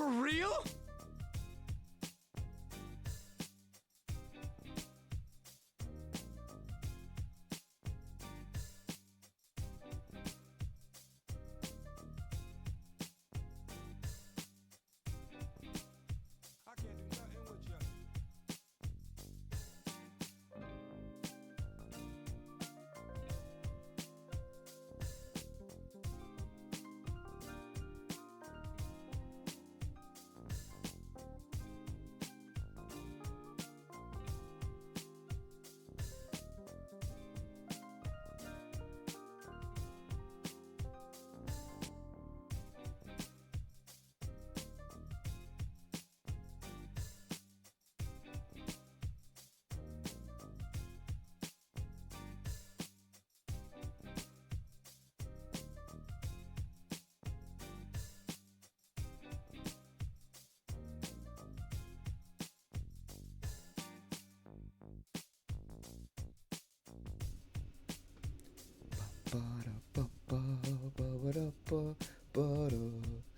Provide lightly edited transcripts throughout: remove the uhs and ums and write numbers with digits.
For real? I can't do nothing with you.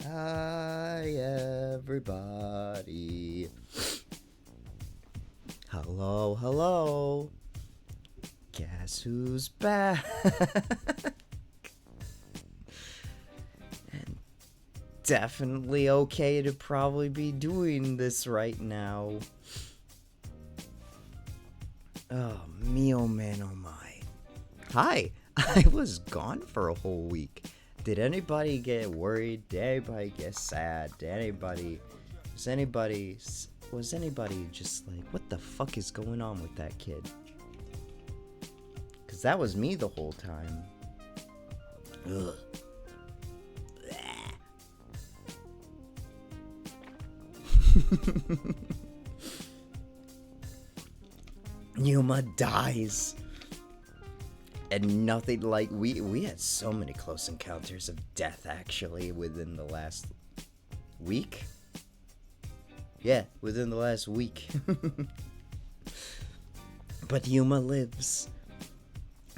Hi everybody. Hello, hello. Guess who's back? And definitely okay to probably be doing this right now. Oh, me oh man oh my. Hi, I was gone for a whole week. Did anybody get worried? Did anybody get sad? Was anybody just like, what the fuck is going on with that kid? Cause that was me the whole time. Ugh. Yuma dies. And nothing like we had so many close encounters of death actually within the last week. Yeah, within the last week. But Yuma lives.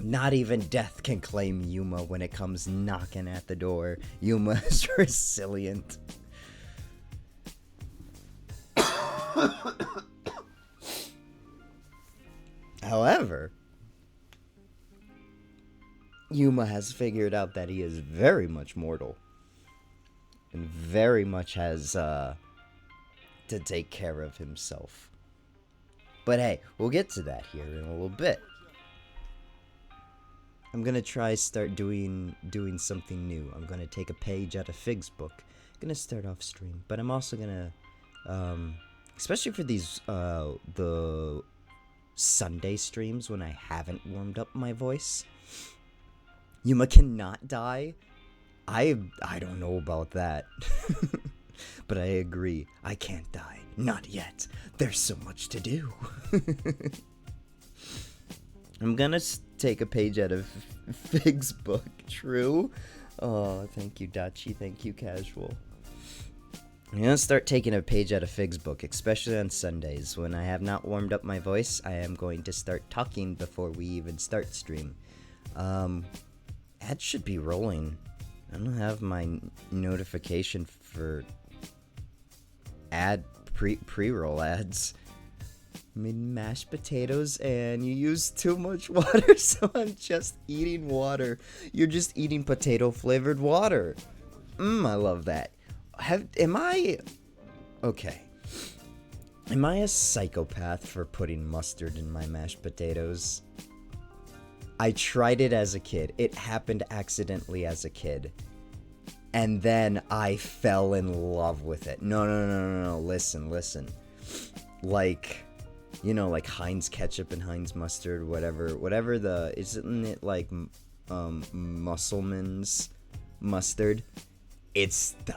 Not even death can claim Yuma when it comes knocking at the door. Yuma is resilient. However, Yuma has figured out that he is very much mortal. And very much has to take care of himself. But hey, we'll get to that here in a little bit. I'm gonna start doing something new. I'm gonna take a page out of Fig's book. I'm gonna start off stream, but I'm also gonna, especially for these the Sunday streams when I haven't warmed up my voice. Yuma cannot die. I don't know about that. But I agree. I can't die. Not yet. There's so much to do. I'm gonna take a page out of Fig's book. True. Oh, thank you, Dachi. Thank you, Casual. I'm gonna start taking a page out of Fig's book, especially on Sundays. When I have not warmed up my voice, I am going to start talking before we even start stream. Ads should be rolling. I don't have my notification for pre-roll ads. I made mashed potatoes and you used too much water, so I'm just eating water. You're just eating potato flavored water. I love that. Am I a psychopath for putting mustard in my mashed potatoes? I tried it as a kid. It happened accidentally as a kid. And then I fell in love with it. No. Listen. Like, you know, like Heinz ketchup and Heinz mustard, whatever isn't it like Musselman's mustard? It's the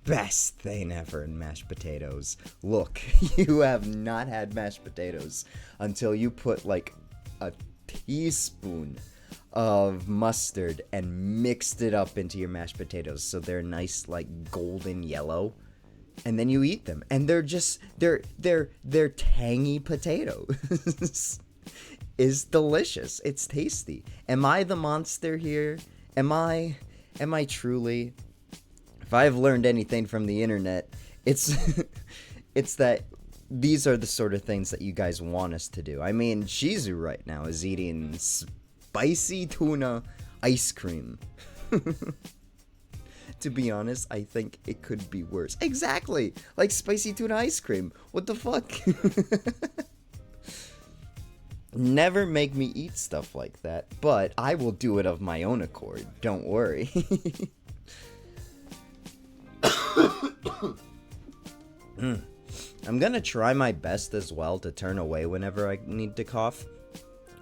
best thing ever in mashed potatoes. Look, you have not had mashed potatoes until you put like a teaspoon of mustard and mixed it up into your mashed potatoes so they're nice like golden yellow, and then you eat them and they're tangy potatoes. It's delicious. It's tasty. Am I the monster here? Am I truly? If I've learned anything from the internet, It's it's that these are the sort of things that you guys want us to do. I mean, Shizu right now is eating spicy tuna ice cream. To be honest, I think it could be worse. Exactly! Like spicy tuna ice cream. What the fuck? Never make me eat stuff like that, but I will do it of my own accord. Don't worry. I'm gonna try my best as well to turn away whenever I need to cough.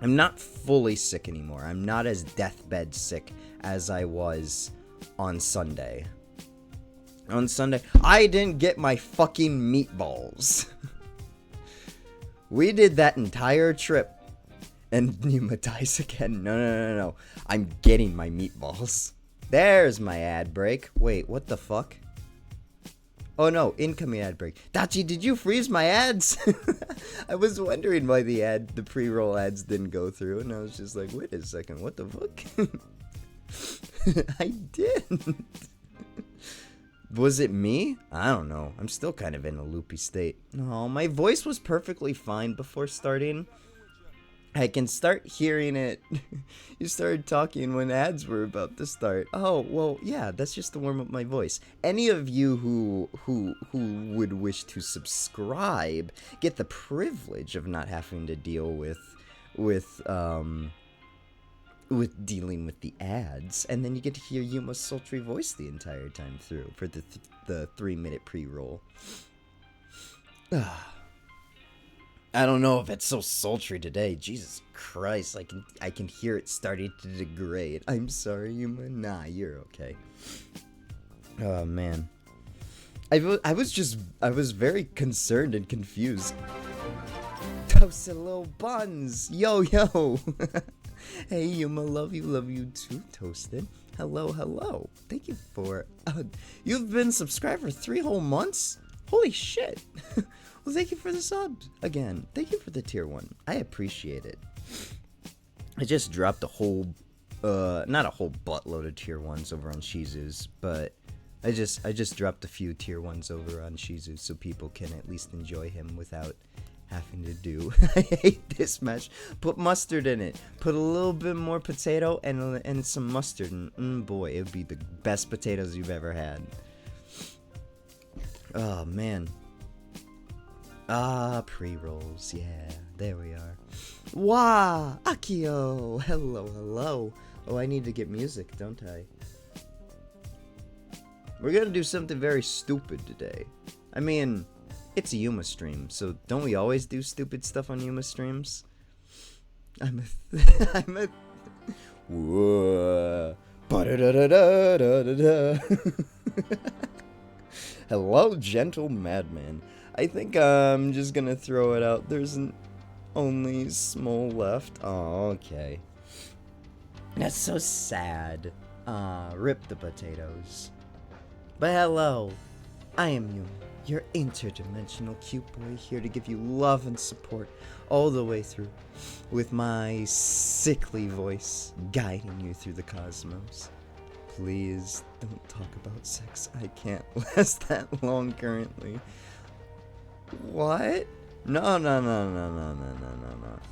I'm not fully sick anymore. I'm not as deathbed sick as I was on Sunday. On Sunday, I didn't get my fucking meatballs. We did that entire trip, and Numa dies again. No. I'm getting my meatballs. There's my ad break. Wait, what the fuck? Oh no, incoming ad break. Dachi, did you freeze my ads? I was wondering why the pre-roll ads didn't go through, and I was just like, wait a second, what the fuck? I didn't. Was it me? I don't know. I'm still kind of in a loopy state. No, my voice was perfectly fine before starting. I can start hearing it. You started talking when ads were about to start. Oh, well, yeah, that's just to warm up my voice. Any of you who would wish to subscribe get the privilege of not having to deal with dealing with the ads, and then you get to hear Yuma's sultry voice the entire time through for the 3-minute pre-roll. I don't know if it's so sultry today. Jesus Christ, I can hear it starting to degrade. I'm sorry, Yuma. Nah, you're okay. Oh man, I was very concerned and confused. Toasted little buns, yo. Hey Yuma, love you too, Toasted. Hello. Thank you for you've been subscribed for 3 whole months. Holy shit. Well, thank you for the subs again. Thank you for the tier 1. I appreciate it. I just dropped a whole not a whole buttload of tier 1s over on Shizu's, but I just dropped a few tier 1s over on Shizu so people can at least enjoy him without having to do. I hate this match. Put mustard in it. Put a little bit more potato and some mustard, and boy, it would be the best potatoes you've ever had. Oh man. Pre-rolls. Yeah, there we are. Wah! Akio! Hello. Oh, I need to get music, don't I? We're gonna do something very stupid today. I mean, it's a Yuma stream, so don't we always do stupid stuff on Yuma streams? I'm a Whoa. Hello, gentle madman. I think I'm just gonna throw it out. There's only small left. Oh, okay. That's so sad. Rip the potatoes. But hello, I am Yuma, your interdimensional cute boy, here to give you love and support all the way through, with my sickly voice guiding you through the cosmos. Please don't talk about sex. I can't last that long currently. What? No.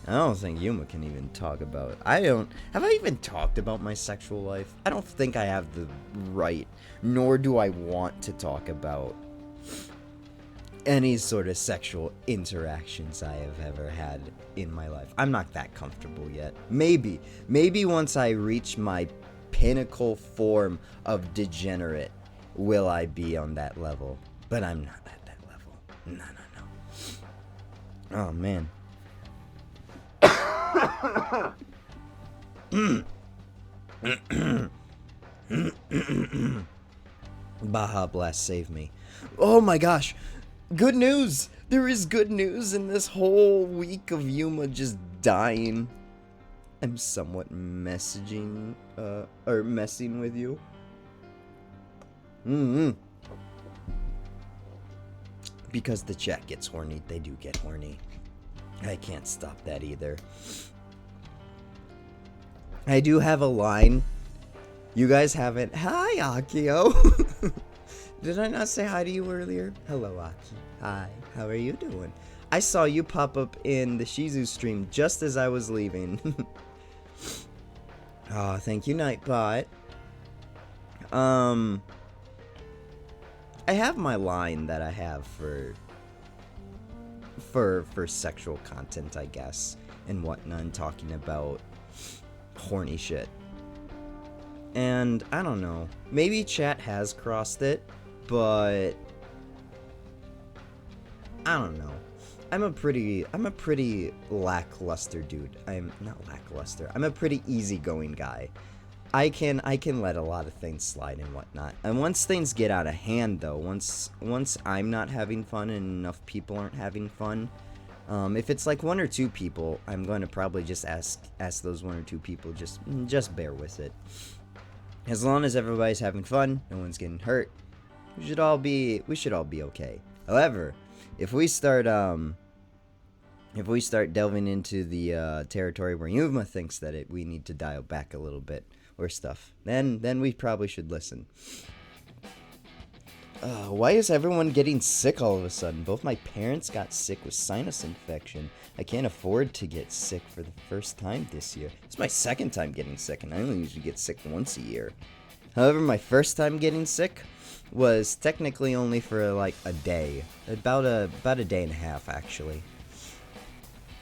I don't think Yuma can even talk about it. Have I even talked about my sexual life? I don't think I have the right, nor do I want to talk about any sort of sexual interactions I have ever had in my life. I'm not that comfortable yet. Maybe once I reach my pinnacle form of degenerate will I be on that level. But I'm not at that level. No. Oh, man. Baja Blast, save me. Oh my gosh. Good news. There is good news in this whole week of Yuma just dying. I'm somewhat messing with you. Because the chat gets horny, they do get horny. I can't stop that either. I do have a line. You guys haven't. Hi, Akio. Did I not say hi to you earlier? Hello, Aki. Hi. How are you doing? I saw you pop up in the Shizu stream just as I was leaving. Oh, thank you, Nightbot. I have my line that I have for sexual content, I guess, and whatnot, and talking about horny shit. And I don't know, maybe chat has crossed it, but I don't know. I'm a pretty lackluster dude. I'm not lackluster. I'm a pretty easygoing guy. I can let a lot of things slide and whatnot. And once things get out of hand, though, once I'm not having fun and enough people aren't having fun, if it's like 1 or 2 people, I'm going to probably just ask those 1 or 2 people just bear with it. As long as everybody's having fun, no one's getting hurt, we should all be okay. However, if we start delving into the territory where Yuma thinks that we need to dial back a little bit or stuff, then we probably should listen. Why is everyone getting sick all of a sudden? Both my parents got sick with sinus infection. I can't afford to get sick for the first time this year. It's my second time getting sick, and I only usually get sick once a year. However, my first time getting sick was technically only for like a day. About a day and a half, actually.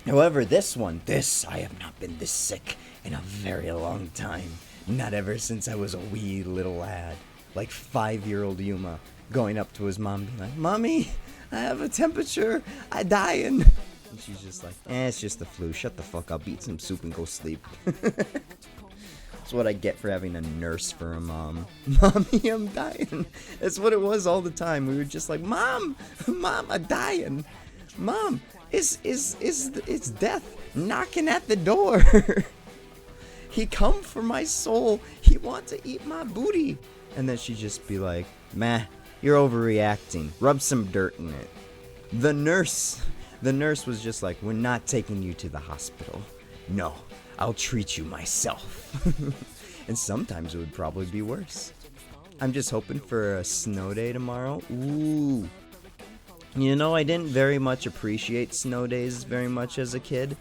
However, I have not been this sick in a very long time. Not ever since I was a wee little lad. Like 5-year-old Yuma going up to his mom being like, "Mommy, I have a temperature. I'm dying." And she's just like, it's just the flu. Shut the fuck up. Eat some soup and go sleep. That's what I get for having a nurse for a mom. "Mommy, I'm dying." That's what it was all the time. We were just like, Mom, I'm dying. Mom, it's death knocking at the door. He come for my soul. He want to eat my booty. And then she'd just be like, "Meh, you're overreacting. Rub some dirt in it." The nurse was just like, "We're not taking you to the hospital. No, I'll treat you myself." And sometimes it would probably be worse. I'm just hoping for a snow day tomorrow. Ooh. You know, I didn't very much appreciate snow days very much as a kid.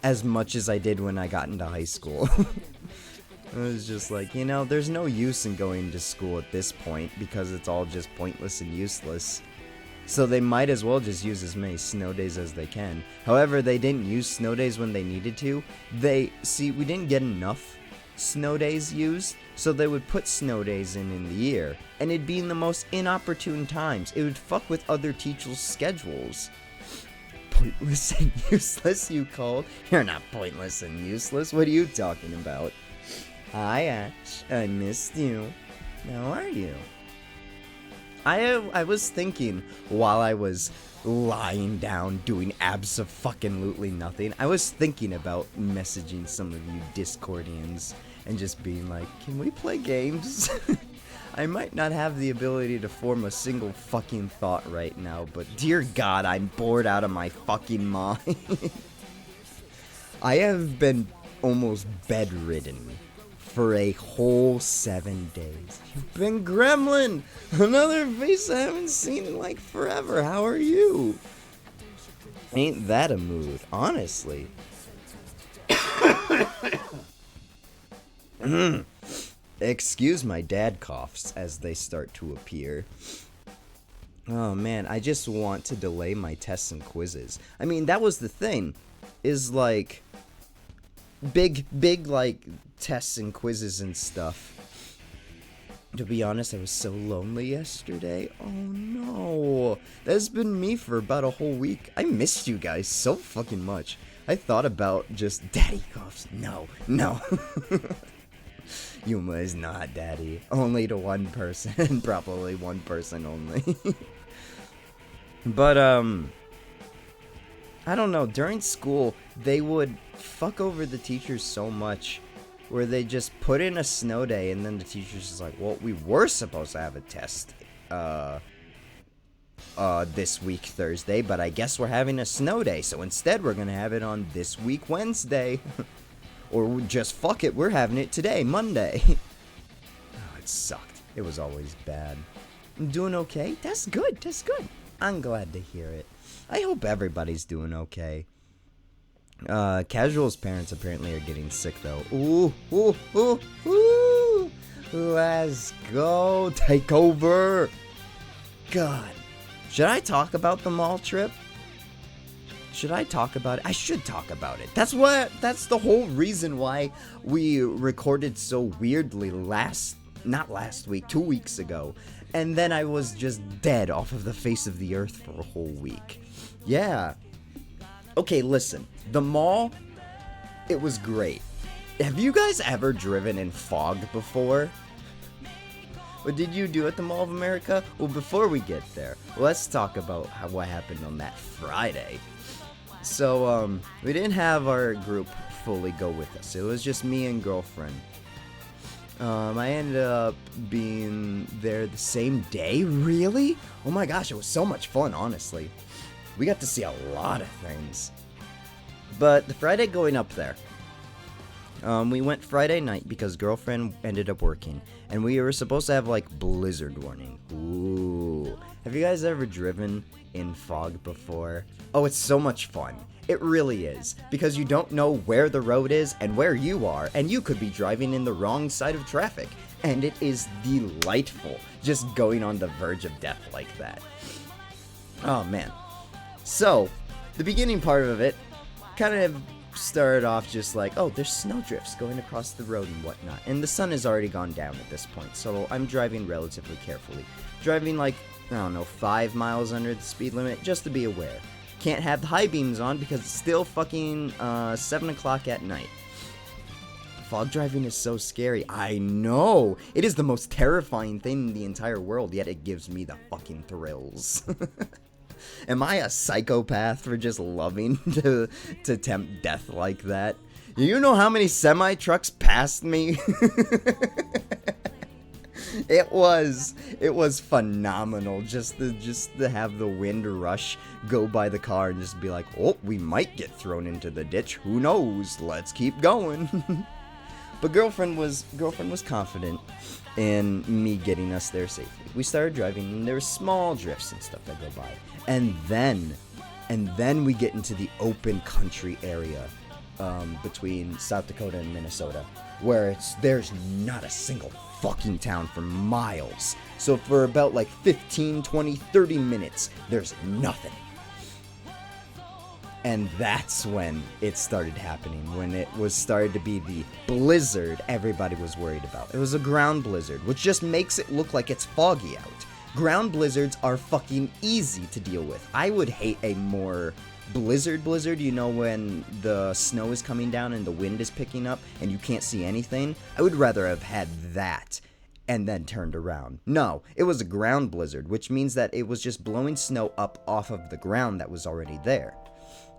As much as I did when I got into high school. It was just like, you know, there's no use in going to school at this point because it's all just pointless and useless. So they might as well just use as many snow days as they can. However, they didn't use snow days when they needed to. We didn't get enough snow days used, so they would put snow days in the year. And it'd be in the most inopportune times. It would fuck with other teachers' schedules. Pointless and useless, you called? You're not pointless and useless. What are you talking about? Hi, Ash. I missed you. How are you? I was thinking while I was lying down doing abso-fucking-lutely nothing, I was thinking about messaging some of you Discordians and just being like, "Can we play games?" I might not have the ability to form a single fucking thought right now, but dear God, I'm bored out of my fucking mind. I have been almost bedridden for a whole 7 days. You've been Gremlin! Another face I haven't seen in like forever. How are you? Ain't that a mood, honestly. Excuse my dad coughs as they start to appear. Oh man, I just want to delay my tests and quizzes. I mean, that was the thing, is like big like tests and quizzes and stuff. To be honest, I was so lonely yesterday. Oh no, that's been me for about a whole week. I missed you guys so fucking much. I thought about just daddy coughs. No. Yuma is not daddy. Only to one person. Probably one person only. But, I don't know. During school, they would fuck over the teachers so much where they just put in a snow day and then the teacher's just like, "Well, we were supposed to have a test, this week Thursday, but I guess we're having a snow day, so instead we're gonna have it on this week Wednesday." Or just fuck it, we're having it today, Monday. Oh, it sucked. It was always bad. I'm doing okay. That's good. That's good. I'm glad to hear it. I hope everybody's doing okay. Casual's parents apparently are getting sick though. Ooh, ooh, ooh, ooh. Let's go. Take over. God. Should I talk about the mall trip? Should I talk about it? I should talk about it. That's the whole reason why we recorded so weirdly not last week, 2 weeks ago. And then I was just dead off of the face of the earth for a whole week. Yeah. Okay, listen. The mall, it was great. Have you guys ever driven in fog before? What did you do at the Mall of America? Well, before we get there, let's talk about what happened on that Friday. So, we didn't have our group fully go with us. It was just me and girlfriend. I ended up being there the same day? Really? Oh my gosh, it was so much fun, honestly. We got to see a lot of things. But the Friday going up there, we went Friday night because girlfriend ended up working. And we were supposed to have, like, blizzard warning. Ooh. Have you guys ever driven in fog before? Oh, it's so much fun. It really is. Because you don't know where the road is and where you are. And you could be driving in the wrong side of traffic. And it is delightful just going on the verge of death like that. Oh, man. So, the beginning part of it kind of started off just like, oh, there's snowdrifts going across the road and whatnot. And the sun has already gone down at this point, so I'm driving relatively carefully. Driving like, I don't know, 5 miles under the speed limit, just to be aware. Can't have the high beams on because it's still fucking 7 o'clock at night. Fog driving is so scary. I know! It is the most terrifying thing in the entire world, yet it gives me the fucking thrills. Am I a psychopath for just loving to tempt death like that? You know how many semi-trucks passed me? It was phenomenal just to have the wind rush go by the car and just be like, oh, we might get thrown into the ditch. Who knows? Let's keep going. But girlfriend was confident in me getting us there safely. We started driving and there were small drifts and stuff that go by. And then we get into the open country area between South Dakota and Minnesota, where there's not a single fucking town for miles. So for about like 15, 20, 30 minutes, there's nothing. And that's when it started happening, when it was started to be the blizzard everybody was worried about. It was a ground blizzard, which just makes it look like it's foggy out. Ground blizzards are fucking easy to deal with. I would hate a more blizzard, you know, when the snow is coming down and the wind is picking up and you can't see anything. I would rather have had that and then turned around. No, it was a ground blizzard, which means that it was just blowing snow up off of the ground that was already there.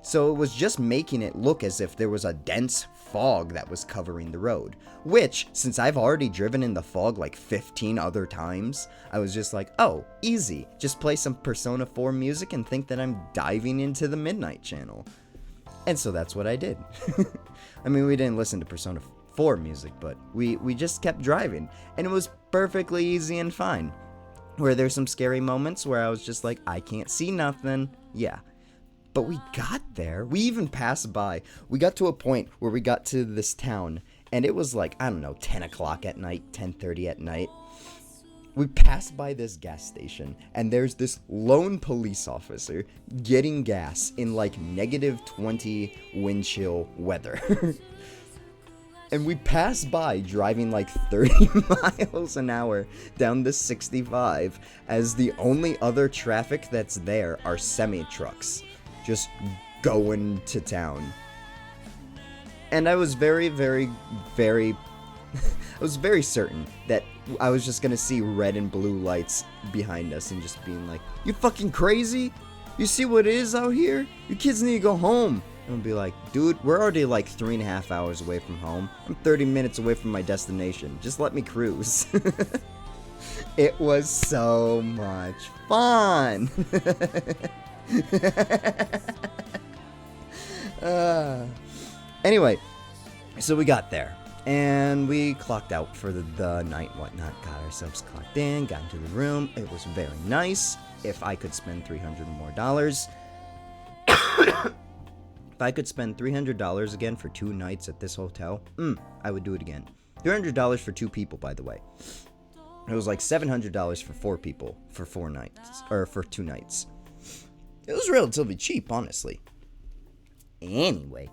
So it was just making it look as if there was a dense fog that was covering the road. Which, since I've already driven in the fog like 15 other times, I was just like, oh, easy. Just play some Persona 4 music and think that I'm diving into the Midnight Channel. And so that's what I did. I mean, we didn't listen to Persona 4 music, but we just kept driving. And it was perfectly easy and fine. Where there's some scary moments where I was just like, I can't see nothing. Yeah. But we got there. We even passed by. We got to a point where we got to this town, and it was like, I don't know, 10 o'clock at night, 10:30 at night. We passed by this gas station, and there's this lone police officer getting gas in like -20 wind chill weather. And we passed by driving like 30 miles an hour down the 65, as the only other traffic that's there are semi-trucks. Just going to town. And I was very, very, very I was very certain that I was just gonna see red and blue lights behind us and just being like, you fucking crazy? You see what it is out here? You kids need to go home. And I'll be like, dude, we're already like 3.5 hours away from home. I'm 30 minutes away from my destination. Just let me cruise. It was so much fun. Anyway, so we got there, And we clocked out for the night and whatnot. Got ourselves clocked in, got into the room. It was very nice. If I could spend $300 more, if I could spend $300 again for 2 nights at this hotel, I would do it again. $300 for 2 people, by the way. It was like $700 for 4 people for 4 nights, or for 2 nights. It was relatively cheap, honestly. Anyway,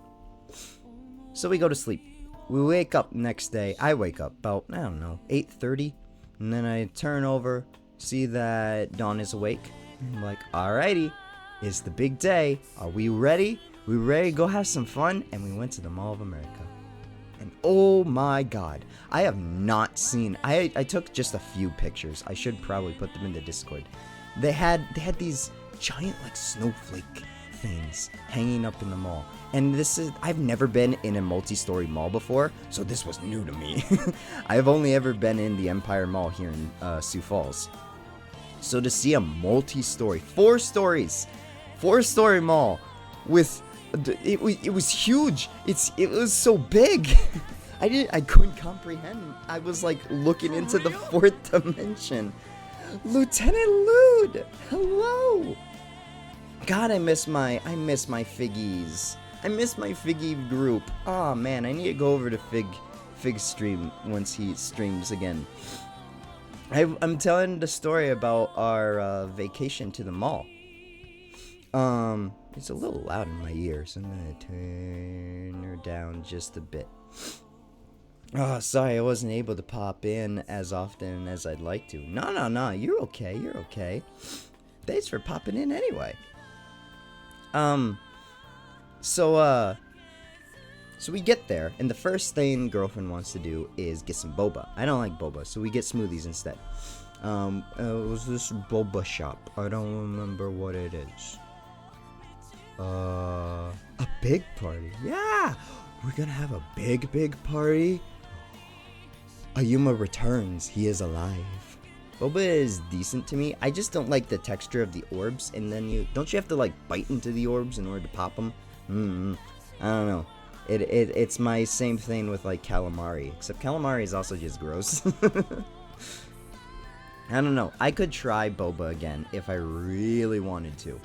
so we go to sleep. We wake up next day. I wake up about, I don't know, 8:30. And then I turn over, see that Dawn is awake. I'm like, alrighty, it's the big day. Are we ready? We ready to go have some fun? And we went to the Mall of America. And oh my god, I have not seen, I took just a few pictures. I should probably put them in the Discord. They had these giant like snowflake things hanging up in the mall. And I've never been in a multi-story mall before, so this was new to me. I've only ever been in the Empire Mall here in Sioux Falls. So to see a multi-story, 4 stories, 4-story mall with, it was huge. It was so big. I couldn't comprehend. I was like looking into the 4th dimension. Lieutenant Lude, hello. God, I miss my Figgies. I miss my Figgy group. Oh man, I need to go over to Fig stream once he streams again. I'm telling the story about our vacation to the mall. It's a little loud in my ears. I'm gonna turn her down just a bit. Oh, sorry, I wasn't able to pop in as often as I'd like to. No, you're okay. Thanks for popping in anyway. So we get there, and the first thing girlfriend wants to do is get some boba. I don't like boba, so we get smoothies instead. It was this boba shop. I don't remember what it is. A big party. Yeah, we're gonna have a big party. Ayuma returns. He is alive. Boba is decent to me. I just don't like the texture of the orbs, and then don't you have to like bite into the orbs in order to pop them? I don't know. It's my same thing with like calamari, except calamari is also just gross. I don't know. I could try boba again if I really wanted to.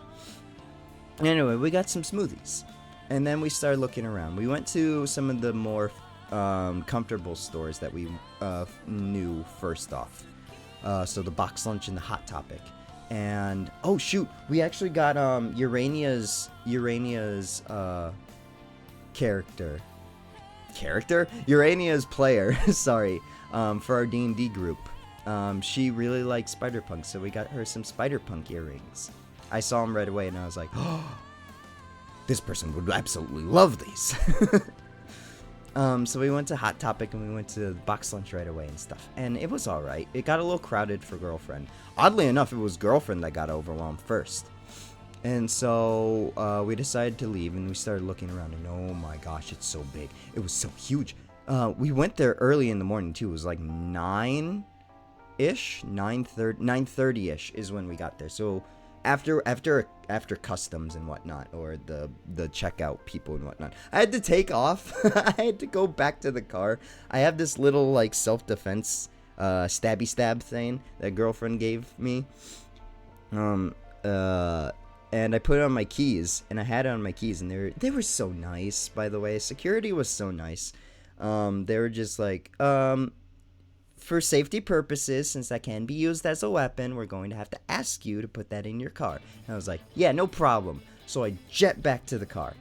Anyway, we got some smoothies, and then we started looking around. We went to some of the more comfortable stores that we knew first off. So the box lunch and the Hot Topic. And oh shoot, we actually got Urania's Urania's player, sorry, for our D&D group. She really likes Spider-Punk, so we got her some Spider-Punk earrings. I saw them right away and I was like, oh, this person would absolutely love these. So we went to Hot Topic and we went to box lunch right away and stuff. And it was alright. It got a little crowded for girlfriend. Oddly enough, it was girlfriend that got overwhelmed first. And so we decided to leave and we started looking around. And oh my gosh, it's so big. It was so huge. We went there early in the morning too. It was like 9-ish? 9:30-ish is when we got there. So after customs and whatnot, or the checkout people and whatnot, I had to take off. I had to go back to the car. I have this little like self-defense stabby stab thing that girlfriend gave me, and I put it on my keys, and I had it on my keys, and they were so nice, by the way. Security was so nice. They were just like, for safety purposes, since that can be used as a weapon, we're going to have to ask you to put that in your car. And I was like, yeah, no problem. So I jet back to the car,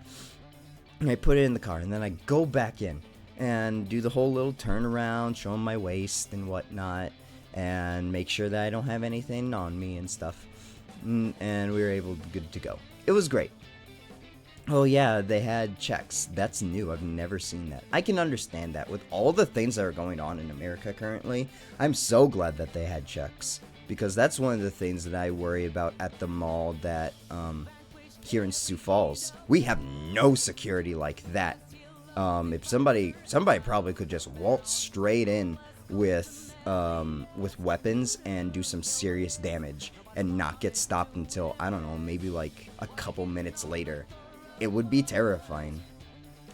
and I put it in the car, and then I go back in and do the whole little turnaround, show them my waist and whatnot, and make sure that I don't have anything on me and stuff. And we were good to go. It was great. Oh yeah, they had checks. That's new. I've never seen that. I can understand that. With all the things that are going on in America currently, I'm so glad that they had checks. Because that's one of the things that I worry about at the mall that, here in Sioux Falls. We have no security like that. If somebody probably could just waltz straight in with weapons and do some serious damage and not get stopped until, I don't know, maybe like a couple minutes later. It would be terrifying.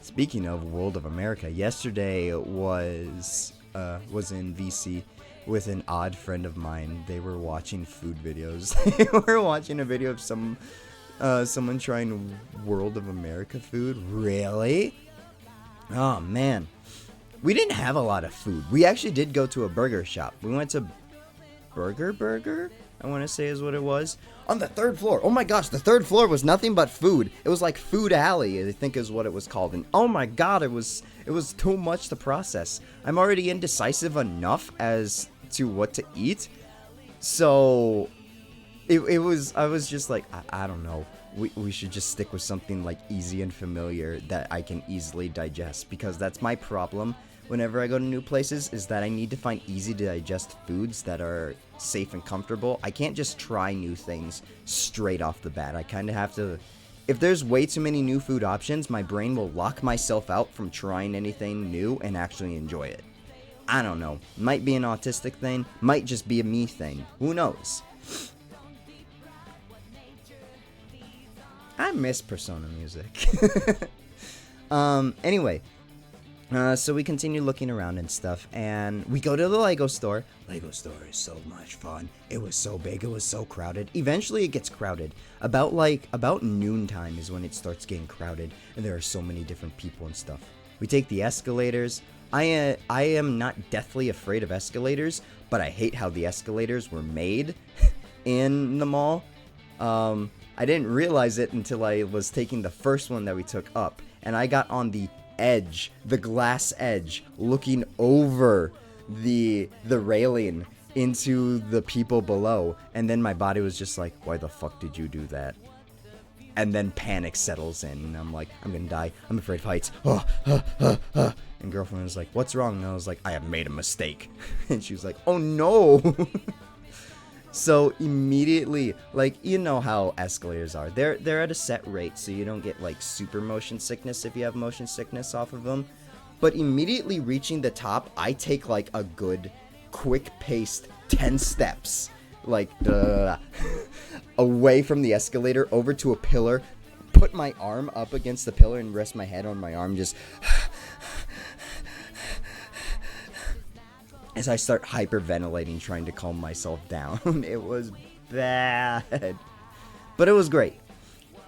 Speaking of World of America, yesterday was in VC with an odd friend of mine. They were watching food videos. They were watching a video of someone trying World of America food. Really? Oh man. We didn't have a lot of food. We actually did go to a burger shop. We went to Burger, I want to say is what it was. On the 3rd floor. Oh my gosh, the 3rd floor was nothing but food. It was like Food Alley, I think is what it was called. And oh my god, it was too much to process. I'm already indecisive enough as to what to eat. So I was just like, I don't know. We should just stick with something like easy and familiar that I can easily digest, because that's my problem whenever I go to new places, is that I need to find easy to digest foods that are safe and comfortable. I can't just try new things straight off the bat. I kind of have to. If there's way too many new food options, my brain will lock myself out from trying anything new and actually enjoy it. I don't know. Might be an autistic thing, might just be a me thing. Who knows? I miss Persona music. Anyway. So we continue looking around and stuff, and we go to the Lego store. Lego store is so much fun. It was so big, it was so crowded. Eventually it gets crowded. About noontime is when it starts getting crowded, and there are so many different people and stuff. We take the escalators. I am not deathly afraid of escalators, but I hate how the escalators were made in the mall. I didn't realize it until I was taking the first one that we took up, and I got on the edge, the glass edge, looking over the railing into the people below, and then my body was just like, why the fuck did you do that? And then panic settles in, and I'm like, I'm gonna die, I'm afraid of heights. And girlfriend was like, what's wrong? And I was like, I have made a mistake. And she was like, oh no. So immediately, like, you know how escalators are. They're at a set rate, so you don't get like super motion sickness if you have motion sickness off of them. But immediately reaching the top, I take like a good, quick-paced 10 steps, like away from the escalator, over to a pillar, put my arm up against the pillar and rest my head on my arm, just as I start hyperventilating, trying to calm myself down. It was bad. But it was great.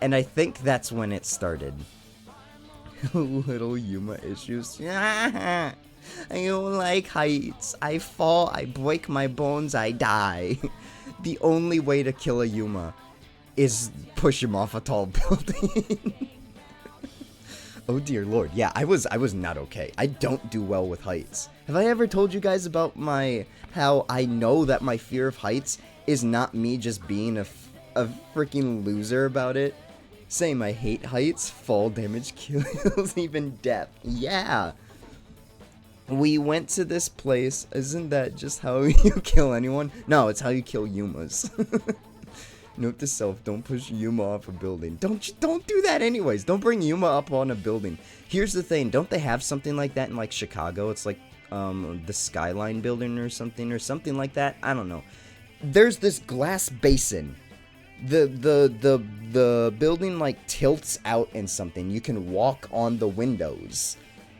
And I think that's when it started. Little Yuma issues. I don't like heights. I fall, I break my bones, I die. The only way to kill a Yuma is push him off a tall building. Oh dear lord, yeah, I was not okay. I don't do well with heights. Have I ever told you guys about how I know that my fear of heights is not me just being a freaking loser about it? Same, I hate heights, fall damage kills, even death. Yeah. We went to this place. Isn't that just how you kill anyone? No, it's how you kill Yumas. Note to self, don't push Yuma off a building. Don't do that anyways. Don't bring Yuma up on a building. Here's the thing, don't they have something like that in like Chicago? It's like the Skyline building or something like that. I don't know. There's this glass basin. The building like tilts out and something. You can walk on the windows.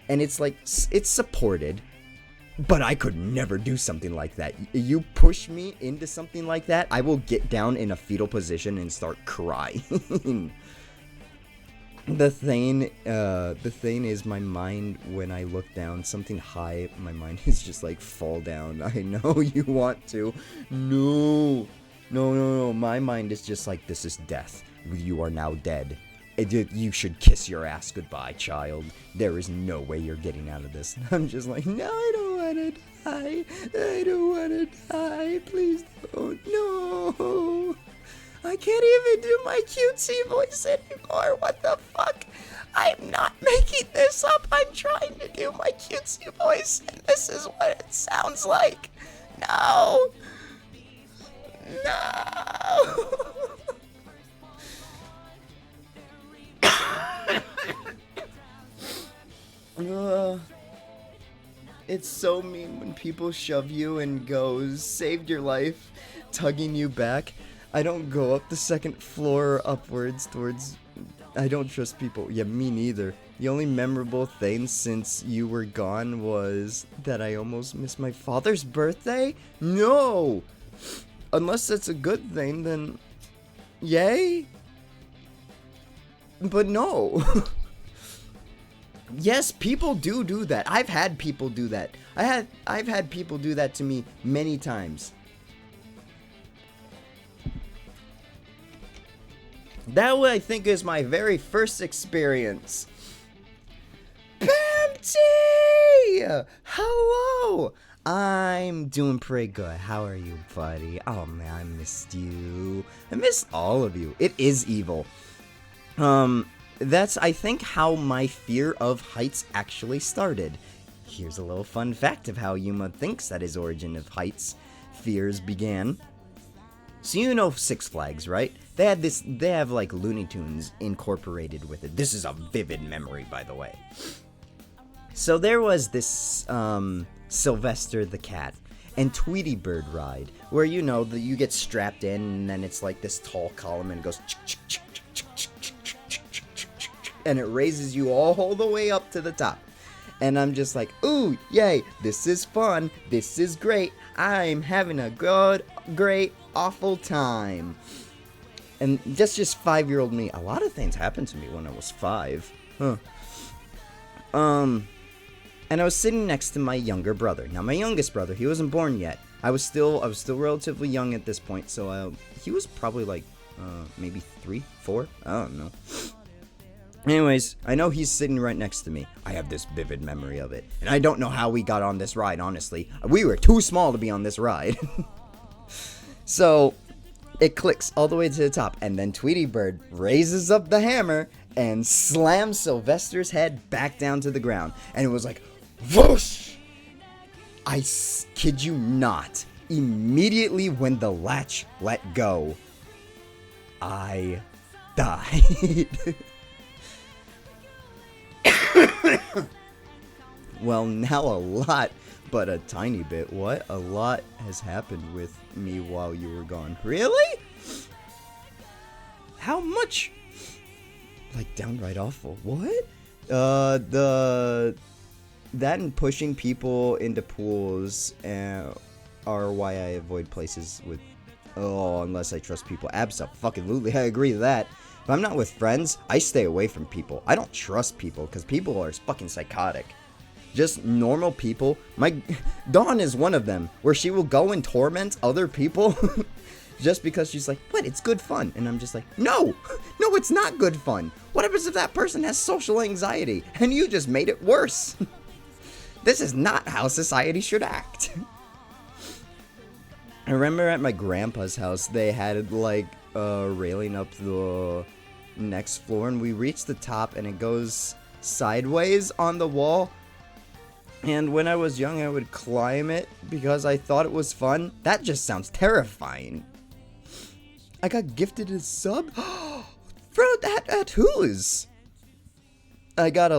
And it's like, it's supported. But I could never do something like that. You push me into something like that, I will get down in a fetal position and start crying. The thing is, my mind, when I look down, something high, my mind is just like, fall down. I know you want to. No. My mind is just like, this is death. You are now dead. You should kiss your ass goodbye, child. There is no way you're getting out of this. I'm just like, no, I don't want to die. I don't want to die. Please don't. No. I can't even do my cutesy voice anymore. What the fuck? I'm not making this up. I'm trying to do my cutesy voice, and this is what it sounds like. No. It's so mean when people shove you and goes, saved your life, tugging you back. I don't go up the second floor upwards towards... I don't trust people. Yeah, me neither. The only memorable thing since you were gone was that I almost missed my father's birthday? No! Unless that's a good thing, then yay? But no. Yes, people do that. I've had people do that. I've had people do that to me many times. That I think is my very first experience. Pamty! Hello! I'm doing pretty good. How are you, buddy? Oh man, I missed you. I missed all of you. It is evil. That's, I think, how my fear of heights actually started. Here's a little fun fact of how Yuma thinks that his origin of heights fears began. So you know Six Flags, right? They have like Looney Tunes incorporated with it. This is a vivid memory, by the way. So there was this, Sylvester the Cat and Tweety Bird ride, where you know that you get strapped in and then it's like this tall column and it goes and it raises you all the way up to the top. And I'm just like, ooh, yay, this is fun, this is great, I'm having a good, great, awful time. And that's just 5-year-old me. A lot of things happened to me when I was 5. And I was sitting next to my younger brother. Now, my youngest brother, he wasn't born yet. I was still relatively young at this point, so he was probably like, maybe 3, 4, I don't know. Anyways, I know he's sitting right next to me. I have this vivid memory of it. And I don't know how we got on this ride, honestly. We were too small to be on this ride. So, it clicks all the way to the top. And then Tweety Bird raises up the hammer and slams Sylvester's head back down to the ground. And it was like, whoosh! I kid you not. Immediately when the latch let go, I died. Well, now a lot, but a tiny bit. What? A lot has happened with me while you were gone. Really? How much? Like, downright awful. What? That and pushing people into pools are why I avoid places with, unless I trust people. Abso-fucking-lutely, I agree with that. If I'm not with friends, I stay away from people. I don't trust people, because people are fucking psychotic. Just normal people. My Dawn is one of them, where she will go and torment other people just because she's like, what, it's good fun. And I'm just like, no, it's not good fun. What happens if that person has social anxiety, and you just made it worse? This is not how society should act. I remember at my grandpa's house, they had like a railing up the next floor, and we reached the top and it goes sideways on the wall. And when I was young, I would climb it because I thought it was fun. That just sounds terrifying. I got gifted a sub? Bro, at whose? I got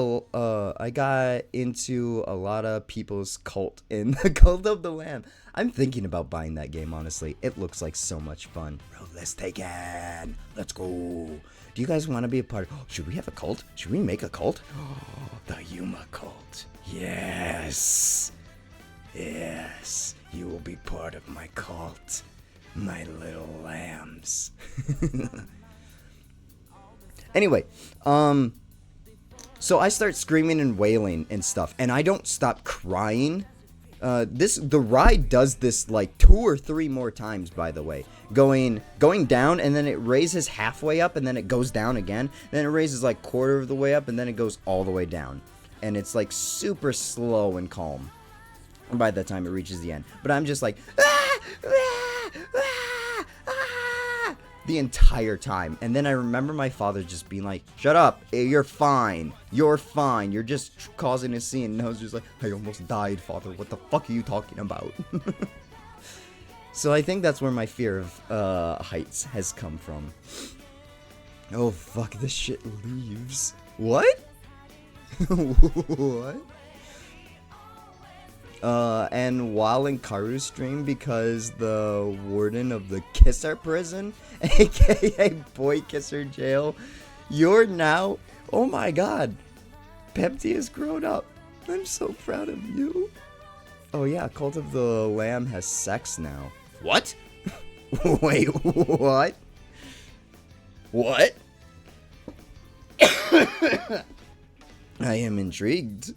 into a lot of people's cult in the Cult of the Lamb. I'm thinking about buying that game, honestly. It looks like so much fun. Bro, let's take it. Let's go. Do you guys want to be a part of... should we have a cult? Should we make a cult? The Yuma cult. Yes. Yes. You will be part of my cult. My little lambs. Anyway, so I start screaming and wailing and stuff, and I don't stop crying. The ride does this like 2 or 3 more times, by the way. Going down, and then it raises halfway up, and then it goes down again. Then it raises like quarter of the way up, and then it goes all the way down. And it's like super slow and calm by the time it reaches the end. But I'm just like, ah, ah, ah, ah, the entire time. And then I remember my father just being like, shut up, you're fine, you're just causing a scene. And I was just like, I almost died, father, what the fuck are you talking about? So I think that's where my fear of heights has come from. Oh fuck, this shit leaves. What? What? And while in Karu's stream, because the warden of the Kisser prison, aka Boy Kisser jail, you're now, oh my god, Pepsi has grown up. I'm so proud of you. Oh yeah, Cult of the Lamb has sex now. What? Wait, what? What? I am intrigued.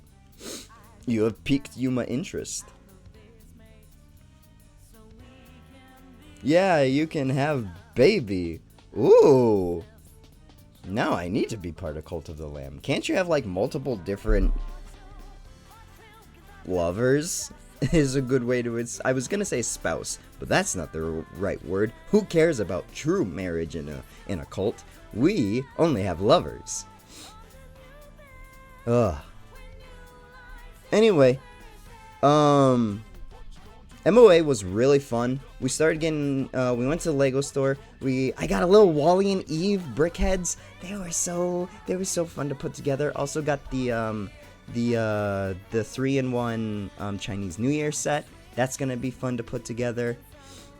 You have piqued my interest. Yeah, you can have baby. Ooh. Now I need to be part of Cult of the Lamb. Can't you have like multiple different lovers? Is a good way to I was gonna say spouse, but that's not the right word. Who cares about true marriage in a cult? We only have lovers. Ugh. Anyway, MOA was really fun. We started getting, we went to the Lego store. I got a little Wally and Eve brickheads. They were so fun to put together. Also got the 3-in-1 Chinese New Year set. That's gonna be fun to put together.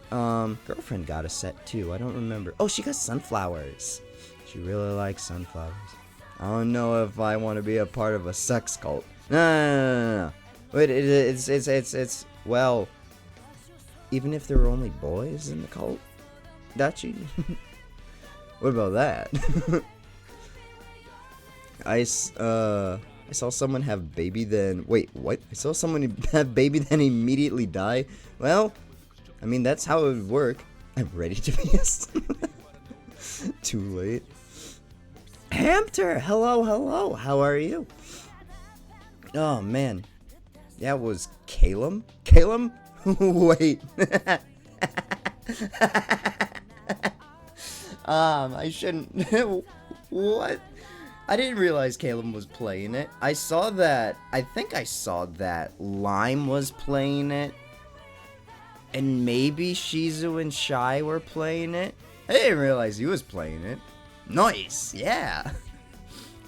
Girlfriend got a set too. I don't remember. Oh, she got sunflowers. She really likes sunflowers. I don't know if I want to be a part of a sex cult. No. Wait, it's well. Even if there were only boys in the cult, Dachi. What about that? I saw someone have baby then. Wait, what? I saw someone have baby then immediately die. Well, I mean that's how it would work. I'm ready to be a. Too late. Hamster, hello. How are you? Oh man, that was Calum. Calum. Wait. I shouldn't. What? I didn't realize Caleb was playing it. I think I saw that Lime was playing it. And maybe Shizu and Shy were playing it. I didn't realize he was playing it. Nice, yeah.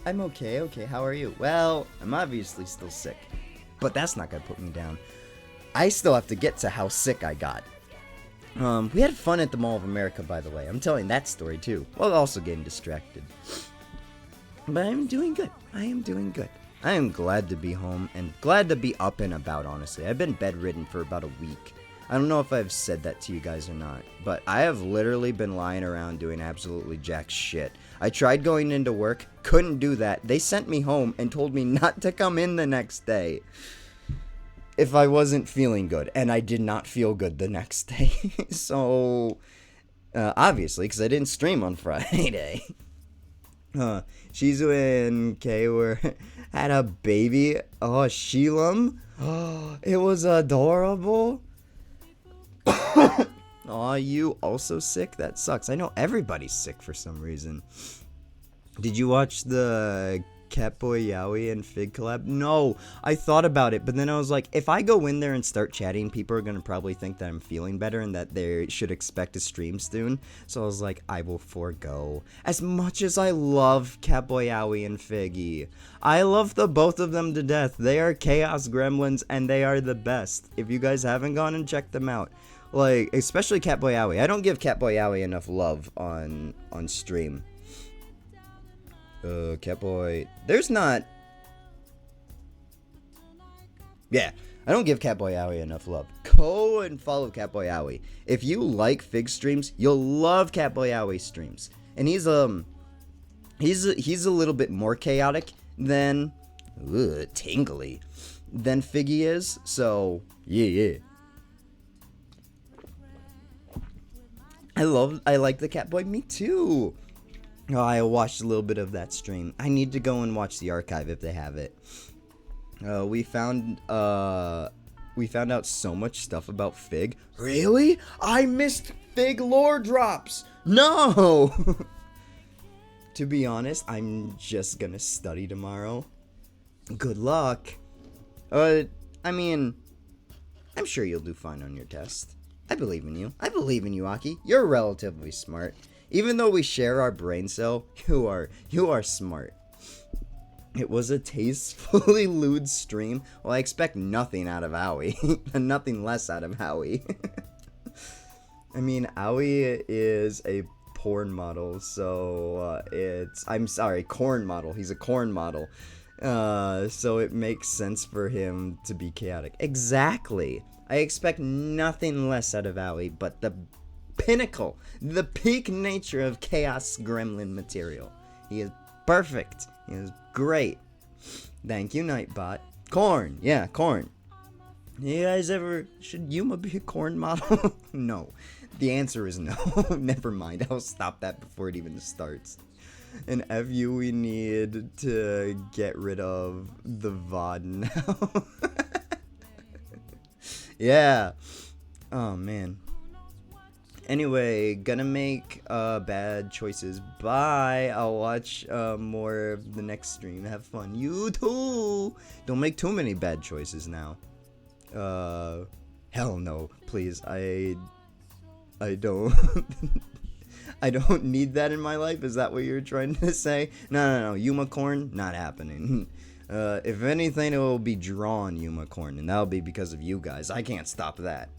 I'm okay, how are you? Well, I'm obviously still sick. But that's not gonna put me down. I still have to get to how sick I got. We had fun at the Mall of America, by the way. I'm telling that story too, while also getting distracted. But I'm doing good. I am doing good. I am glad to be home and glad to be up and about, honestly. I've been bedridden for about a week. I don't know if I've said that to you guys or not, but I have literally been lying around doing absolutely jack shit. I tried going into work, couldn't do that. They sent me home and told me not to come in the next day if I wasn't feeling good, and I did not feel good the next day. So, obviously, because I didn't stream on Friday. Shizu and Kay had a baby. Oh, Sheelam. Oh, it was adorable. Aw, you also sick? That sucks. I know everybody's sick for some reason. Did you watch the Catboy Yaoi and Fig collab? No, I thought about it, but then I was like, if I go in there and start chatting, people are gonna probably think that I'm feeling better and that they should expect a stream soon. So I was like, I will forego. As much as I love Catboy Yaoi and Figgy, I love the both of them to death. They are chaos gremlins and they are the best. If you guys haven't gone and checked them out, like especially Catboy Yaoi. I don't give Catboy Yaoi enough love on stream. Catboy. There's not. Yeah, I don't give Catboy Yaoi enough love. Go and follow Catboy Yaoi. If you like Fig streams, you'll love Catboy Yaoi streams. And he's a little bit more chaotic than tingly than Figgy is. So yeah. I like the Catboy. Me too. Oh, I watched a little bit of that stream. I need to go and watch the archive if they have it. We found out so much stuff about Fig. Really? I missed Fig lore drops. No. To be honest, I'm just gonna study tomorrow. Good luck. I mean, I'm sure you'll do fine on your test. I believe in you. I believe in you, Aki. You're relatively smart. Even though we share our brain cell, you are smart. It was a tastefully lewd stream. Well, I expect nothing out of Aoi. Nothing less out of Aoi. I mean, Aoi is a porn model, so I'm sorry, corn model. He's a corn model. So it makes sense for him to be chaotic. Exactly. I expect nothing less out of Aoi but the pinnacle, the peak nature of chaos gremlin material. He is perfect. He is great. Thank you, Nightbot. Corn. Yeah, corn. You guys ever... Should Yuma be a corn model? No. The answer is no. Never mind. I'll stop that before it even starts. And FU, we need to get rid of the VOD now. Yeah. Oh, man. Anyway, gonna make bad choices. Bye. I'll watch more of the next stream. Have fun. You too. Don't make too many bad choices now. Hell no. Please. I don't... I don't need that in my life. Is that what you're trying to say? No. Yumacorn, not happening. If anything, it will be drawn Yumacorn, and that'll be because of you guys. I can't stop that.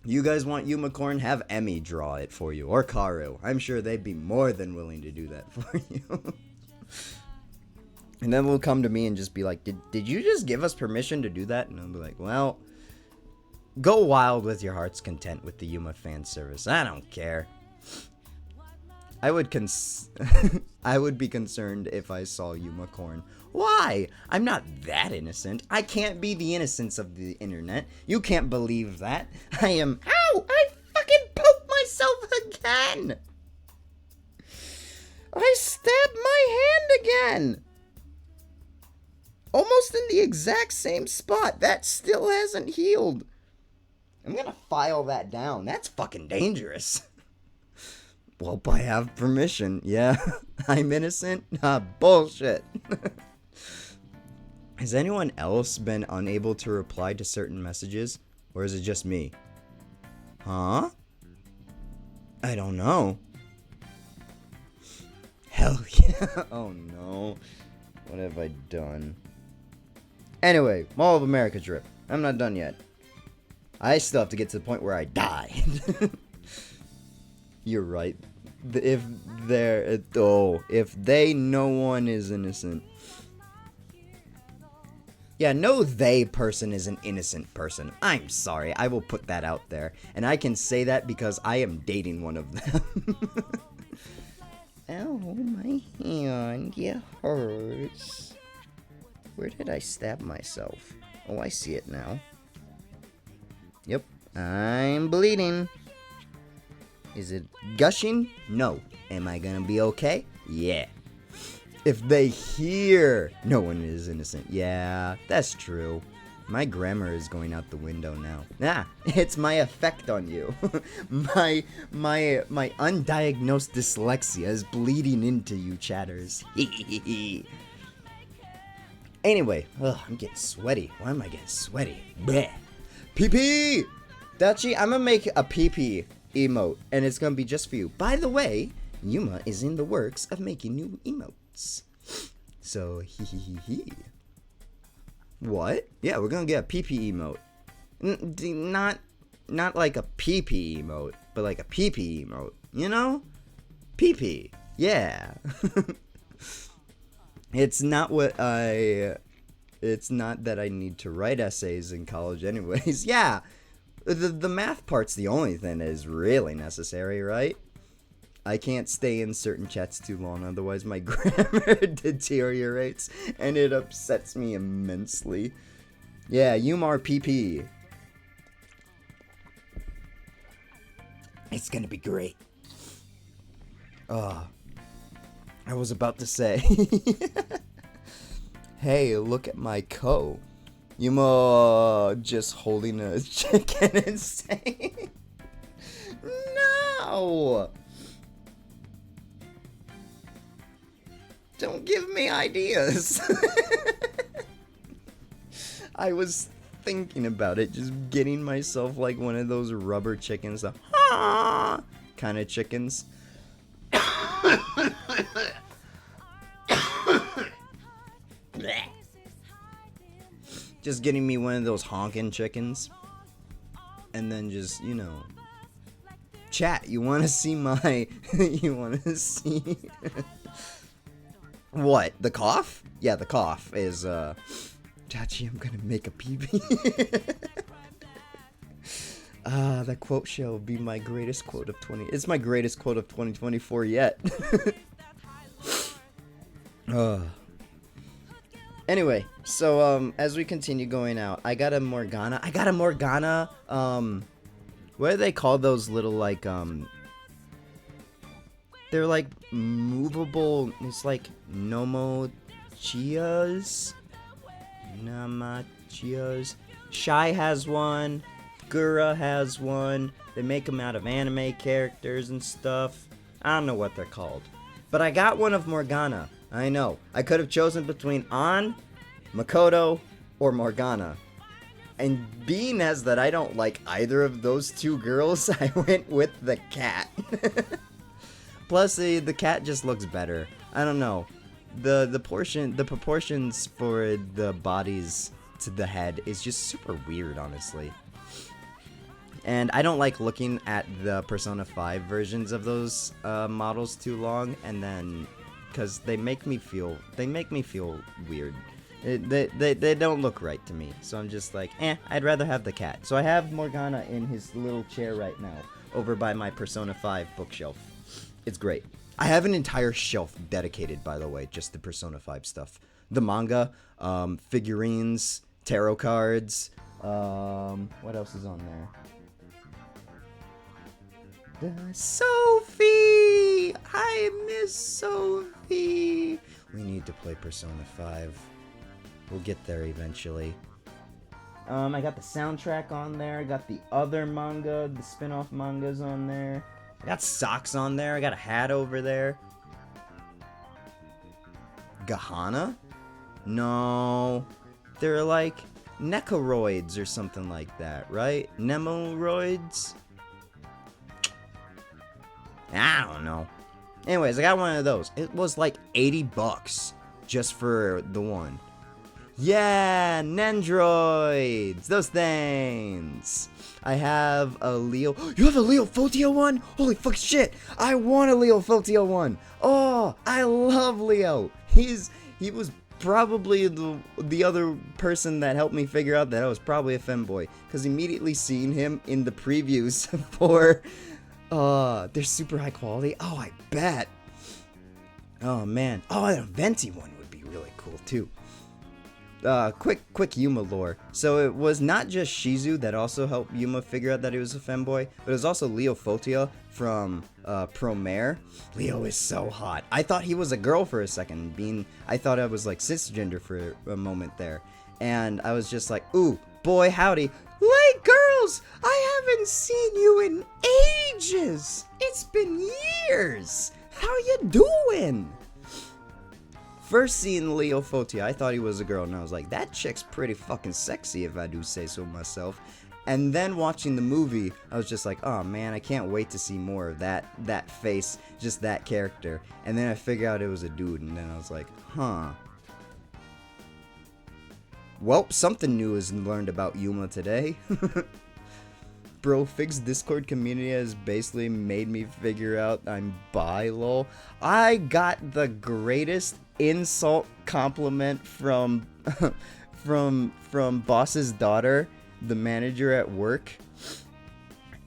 You guys want Yumacorn? Have Emmy draw it for you, or Karu. I'm sure they'd be more than willing to do that for you. And then they'll come to me and just be like, did you just give us permission to do that? And I'll be like, well, go wild with your heart's content with the Yuma fan service. I don't care. I would be concerned if I saw Yumacorn. Why? I'm not that innocent. I can't be the innocence of the internet. You can't believe that. I am... Ow! I fucking poked myself again! I stabbed my hand again! Almost in the exact same spot. That still hasn't healed. I'm gonna file that down. That's fucking dangerous. Well, I have permission. Yeah, I'm innocent? Nah, bullshit. Has anyone else been unable to reply to certain messages? Or is it just me? Huh? I don't know. Hell yeah. Oh no. What have I done? Anyway, Mall of America trip. I'm not done yet. I still have to get to the point where I die. You're right. If they, no one is innocent. Yeah, no they person is an innocent person. I'm sorry, I will put that out there. And I can say that because I am dating one of them. Ow, my hand, it hurts. Where did I stab myself? Oh, I see it now. Yep, I'm bleeding. Is it gushing? No. Am I gonna be okay? Yeah. If they hear no one is innocent. Yeah, that's true. My grammar is going out the window now. Ah, it's my effect on you. my undiagnosed dyslexia is bleeding into you chatters. Anyway, I'm getting sweaty. Why am I getting sweaty? Bleh. PP! Dachi, I'm gonna make a PP emote, and it's gonna be just for you. By the way, Yuma is in the works of making new emotes. So, What? Yeah, we're gonna get a PP emote. Not like a PP emote, but like a PP emote. You know? PP. Yeah. It's not that I need to write essays in college anyways. Yeah. The math part's the only thing that is really necessary, right? I can't stay in certain chats too long, otherwise my grammar deteriorates, and it upsets me immensely. Yeah, Umar PP. It's gonna be great. I was about to say. Hey, look at my co. Yuma just holding a chicken and saying, no! Don't give me ideas. I was thinking about it, just getting myself like one of those rubber chickens, the kind of chickens. Just getting me one of those honking chickens. And then just, you know. Chat, you want to see my... you want to see... What? The cough? Yeah, the cough is, Chachi, I'm gonna make a PB. That quote shall be my greatest quote of 20... It's my greatest quote of 2024 yet. Anyway, so, as we continue going out, I got a Morgana, what do they call those little, like, they're, like, movable, it's like, Nomochias? Namachias? Shy has one, Gura has one, they make them out of anime characters and stuff, I don't know what they're called. But I got one of Morgana, I know, I could have chosen between An, Makoto, or Morgana. And being as that I don't like either of those two girls, I went with the cat. Plus, the cat just looks better. I don't know. The proportions for the bodies to the head is just super weird, honestly. And I don't like looking at the Persona 5 versions of those models too long, and then because they make me feel weird. They don't look right to me, so I'm just like, I'd rather have the cat. So I have Morgana in his little chair right now, over by my Persona 5 bookshelf. It's great. I have an entire shelf dedicated, by the way, just to Persona 5 stuff. The manga, figurines, tarot cards, what else is on there? Sophie! I miss Sophie! We need to play Persona 5. We'll get there eventually. I got the soundtrack on there. I got the other manga, the spin-off mangas on there. I got socks on there. I got a hat over there. Gahana? No. They're like Necoroids or something like that, right? Nemoroids? I don't know. Anyways, I got one of those. It was like 80 bucks just for the one. Yeah, Nendroids! Those things! I have a Leo... You have a Leo Fotio one? Holy fuck shit! I want a Leo Fotio one! Oh, I love Leo! He was probably the other person that helped me figure out that I was probably a femboy. Because immediately seeing him in the previews for... they're super high quality. Oh, I bet! Oh, man. Oh, a Venti one would be really cool, too. Quick Yuma lore. So it was not just Shizu that also helped Yuma figure out that he was a femboy, but it was also Leo Fotia from Promare. Leo is so hot. I thought he was a girl for a second, I thought I was like cisgender for a moment there. And I was just like, ooh, boy howdy. Like girls, I haven't seen you in ages. It's been years. How you doing? First seeing Leo Fotia, I thought he was a girl, and I was like, that chick's pretty fucking sexy if I do say so myself. And then watching the movie, I was just like, oh man, I can't wait to see more of that face, just that character. And then I figured out it was a dude, and then I was like, huh. Well, something new is learned about Yuma today. Bro, Fig's Discord community has basically made me figure out I'm bi, lol. I got the greatest insult compliment from boss's daughter, the manager at work,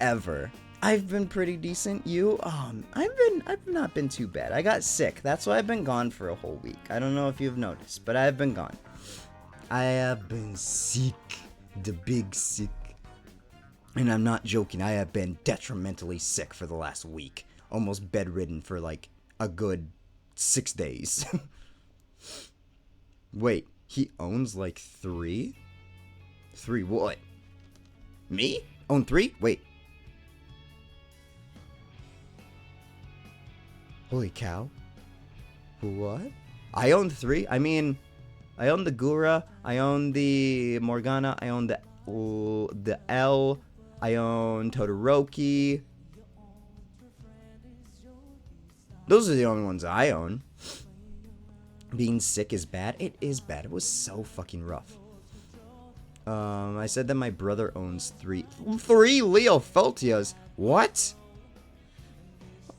ever. I've been pretty decent. You? I've not been too bad. I got sick. That's why I've been gone for a whole week. I don't know if you've noticed, but I've been gone. I have been sick. The big sick. And I'm not joking. I have been detrimentally sick for the last week. Almost bedridden for like a good 6 days. Wait, he owns like 3? 3 what? Me? Own 3? Wait. Holy cow. What? I own 3? I mean, I own the Gura, I own the Morgana, I own the L, I own Todoroki. Those are the only ones I own. Being sick is bad. It is bad. It was so fucking rough. I said that my brother owns 3 Leo Fotias. What?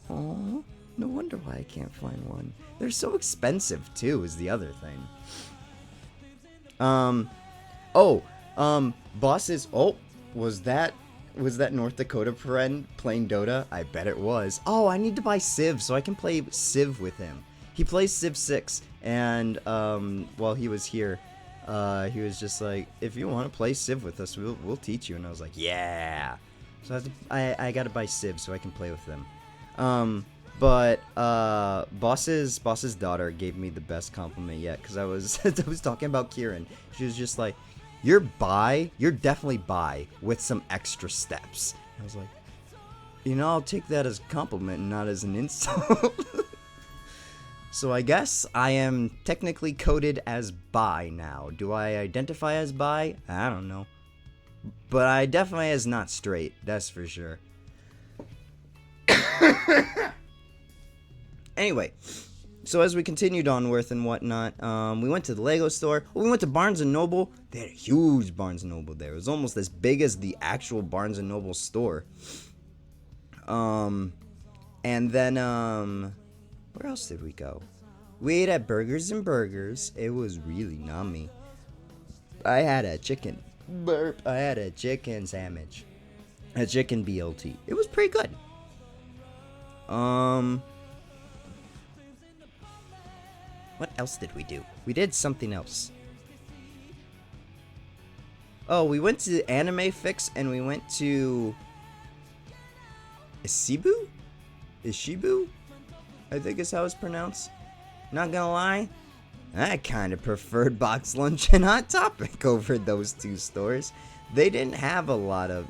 Aww. No wonder why I can't find one. They're so expensive too, is the other thing. Bosses. Oh, was that North Dakota friend playing Dota? I bet it was. Oh, I need to buy Civ so I can play Civ with him. He plays Civ 6, and while he was here, he was just like, if you want to play Civ with us, we'll teach you. And I was like, yeah. So I gotta buy Civ so I can play with them. But boss's daughter gave me the best compliment yet, because I was I was talking about Kieran. She was just like, you're definitely bi with some extra steps. I was like, I'll take that as a compliment and not as an insult. So I guess I am technically coded as bi now. Do I identify as bi? I don't know. But I definitely as not straight, that's for sure. Anyway, so as we continued onward and whatnot, we went to the Lego store. We went to Barnes & Noble. They had a huge Barnes & Noble there. It was almost as big as the actual Barnes & Noble store. And then, where else did we go? We ate at Burgers and Burgers. It was really nummy. I had a chicken burp. I had a chicken sandwich. A chicken BLT. It was pretty good. What else did we do? We did something else. Oh, we went to Anime Fix and we went to Ishibu? I think is how it's pronounced. Not gonna lie, I kind of preferred Box Lunch and Hot Topic over those two stores. They didn't have a lot of,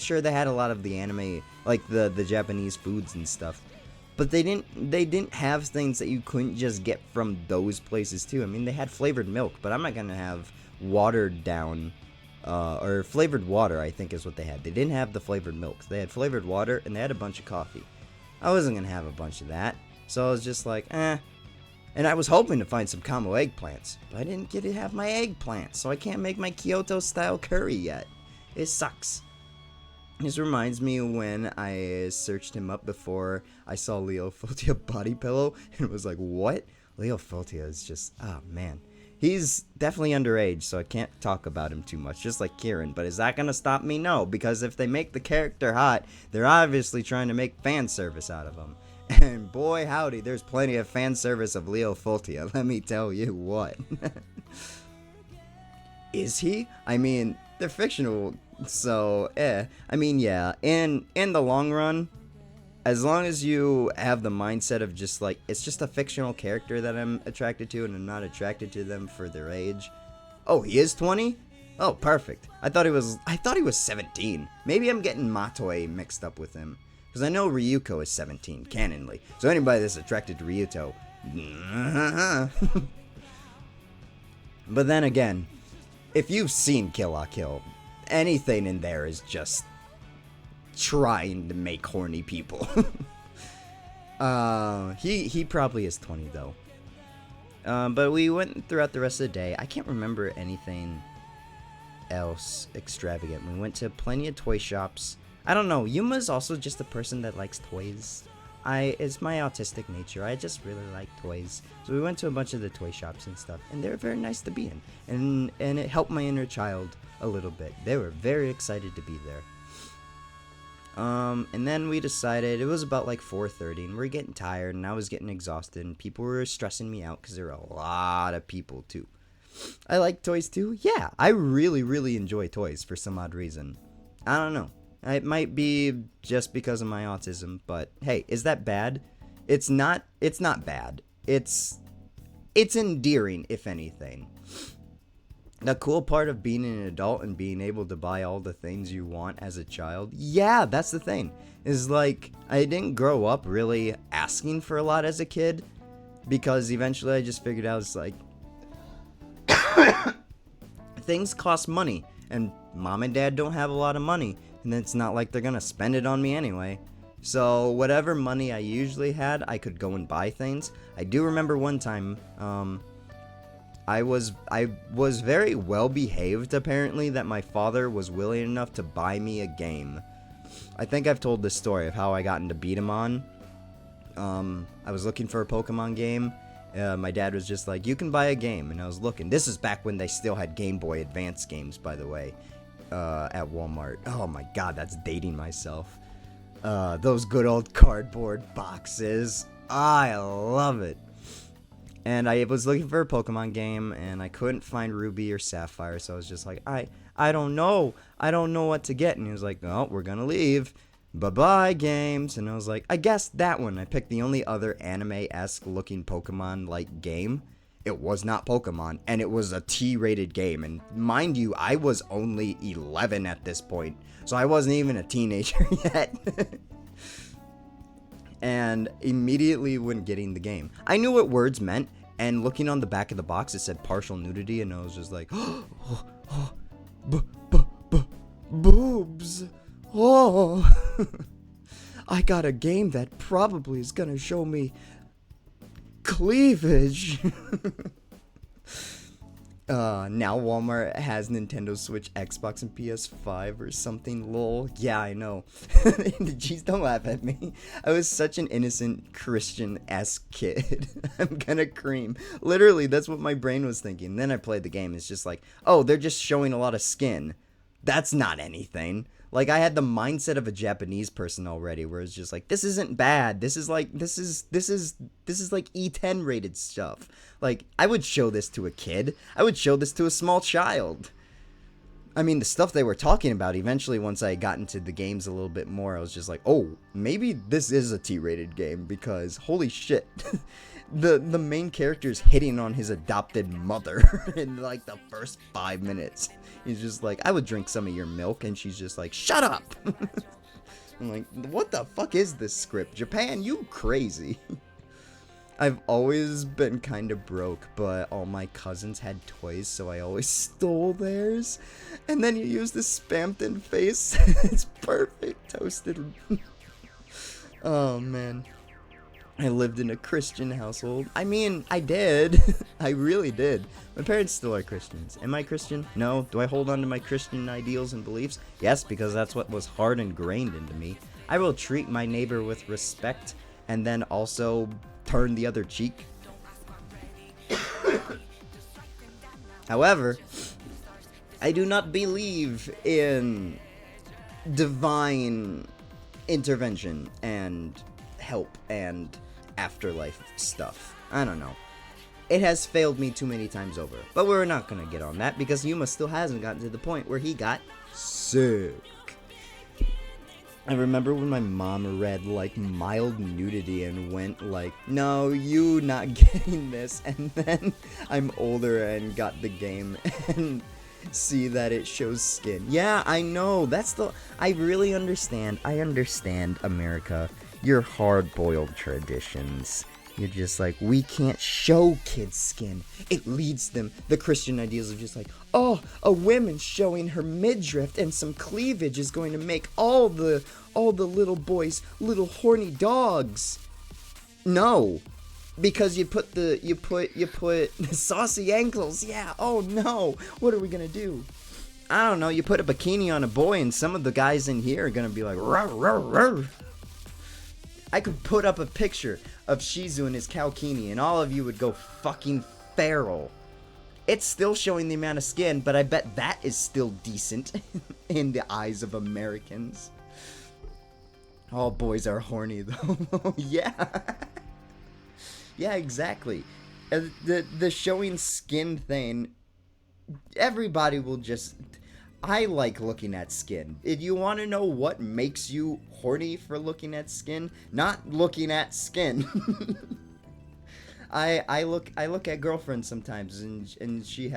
sure they had a lot of the anime, like the Japanese foods and stuff. But they didn't have things that you couldn't just get from those places too. They had flavored milk, but I'm not gonna have watered down, or flavored water, I think is what they had. They didn't have the flavored milk. They had flavored water, and they had a bunch of coffee. I wasn't gonna have a bunch of that, so I was just like, eh. And I was hoping to find some Kamo eggplants, but I didn't get to have my eggplants, so I can't make my Kyoto-style curry yet. It sucks. This reminds me when I searched him up before I saw Leo Fultia body pillow, and was like, what? Leo Fultia is just, oh man. He's definitely underage, so I can't talk about him too much, just like Kieran. But is that gonna stop me? No, because if they make the character hot, they're obviously trying to make fan service out of him. And boy howdy, there's plenty of fan service of Leo Fultia, let me tell you what. Is he? They're fictional, so yeah, in the long run, as long as you have the mindset of just like, it's just a fictional character that I'm attracted to, and I'm not attracted to them for their age. Oh, he is 20? Oh, perfect. I thought he was 17. Maybe I'm getting Matoi mixed up with him. Because I know Ryuko is 17, canonly. So anybody that's attracted to Ryuto. But then again, if you've seen Kill la Kill, anything in there is just trying to make horny people. He probably is 20 though. But we went throughout the rest of the day. I can't remember anything else extravagant. We went to plenty of toy shops. I don't know, Yuma's also just a person that likes toys. It's my autistic nature. I just really like toys. So we went to a bunch of the toy shops and stuff, and they were very nice to be in. And it helped my inner child a little bit. They were very excited to be there. And then we decided, it was about like 4:30, and we were getting tired, and I was getting exhausted, and people were stressing me out because there were a lot of people too. I like toys too. Yeah, I really, really enjoy toys for some odd reason. I don't know. It might be just because of my autism, but hey, is that bad? It's not bad. It's endearing, if anything. The cool part of being an adult and being able to buy all the things you want as a child, yeah, that's the thing. Is like, I didn't grow up really asking for a lot as a kid, because eventually I just figured out, it's like, things cost money, and mom and dad don't have a lot of money. And it's not like they're gonna spend it on me anyway. So whatever money I usually had, I could go and buy things. I do remember one time, I was very well behaved apparently, that my father was willing enough to buy me a game. I think I've told this story of how I got into Beat 'em On. I was looking for a Pokemon game. My dad was just like, you can buy a game, and I was looking. This is back when they still had Game Boy Advance games, by the way, at Walmart. Oh my god, that's dating myself. Those good old cardboard boxes. I love it. And I was looking for a Pokemon game, and I couldn't find Ruby or Sapphire, so I was just like, I don't know. I don't know what to get. And he was like, oh, we're gonna leave. Bye-bye, games. And I was like, I guess that one. I picked the only other anime-esque looking Pokemon-like game. It was not Pokemon, and it was a T-rated game. And mind you, I was only 11 at this point, so I wasn't even a teenager yet. And immediately when getting the game, I knew what words meant, and looking on the back of the box, it said partial nudity, and I was just like, boobs. Oh, I got a game that probably is gonna show me cleavage. Now Walmart has Nintendo Switch, Xbox, and PS5 or something, lol. Yeah, I know. Jeez, don't laugh at me. I was such an innocent Christian-esque kid. I'm gonna cream. Literally, that's what my brain was thinking. Then I played the game. It's just like, oh, they're just showing a lot of skin. That's not anything. Like, I had the mindset of a Japanese person already, where it's just like, this isn't bad. This is like E10 rated stuff. Like, I would show this to a kid. I would show this to a small child. I mean, the stuff they were talking about, eventually, once I got into the games a little bit more, I was just like, oh, maybe this is a T-rated game, because holy shit. The main character's hitting on his adopted mother in like the first 5 minutes. He's just like, I would drink some of your milk, and she's just like, shut up. I'm like, what the fuck is this script? Japan, you crazy. I've always been kind of broke, but all my cousins had toys, so I always stole theirs. And then you use the spammed in face. It's perfect, toasted. Oh man. I lived in a Christian household. I mean, I did. I really did. My parents still are Christians. Am I Christian? No. Do I hold on to my Christian ideals and beliefs? Yes, because that's what was hard ingrained into me. I will treat my neighbor with respect and then also turn the other cheek. However, I do not believe in divine intervention and help and afterlife stuff. I don't know. It has failed me too many times over. But we're not gonna get on that because Yuma still hasn't gotten to the point where he got sick. I remember when my mom read like mild nudity and went like, no, you not getting this. And then I'm older and got the game and see that it shows skin. Yeah, I know. I really understand. I understand, America. Your hard-boiled traditions. You're just like, we can't show kids skin. It leads them. The Christian ideals are just like, oh, a woman showing her midriff and some cleavage is going to make all the little boys little horny dogs. No, because you put the saucy ankles. Yeah. Oh no. What are we gonna do? I don't know. You put a bikini on a boy, and some of the guys in here are gonna be like, rawr, rawr, rawr. I could put up a picture of Shizu and his Kalkini, and all of you would go fucking feral. It's still showing the amount of skin, but I bet that is still decent in the eyes of Americans. All boys are horny, though. Yeah. Yeah, exactly. The showing skin thing, everybody will just... I like looking at skin. If you want to know what makes you horny for looking at skin, not looking at skin. I look at girlfriends sometimes, and she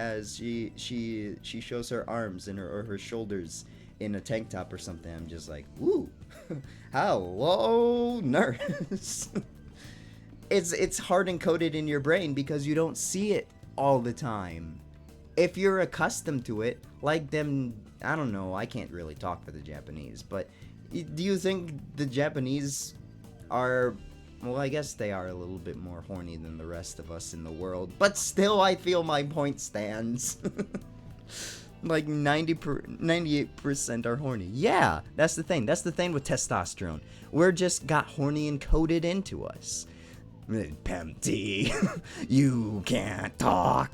shows her arms and her shoulders in a tank top or something. I'm just like, ooh, hello, nurse. It's hard encoded in your brain because you don't see it all the time. If you're accustomed to it, like them, I don't know, I can't really talk for the Japanese, but do you think the Japanese are, well, I guess they are a little bit more horny than the rest of us in the world, but still I feel my point stands. Like 98% are horny. Yeah, that's the thing. That's the thing with testosterone. We're just got horny encoded into us. Pempty, you can't talk.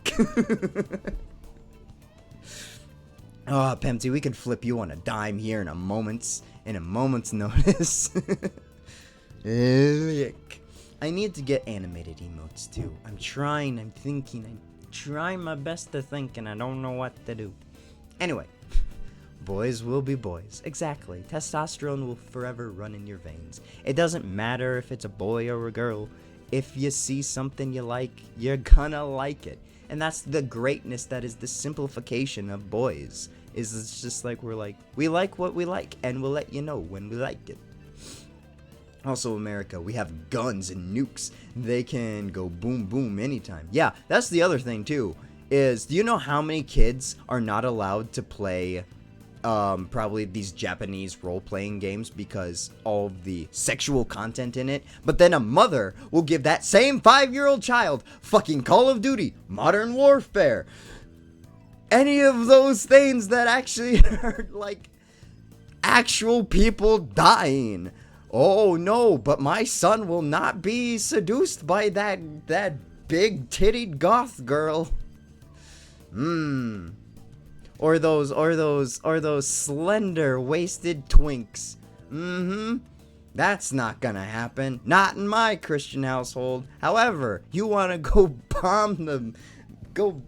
Oh, Pempty, we could flip you on a dime here in a moment's notice. I need to get animated emotes too. I'm trying my best to think, and I don't know what to do. Anyway, boys will be boys. Exactly. Testosterone will forever run in your veins. It doesn't matter if it's a boy or a girl. If you see something you like, you're gonna like it. And that's the greatness that is the simplification of boys. It's just like we like what we like, and we'll let you know when we like it. Also, America, we have guns and nukes. They can go boom boom anytime. Yeah, that's the other thing too. Do you know how many kids are not allowed to play probably these Japanese role-playing games because all of the sexual content in it? But then a mother will give that same 5-year-old child fucking Call of Duty, Modern Warfare, any of those things that actually are like actual people dying. Oh no, but my son will not be seduced by that big tittied goth girl. Or those slender waisted twinks. That's not gonna happen. Not in my Christian household. However, you wanna go bomb them, go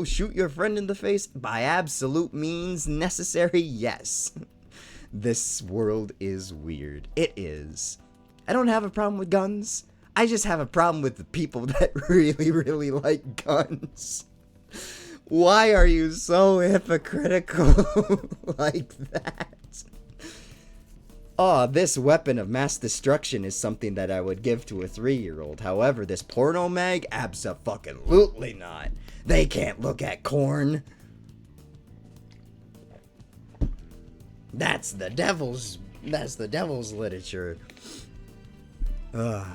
shoot your friend in the face by absolute means necessary, yes. This world is weird. It is. I don't have a problem with guns. I just have a problem with the people that really, really like guns. Why are you so hypocritical like that? Oh, this weapon of mass destruction is something that I would give to a 3-year-old. However, this porno mag, abso-fucking-lutely not. They can't look at corn. That's the devil's literature. Ugh.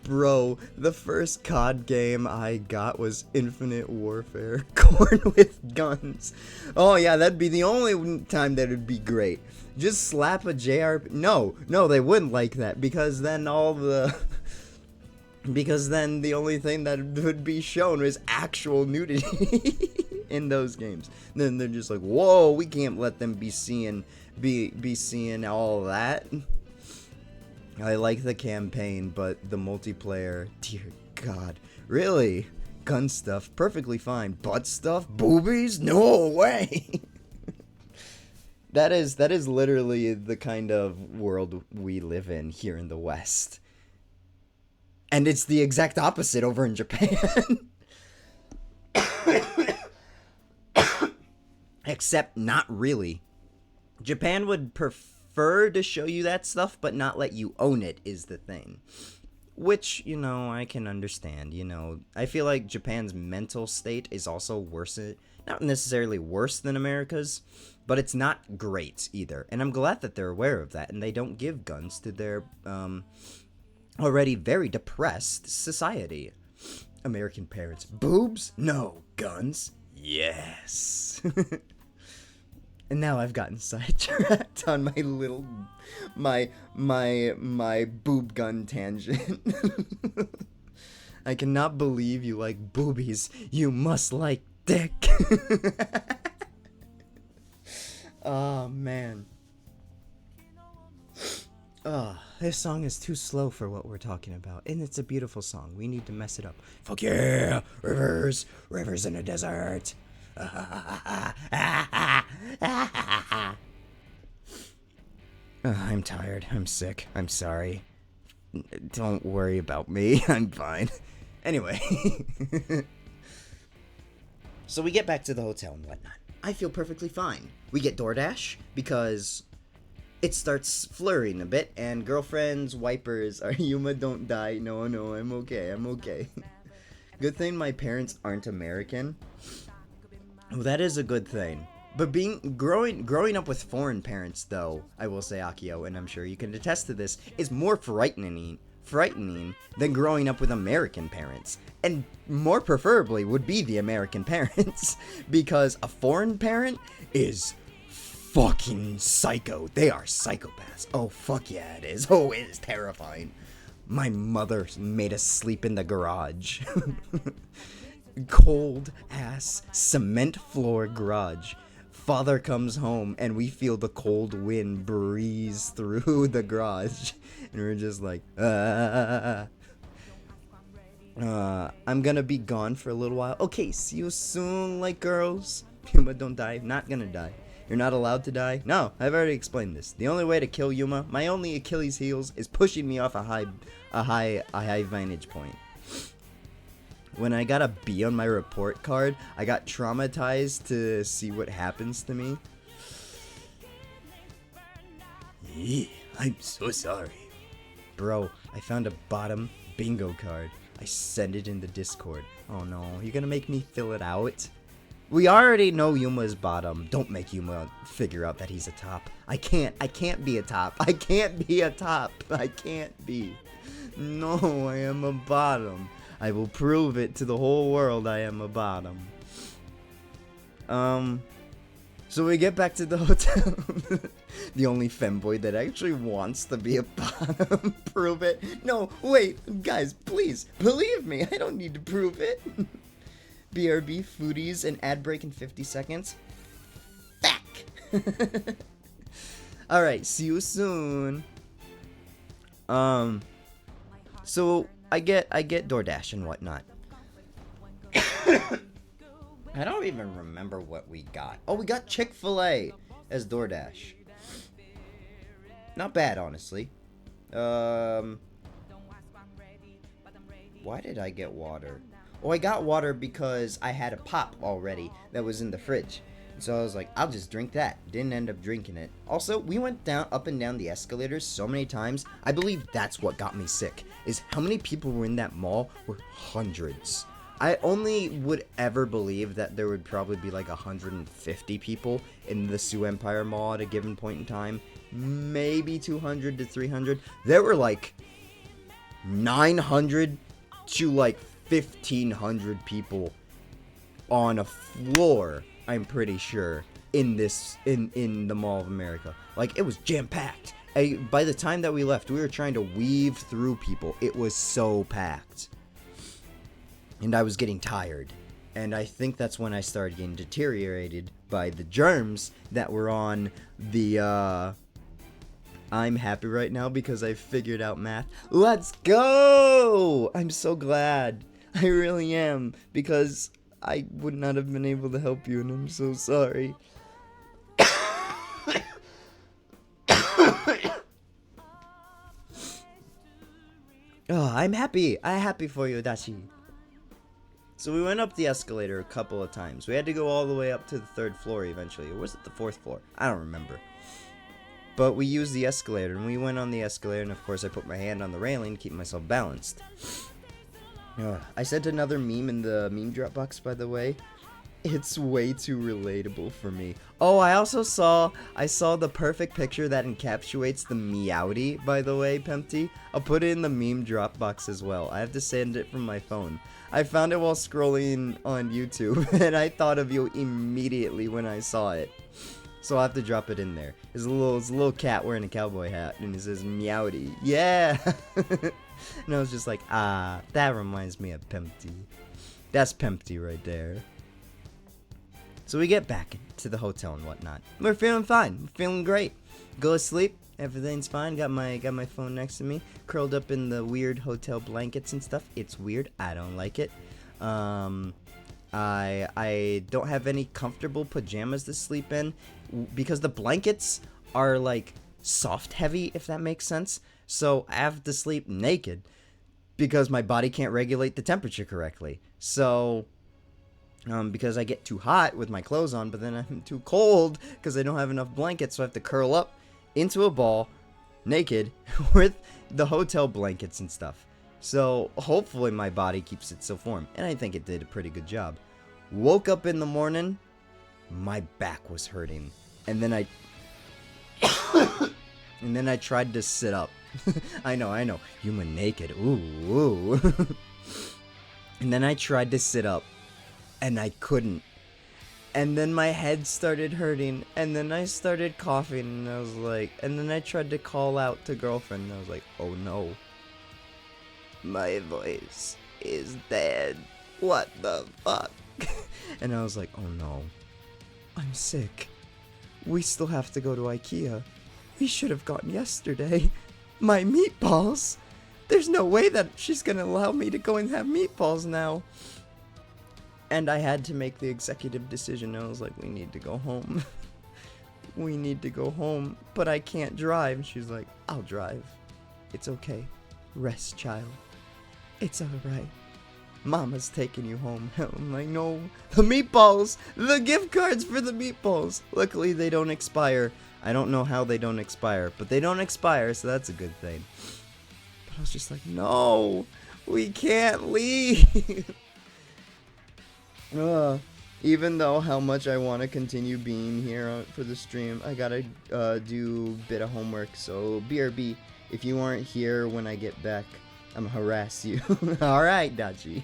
Bro, the first COD game I got was Infinite Warfare. Corn with guns. Oh yeah, that'd be the only time that would be great. Just slap a JRP. No, they wouldn't like that because then the only thing that would be shown is actual nudity in those games. Then they're just like, whoa, we can't let them be seeing all that. I like the campaign, but the multiplayer, dear God, really? Gun stuff, perfectly fine. Butt stuff, boobies, no way. That is literally the kind of world we live in here in the West. And it's the exact opposite over in Japan. Except not really. Japan would prefer to show you that stuff, but not let you own it is the thing. Which, I can understand, I feel like Japan's mental state is also worse, not necessarily worse than America's, but it's not great either. And I'm glad that they're aware of that, and they don't give guns to their, already very depressed society. American parents, boobs? No. Guns? Yes. And now I've gotten sidetracked on my boob gun tangent. I cannot believe you like boobies. You must like dick. Oh, man. This song is too slow for what we're talking about, and it's a beautiful song. We need to mess it up. Fuck yeah! Rivers in a desert. I'm tired. I'm sick. I'm sorry. Don't worry about me. I'm fine. Anyway. So we get back to the hotel and whatnot. I feel perfectly fine. We get DoorDash because it starts flurrying a bit, and girlfriend's wipers are Yuma, don't die. No, I'm okay. Good thing my parents aren't American. Well, that is a good thing. But growing up with foreign parents, though, I will say, Akio, and I'm sure you can attest to this, is more frightening frightening than growing up with American parents. And more preferably would be the American parents. Because a foreign parent is fucking psycho. They are psychopaths. Oh, fuck yeah, it is. Oh, it is terrifying. My mother made us sleep in the garage. Cold ass cement floor garage. Father comes home and we feel the cold wind breeze through the garage. And we're just like, I'm gonna be gone for a little while. Okay, see you soon, like girls. Yuma, don't die. Not gonna die. You're not allowed to die. No, I've already explained this. The only way to kill Yuma, my only Achilles heels, is pushing me off a high vantage point. When I got a B on my report card, I got traumatized to see what happens to me. I'm so sorry. Bro, I found a bottom bingo card. I sent it in the Discord. Oh no, you're gonna make me fill it out? We already know Yuma's bottom. Don't make Yuma figure out that he's a top. I can't be a top. I can't be a top. I can't be. No, I am a bottom. I will prove it to the whole world I am a bottom. So we get back to the hotel. The only femboy that actually wants to be a bottom. Prove it. No, wait, guys, please, believe me. I don't need to prove it. BRB, foodies, and ad break in 50 seconds. Back. Alright, see you soon. So I get DoorDash and whatnot. I don't even remember what we got. Oh, we got Chick-fil-A as DoorDash. Not bad, honestly. Why did I get water? Oh, I got water because I had a pop already that was in the fridge. So I was like, I'll just drink that. Didn't end up drinking it. Also, we went up and down the escalators so many times. I believe that's what got me sick. Is how many people were in that mall were hundreds. I only would ever believe that there would probably be like 150 people in the Sioux Empire Mall at a given point in time. Maybe 200 to 300. There were like 900 to like 1,500 people on a floor, I'm pretty sure, in the Mall of America. Like, it was jam-packed. By the time that we left, we were trying to weave through people. It was so packed. And I was getting tired. And I think that's when I started getting deteriorated by the germs that were on the, I'm happy right now because I figured out math. Let's go! I'm so glad. I really am. Because I would not have been able to help you, and I'm so sorry. Oh, I'm happy. I'm happy for you, Dashi. So we went up the escalator a couple of times. We had to go all the way up to the 3rd floor eventually. Or was it the 4th floor? I don't remember. But we used the escalator, and we went on the escalator, and of course I put my hand on the railing to keep myself balanced. I sent another meme in the meme drop box, by the way. It's way too relatable for me. Oh, I saw the perfect picture that encapsulates the Meowdy, by the way, Pempty. I'll put it in the meme drop box as well. I have to send it from my phone. I found it while scrolling on YouTube, and I thought of you immediately when I saw it. So I'll have to drop it in there. It's a little cat wearing a cowboy hat, and it says Meowdy. Yeah! And I was just like, that reminds me of Pempty. That's Pempty right there. So we get back to the hotel and whatnot. We're feeling fine. We're feeling great. Go to sleep. Everything's fine. Got my phone next to me. Curled up in the weird hotel blankets and stuff. It's weird. I don't like it. I don't have any comfortable pajamas to sleep in because the blankets are like soft heavy, if that makes sense. So I have to sleep naked because my body can't regulate the temperature correctly. So because I get too hot with my clothes on, but then I'm too cold because I don't have enough blankets, so I have to curl up into a ball naked with the hotel blankets and stuff. So hopefully my body keeps itself warm, and I think it did a pretty good job. Woke up in the morning, my back was hurting, and then I tried to sit up, I know. Yuma naked. Ooh. And then I tried to sit up, and I couldn't. And then my head started hurting, and then I started coughing, and I was like, and then I tried to call out to girlfriend, and I was like, oh no. My voice is dead. What the fuck? And I was like, oh no. I'm sick. We still have to go to IKEA. We should have gone yesterday. My meatballs. There's no way that she's gonna allow me to go and have meatballs now. And I had to make the executive decision. I was like, we need to go home. We need to go home, but I can't drive. And she's like, I'll drive. It's okay. Rest, child. It's alright. Mama's taking you home. I'm like, no. The meatballs! The gift cards for the meatballs! Luckily, they don't expire. I don't know how they don't expire, but they don't expire, so that's a good thing. But I was just like, no! We can't leave! Even though how much I want to continue being here for the stream, I gotta do a bit of homework. So, BRB, if you aren't here when I get back, I'm gonna harass you. Alright, Dachi.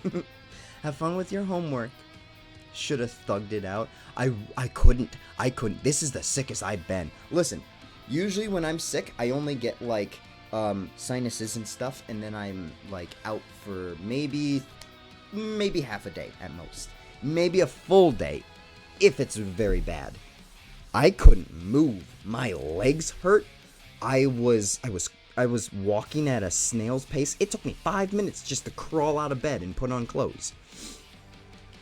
Have fun with your homework. Should have thugged it out. I couldn't. This is the sickest I've been. Listen, usually when I'm sick, I only get like sinuses and stuff, and then I'm like out for maybe half a day at most. Maybe a full day if it's very bad. I couldn't move. My legs hurt. I was walking at a snail's pace. It took me 5 minutes just to crawl out of bed and put on clothes.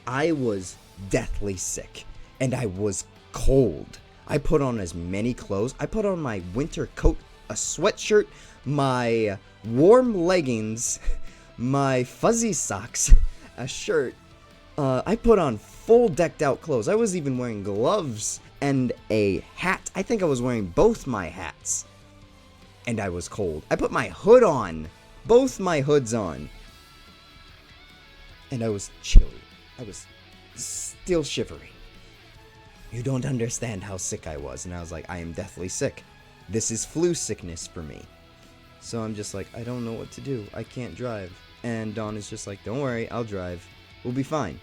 I was deathly sick, and I was cold. I put on as many clothes. I put on my winter coat, a sweatshirt, my warm leggings, my fuzzy socks, a shirt. I put on full decked out clothes. I was even wearing gloves and a hat. I think I was wearing both my hats. And I was cold. I put my hood on. Both my hoods on. And I was chilly. I was still shivering. You don't understand how sick I was. And I was like, I am deathly sick. This is flu sickness for me. So I'm just like, I don't know what to do. I can't drive. And Dawn is just like, don't worry, I'll drive. We'll be fine.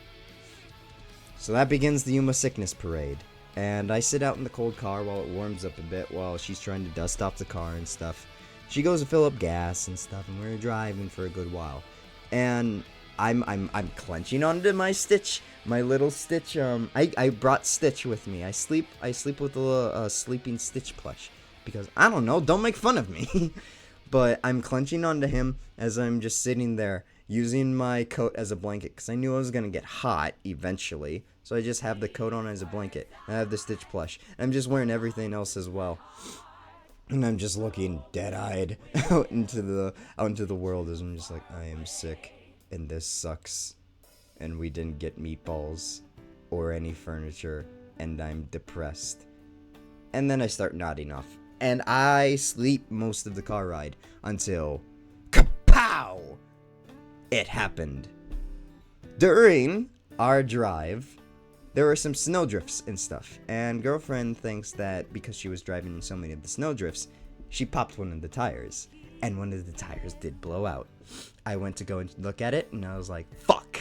So that begins the Yuma sickness parade. And I sit out in the cold car while it warms up a bit while she's trying to dust off the car and stuff. She goes to fill up gas and stuff, and we're driving for a good while. And I'm clenching onto my Stitch, my little Stitch. I brought Stitch with me. I sleep with a sleeping Stitch plush because I don't know. Don't make fun of me. But I'm clenching onto him as I'm just sitting there using my coat as a blanket because I knew I was gonna get hot eventually. So I just have the coat on as a blanket. I have the Stitch plush. I'm just wearing everything else as well. And I'm just looking dead-eyed out into the world as I'm just like, I am sick and this sucks. And we didn't get meatballs or any furniture and I'm depressed. And then I start nodding off. And I sleep most of the car ride until kapow! It happened. During our drive, there were some snowdrifts and stuff, and girlfriend thinks that because she was driving in so many of the snowdrifts, she popped one of the tires, and one of the tires did blow out. I went to go and look at it, and I was like, fuck!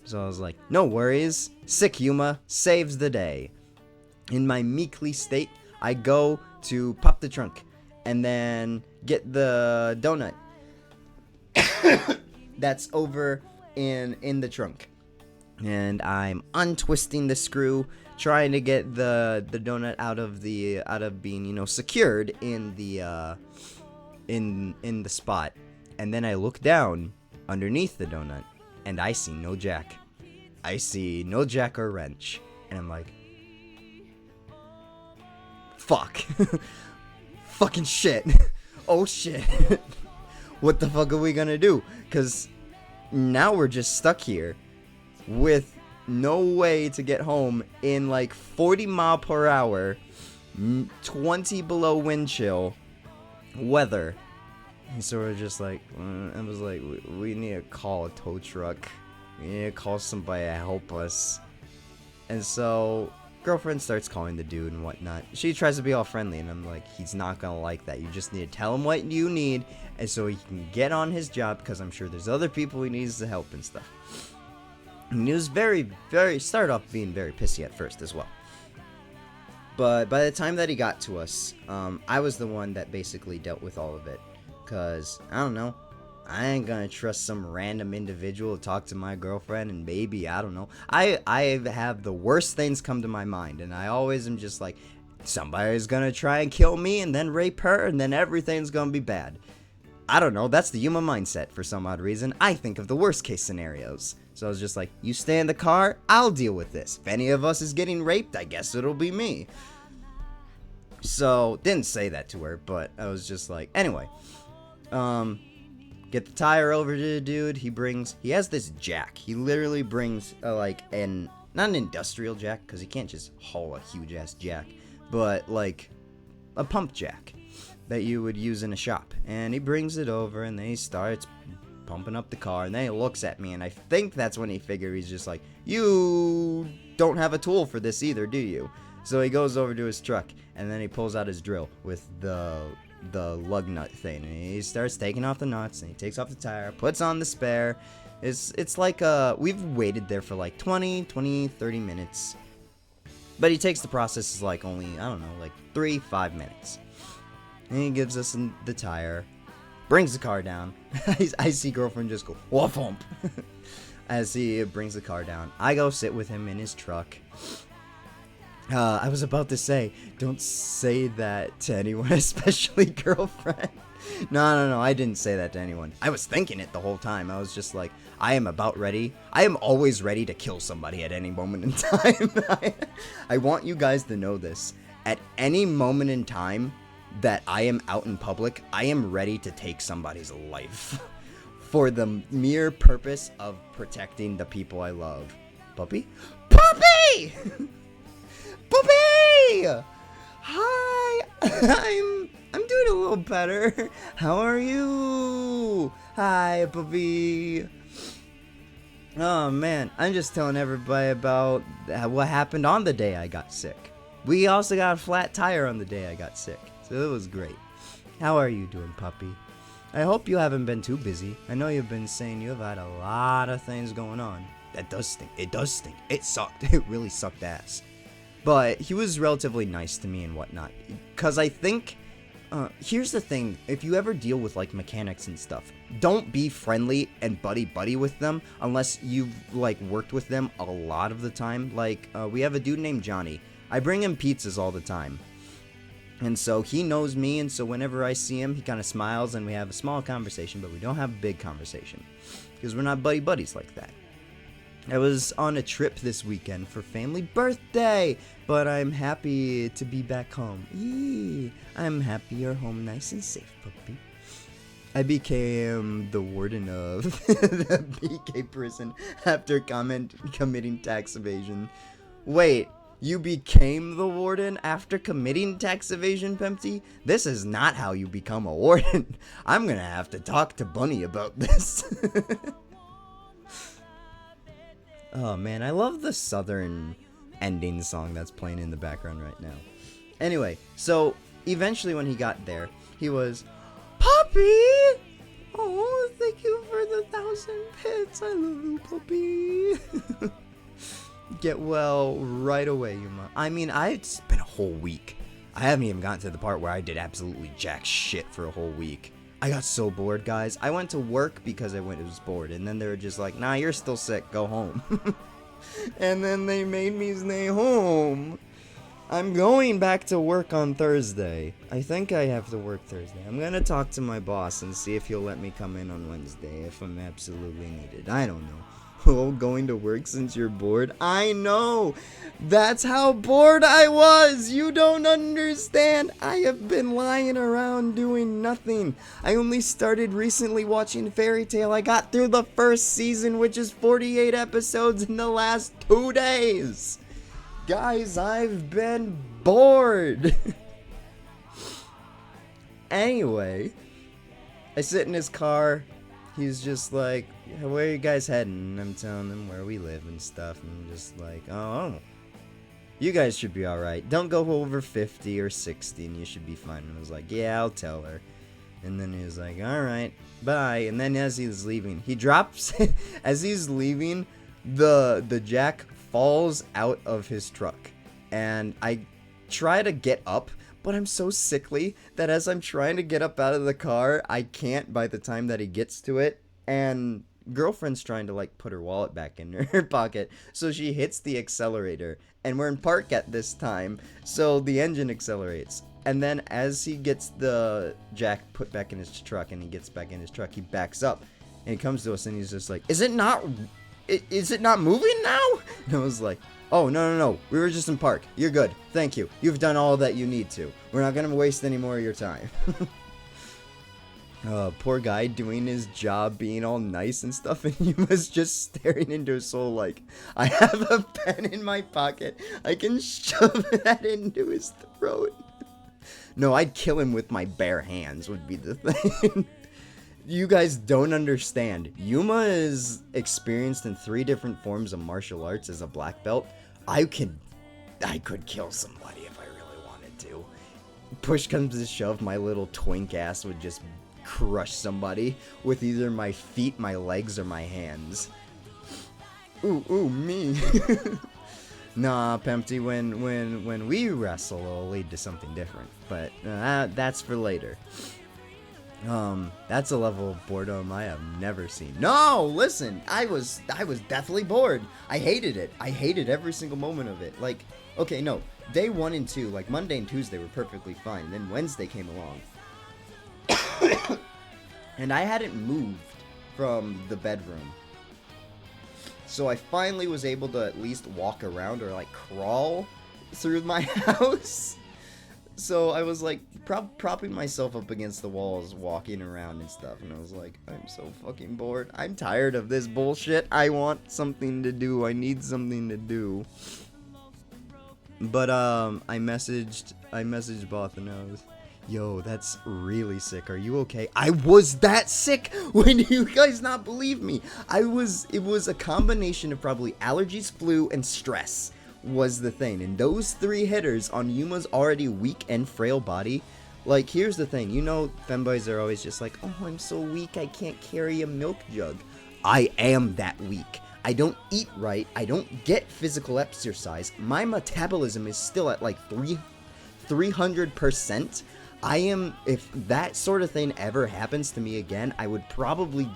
So I was like, no worries, sick Yuma saves the day. In my meekly state, I go to pop the trunk, and then get the donut that's over in the trunk. And I'm untwisting the screw, trying to get the donut out of being, secured in the in the spot. And then I look down underneath the donut, and I see no jack. I see no jack or wrench, and I'm like, fuck, fucking shit, oh shit, what the fuck are we gonna do? Cause now we're just stuck here with no way to get home in like 40 mile per hour, 20 below wind chill weather. And so we're just like, I was like, we need to call a tow truck. We need to call somebody to help us. And so girlfriend starts calling the dude and whatnot. She tries to be all friendly, and I'm like, he's not gonna like that. You just need to tell him what you need, and so he can get on his job, because I'm sure there's other people he needs to help and stuff. And he was started off being very pissy at first as well. But by the time that he got to us, I was the one that basically dealt with all of it. Because, I don't know, I ain't gonna trust some random individual to talk to my girlfriend, and maybe, I don't know. I have the worst things come to my mind, and I always am just like, somebody's gonna try and kill me, and then rape her, and then everything's gonna be bad. I don't know, that's the human mindset for some odd reason. I think of the worst case scenarios. So I was just like, you stay in the car, I'll deal with this. If any of us is getting raped, I guess it'll be me. So, didn't say that to her, but I was just like, anyway. Get the tire over to the dude. He has this jack. He literally brings, not an industrial jack, because he can't just haul a huge ass jack, but like a pump jack that you would use in a shop. And he brings it over, and then he starts pumping up the car, and then he looks at me, and I think that's when he figured, he's just like, you don't have a tool for this either, do you? So he goes over to his truck, and then he pulls out his drill with the lug nut thing, and he starts taking off the nuts, and he takes off the tire, puts on the spare. It's like, we've waited there for like 30 minutes, but he takes the process like only, I don't know, like 3-5 minutes, and he gives us the tire, brings the car down. I see girlfriend just go, woof hump, as he brings the car down. I go sit with him in his truck. I was about to say, don't say that to anyone, especially girlfriend. No, I didn't say that to anyone. I was thinking it the whole time. I was just like, I am about ready. I am always ready to kill somebody at any moment in time. I want you guys to know this. At any moment in time that I am out in public, I am ready to take somebody's life for the mere purpose of protecting the people I love. Puppy? Puppy! Puppy! Hi! I'm doing a little better. How are you? Hi, puppy. Oh man, I'm just telling everybody about what happened on the day I got sick. We also got a flat tire on the day I got sick, so it was great. How are you doing, puppy? I hope you haven't been too busy. I know you've been saying you've had a lot of things going on. That does stink. It does stink. It sucked. It really sucked ass. But he was relatively nice to me and whatnot. Because I think, here's the thing. If you ever deal with, like, mechanics and stuff, don't be friendly and buddy-buddy with them unless you've, like, worked with them a lot of the time. Like, we have a dude named Johnny. I bring him pizzas all the time. And so he knows me, and so whenever I see him, he kind of smiles, and we have a small conversation, but we don't have a big conversation. Because we're not buddy-buddies like that. I was on a trip this weekend for family birthday, but I'm happy to be back home. Yee, I'm happy you're home nice and safe, puppy. I became the warden of the BK prison after committing tax evasion. Wait, you became the warden after committing tax evasion, Pempty? This is not how you become a warden. I'm gonna have to talk to Bunny about this. Oh man, I love the southern ending song that's playing in the background right now. Anyway, so eventually when he got there, he was, Puppy! Oh, thank you for the 1,000 bits. I love you, puppy. Get well right away, you mom. I mean, it's been a whole week. I haven't even gotten to the part where I did absolutely jack shit for a whole week. I got so bored, guys. I went to work because I was bored, and then they were just like, nah, you're still sick, go home. And then they made me stay home. I'm going back to work on Thursday. I think I have to work Thursday. I'm gonna talk to my boss and see if he'll let me come in on Wednesday if I'm absolutely needed. I don't know. Oh, going to work since you're bored? I know! That's how bored I was! You don't understand! I have been lying around doing nothing. I only started recently watching Fairy Tail. I got through the first season, which is 48 episodes in the last 2 days! Guys, I've been bored! Anyway, I sit in his car. He's just like, where are you guys heading? And I'm telling him where we live and stuff. And I'm just like, oh. You guys should be alright. Don't go over 50 or 60 and you should be fine. And I was like, yeah, I'll tell her. And then he was like, alright, bye. And then as he was leaving, he drops, as he's leaving, the jack falls out of his truck. And I try to get up, but I'm so sickly that as I'm trying to get up out of the car, I can't by the time that he gets to it. And girlfriend's trying to like put her wallet back in her pocket, so she hits the accelerator, and we're in park at this time, so the engine accelerates. And then as he gets the jack put back in his truck and he gets back in his truck, he backs up and he comes to us and he's just like, is it not moving now? And I was like, oh, no, we were just in park, you're good, thank you, you've done all that you need to, we're not gonna waste any more of your time. Poor guy doing his job, being all nice and stuff, and he was just staring into his soul like, I have a pen in my pocket, I can shove that into his throat. No, I'd kill him with my bare hands, would be the thing. You guys don't understand. Yuma is experienced in 3 different forms of martial arts as a black belt. I could kill somebody if I really wanted to. Push comes to shove, my little twink ass would just crush somebody with either my feet, my legs, or my hands. Ooh, me. Nah, Pempty, when we wrestle, it'll lead to something different. But that's for later. That's a level of boredom I have never seen. No, listen, I was deathly bored. I hated it. I hated every single moment of it. Like, okay, no, day 1 and 2, like Monday and Tuesday were perfectly fine. Then Wednesday came along. And I hadn't moved from the bedroom. So I finally was able to at least walk around or like crawl through my house. So I was like propping myself up against the walls, walking around and stuff. And I was like, I'm so fucking bored. I'm tired of this bullshit. I want something to do. I need something to do. But I messaged Both and I was, yo, that's really sick. Are you okay? I was that sick. When you guys not believe me? It was a combination of probably allergies, flu, and stress was the thing. And those 3 hitters on Yuma's already weak and frail body. Like, here's the thing. You know, femboys are always just like, oh, I'm so weak, I can't carry a milk jug. I am that weak. I don't eat right. I don't get physical exercise. My metabolism is still at like 300%. If that sort of thing ever happens to me again, I would probably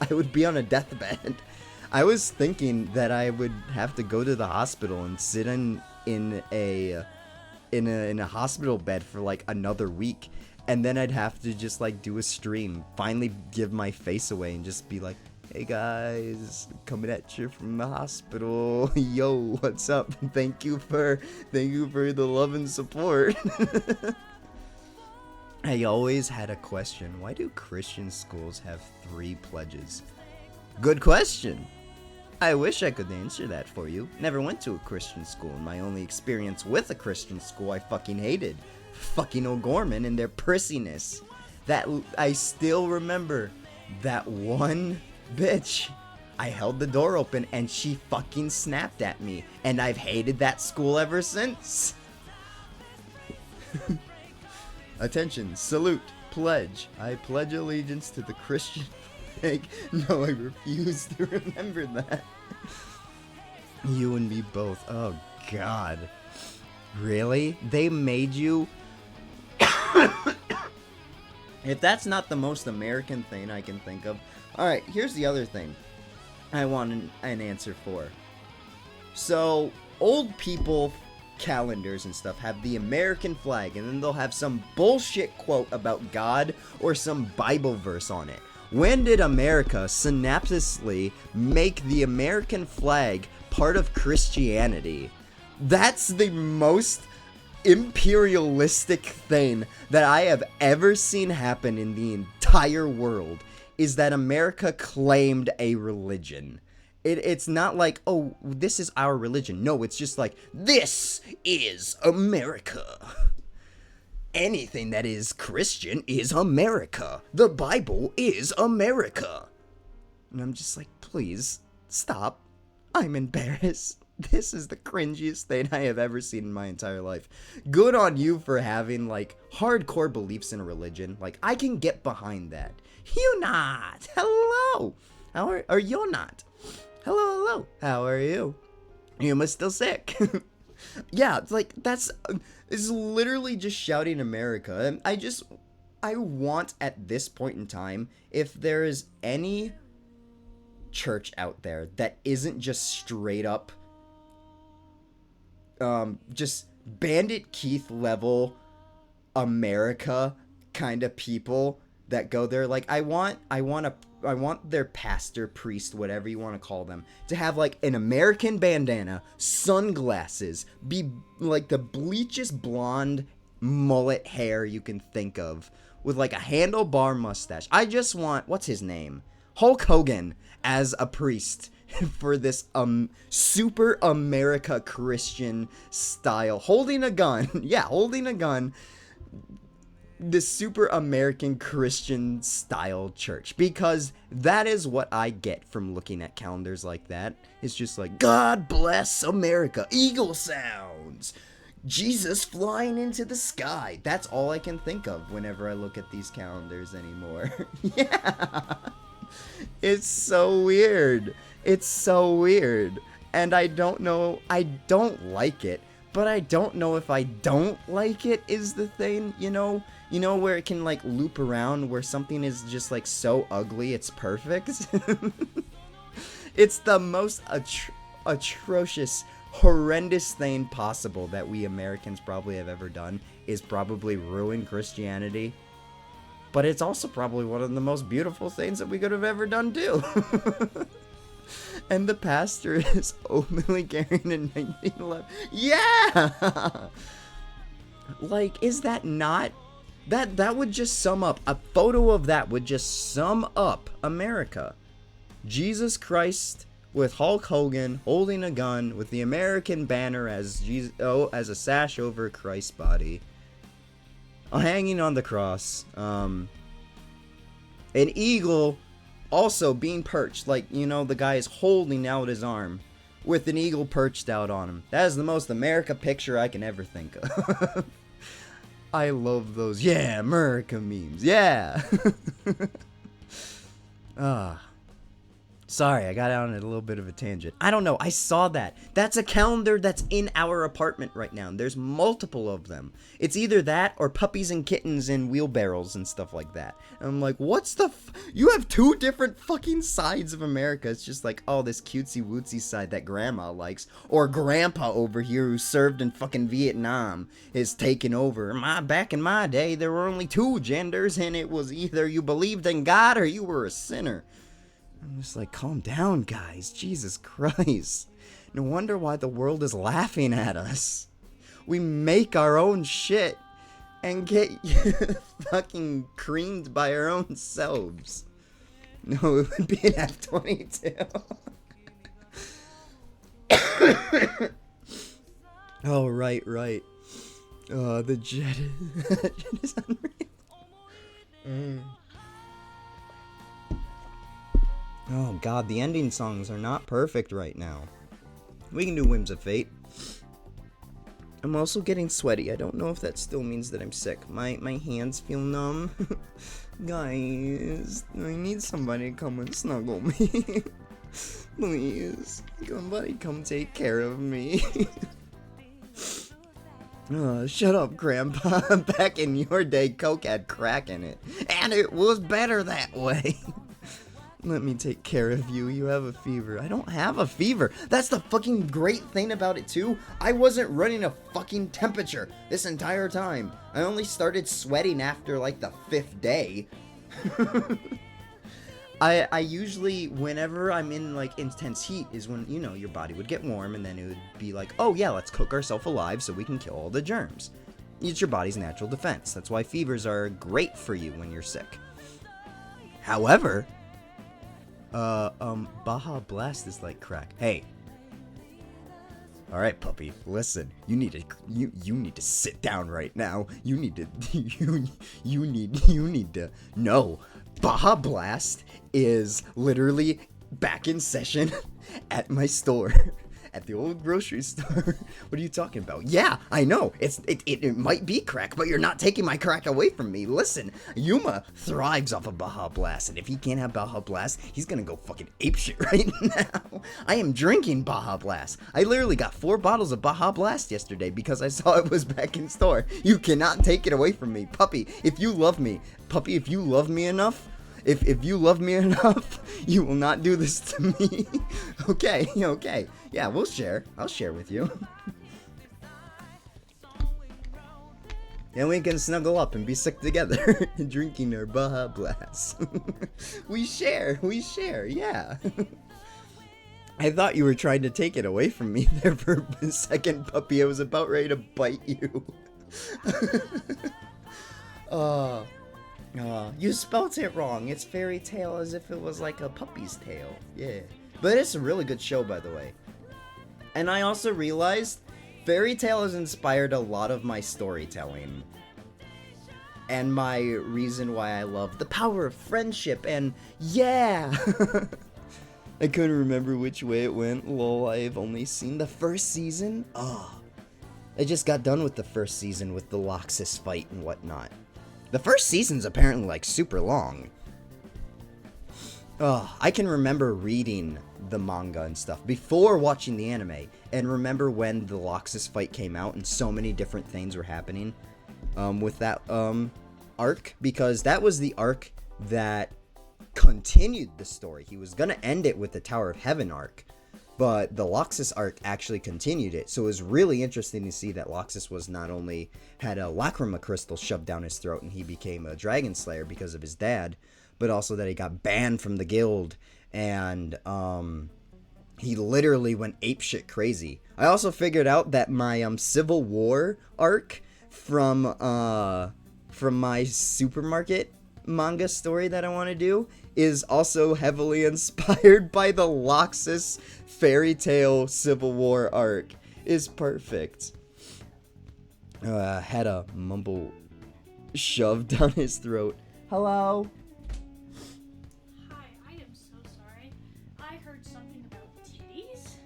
I would be on a deathbed. I was thinking that I would have to go to the hospital and sit in a hospital bed for like another week, and then I'd have to just like do a stream, finally give my face away and just be like, hey guys, coming at you from the hospital. Yo, what's up? Thank you for the love and support. I always had a question. Why do Christian schools have 3 pledges? Good question. I wish I could answer that for you. Never went to a Christian school, and my only experience with a Christian school I fucking hated. Fucking O'Gorman and their prissiness. That I still remember that one bitch. I held the door open and she fucking snapped at me, and I've hated that school ever since. Attention, salute, pledge. I pledge allegiance to the Christian flag. No, I refuse to remember that. You and me both. Oh, God. Really? They made you... If that's not the most American thing I can think of... Alright, here's the other thing I want an answer for. So, old people calendars and stuff have the American flag, and then they'll have some bullshit quote about God or some Bible verse on it. When did America synaptically make the American flag part of Christianity? That's the most imperialistic thing that I have ever seen happen in the entire world, is that America claimed a religion. It's not like, oh, this is our religion. No, it's just like, this is America. Anything that is Christian is America. The Bible is America. And I'm just like, please, stop. I'm embarrassed. This is the cringiest thing I have ever seen in my entire life. Good on you for having, like, hardcore beliefs in religion. Like, I can get behind that. You not. Hello. How are you not? Hello. How are you? You must still sick. Yeah, it's like, it's literally just shouting America. And I want at this point in time, if there is any church out there that isn't just straight up just Bandit Keith level America kind of people that go there, like I want their pastor, priest, whatever you want to call them, to have like an American bandana, sunglasses, be like the bleachest blonde mullet hair you can think of, with like a handlebar mustache. I just want, what's his name? Hulk Hogan as a priest for this super America Christian style, holding a gun. Yeah, holding a gun. This super American Christian style church, because that is what I get from looking at calendars like that. It's just like, God bless America, eagle sounds, Jesus flying into the sky. That's all I can think of whenever I look at these calendars anymore. Yeah. It's so weird. It's so weird. And I don't know, I don't like it, but I don't know if I don't like it is the thing, you know where it can like loop around, where something is just like so ugly it's perfect. It's the most atrocious, horrendous thing possible that we Americans probably have ever done, is probably ruin Christianity. But it's also probably one of the most beautiful things that we could have ever done too. And the pastor is openly carrying a 1911. Yeah! Like, is that not... That would just sum up... A photo of that would just sum up America. Jesus Christ with Hulk Hogan holding a gun with the American banner as as a sash over Christ's body. Hanging on the cross. An eagle also being perched, like, the guy is holding out his arm with an eagle perched out on him. That is the most America picture I can ever think of. I love those, yeah, America memes, yeah. Sorry, I got out on a little bit of a tangent. I don't know, I saw that. That's a calendar that's in our apartment right now. There's multiple of them. It's either that or puppies and kittens and wheelbarrows and stuff like that. And I'm like, what's the you have two different fucking sides of America. It's just like, oh, this cutesy wootsy side that grandma likes, or grandpa over here who served in fucking Vietnam is taking over. Back in my day, there were only two genders, and it was either you believed in God or you were a sinner. I'm just like, calm down, guys. Jesus Christ. No wonder why the world is laughing at us. We make our own shit and get fucking creamed by our own selves. No, it would be an F-22. Oh, right. The jet is unreal. Oh god, the ending songs are not perfect right now. We can do Whims of Fate. I'm also getting sweaty. I don't know if that still means that I'm sick. My hands feel numb. Guys, I need somebody to come and snuggle me. Please. Somebody come take care of me. Oh, shut up, Grandpa. Back in your day, Coke had crack in it. And it was better that way. Let me take care of you. You have a fever. I don't have a fever. That's the fucking great thing about it, too. I wasn't running a fucking temperature this entire time. I only started sweating after, like, the 5th day. I usually, whenever I'm in, like, intense heat is when, your body would get warm, and then it would be like, oh, yeah, let's cook ourselves alive so we can kill all the germs. It's your body's natural defense. That's why fevers are great for you when you're sick. However... Baja Blast is like crack. Hey. Alright, puppy, listen. You need to sit down right now. You need to know. Baja Blast is literally back in session at my store. At the old grocery store. What are you talking about? Yeah, I know. It might be crack, but you're not taking my crack away from me. Listen, Yuma thrives off of Baja Blast, and if he can't have Baja Blast, he's gonna go fucking apeshit right now. I am drinking Baja Blast. I literally got 4 bottles of Baja Blast yesterday because I saw it was back in store. You cannot take it away from me. Puppy, if you love me, if you love me enough, if you love me enough, you will not do this to me. Okay, okay. Yeah, we'll share. I'll share with you. And we can snuggle up and be sick together, drinking our Baja Blast. We share, yeah. I thought you were trying to take it away from me there for a second, puppy. I was about ready to bite you. You spelt it wrong. It's fairy tale as if it was like a puppy's tail. Yeah. But it's a really good show, by the way. And I also realized fairy tale has inspired a lot of my storytelling. And my reason why I love the power of friendship and yeah. I couldn't remember which way it went. Lol, I've only seen the first season. I just got done with the first season with the Loxus fight and whatnot. The first season's apparently, like, super long. I can remember reading the manga and stuff before watching the anime, and remember when the Loxus fight came out and so many different things were happening with that arc, because that was the arc that continued the story. He was gonna end it with the Tower of Heaven arc, but the Loxus arc actually continued it, so it was really interesting to see that Loxus was not only had a lacrima crystal shoved down his throat and he became a dragon slayer because of his dad, but also that he got banned from the guild, and he literally went apeshit crazy. I also figured out that my Civil War arc from my supermarket manga story that I want to do is also heavily inspired by the Loxus fairy tale Civil War arc. Is perfect. Had a mumble shoved down his throat. Hello? Hi, I am so sorry. I heard something about titties.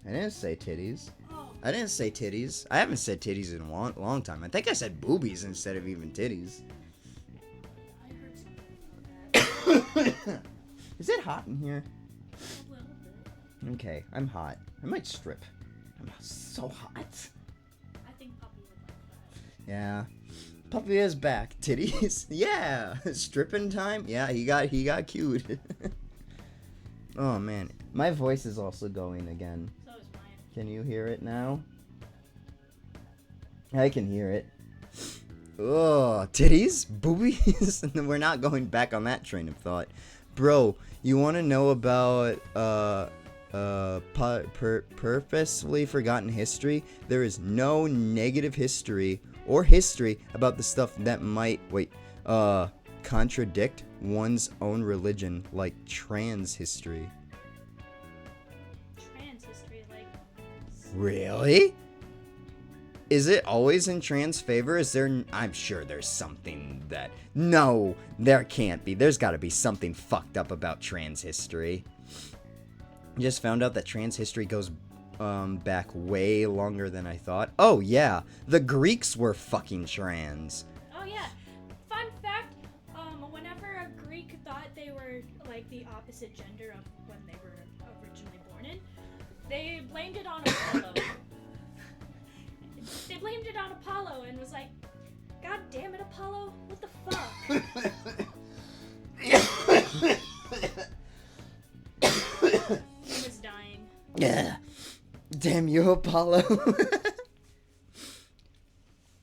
I didn't say titties. Oh. I didn't say titties. I haven't said titties in a long time. I think I said boobies instead of even titties. I heard something about that. Is it hot in here? A little bit. Okay, I'm hot. I might strip. I'm so hot. I think Puppy would like that. Yeah. Puppy is back. Titties? Yeah. Stripping time? Yeah, he got cute. Oh man. My voice is also going again. So is mine. Can you hear it now? I can hear it. Oh, titties? Boobies? We're not going back on that train of thought. Bro, you want to know about purposefully forgotten history? There is no negative history or history about the stuff that might contradict one's own religion, like trans history. Trans history, like. Really? Is it always in trans favor? Is there... I'm sure there's something that... No, there can't be. There's gotta be something fucked up about trans history. Just found out that trans history goes back way longer than I thought. Oh, yeah. The Greeks were fucking trans. Oh, yeah. Fun fact, whenever a Greek thought they were, like, the opposite gender of when they were originally born in, they blamed it on Apollo. They blamed it on Apollo and was like, God damn it, Apollo, what the fuck? He was dying. Yeah. Damn you, Apollo.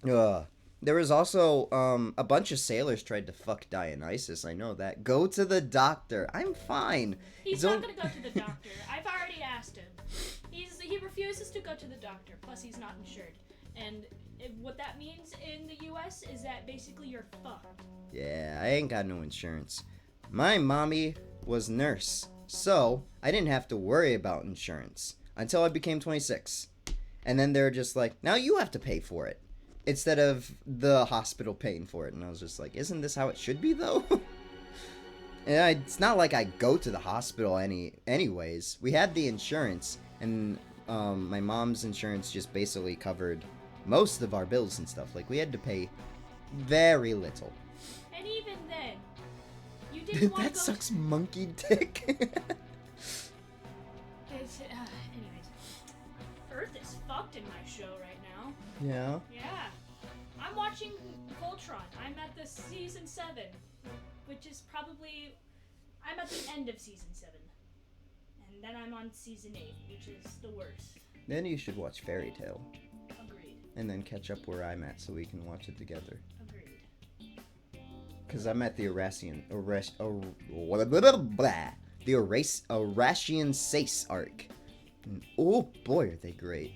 There was also, a bunch of sailors tried to fuck Dionysus. I know that. Go to the doctor. I'm fine. He's not gonna go to the doctor. I've already asked him. He refuses to go to the doctor. Plus, he's not insured. And what that means in the U.S. is that basically you're fucked. Yeah, I ain't got no insurance. My mommy was nurse, so I didn't have to worry about insurance until I became 26. And then they're just like, now you have to pay for it, instead of the hospital paying for it. And I was just like, isn't this how it should be, though? And it's not like I go to the hospital anyways. We had the insurance, and my mom's insurance just basically covered most of our bills and stuff. Like, we had to pay very little. And even then, you didn't want to That go... sucks monkey dick. Anyways, Earth is fucked in my show right now. Yeah? Yeah. I'm watching Voltron. I'm at the season 7, which is probably... I'm at the end of season 7. And then I'm on season 8, which is the worst. Then you should watch Fairy Tale. Agreed. And then catch up where I'm at so we can watch it together. Agreed. Because I'm at the Eurasian Sace arc. And, oh boy, are they great.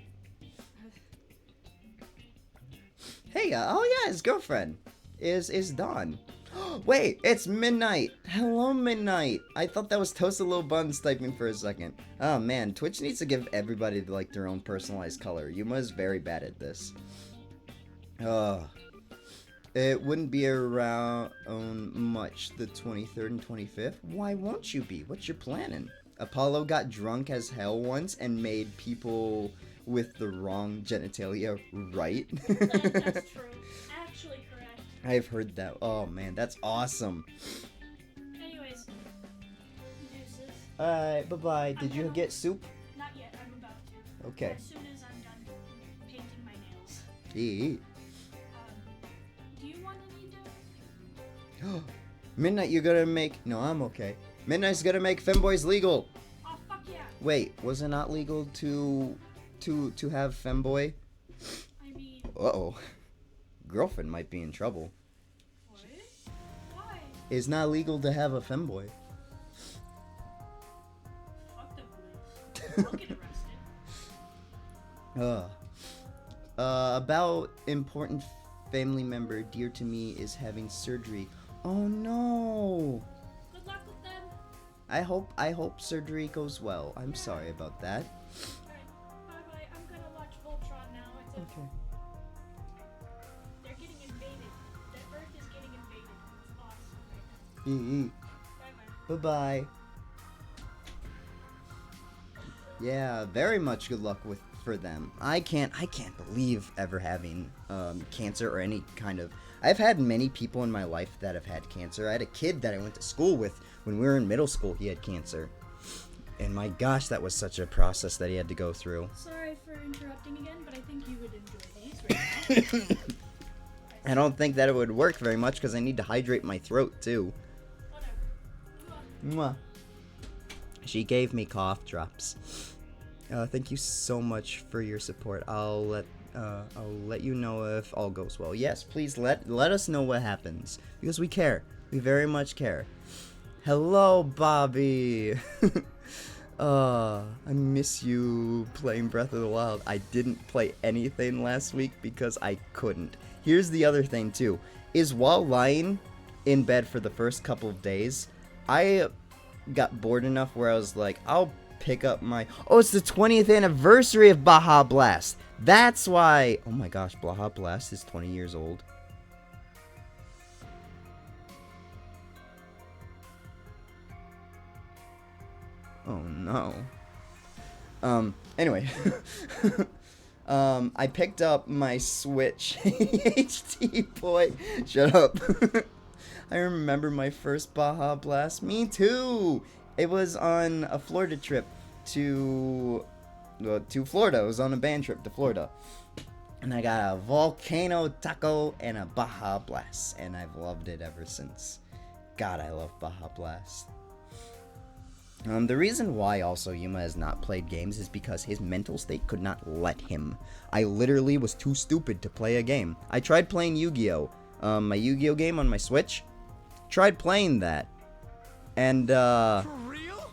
Hey, oh yeah, his girlfriend is Dawn. Wait, it's Midnight. Hello, Midnight. I thought that was Toast a Little Buns typing for a second. Oh man, Twitch needs to give everybody like their own personalized color. Yuma is very bad at this. It wouldn't be around much the 23rd and 25th. Why won't you be? What's your planning? Apollo got drunk as hell once and made people with the wrong genitalia right. That's true. Actually correct. I've heard that. Oh man, that's awesome. Anyways, deuces. Alright, bye-bye. Did you get soup? Not yet. I'm about to. Okay. As soon as I'm done painting my nails. Eat. Do you want any dough? Midnight, you're gonna make... No, I'm okay. Midnight's gonna make femboys legal. Oh fuck yeah! Wait, was it not legal to have femboy? I mean, Uh-oh. Girlfriend might be in trouble. what? Why? It's not legal to have a femboy. Fuck the police. I'll get arrested. About important family member dear to me is having surgery. Oh no! Good luck with them. I hope surgery goes well. I'm sorry about that. Alright, bye bye. I'm gonna watch Voltron now. It's Okay. They're getting invaded. The Earth is getting invaded. It's awesome right now. Bye bye. Bye-bye. Yeah, very much good luck for them. I can't believe ever having cancer or any kind of... I've had many people in my life that have had cancer. I had a kid that I went to school with when we were in middle school. He had cancer. And my gosh, that was such a process that he had to go through. Sorry for interrupting again, but I think you would enjoy these right now. I don't think that it would work very much because I need to hydrate my throat too. Whatever. Mwah. She gave me cough drops. Thank you so much for your support. I'll let you know if all goes well. Yes, please let us know what happens because we care. We very much care. Hello, Bobby. I miss you playing Breath of the Wild. I didn't play anything last week because I couldn't. Here's the other thing too, is while lying in bed for the first couple of days, I got bored enough where I was like, I'll pick up my... Oh, it's the 20th anniversary of Baja Blast. That's why... Oh my gosh, Baja Blast is 20 years old. Oh no. Anyway. I picked up my Switch HD boy. Shut up. I remember my first Baja Blast. Me too. It was on a Florida trip to Florida. It was on a band trip to Florida. And I got a Volcano Taco and a Baja Blast. And I've loved it ever since. God, I love Baja Blast. The reason why also Yuma has not played games is because his mental state could not let him. I literally was too stupid to play a game. I tried playing Yu-Gi-Oh! My Yu-Gi-Oh! Game on my Switch. Tried playing that. And, For real?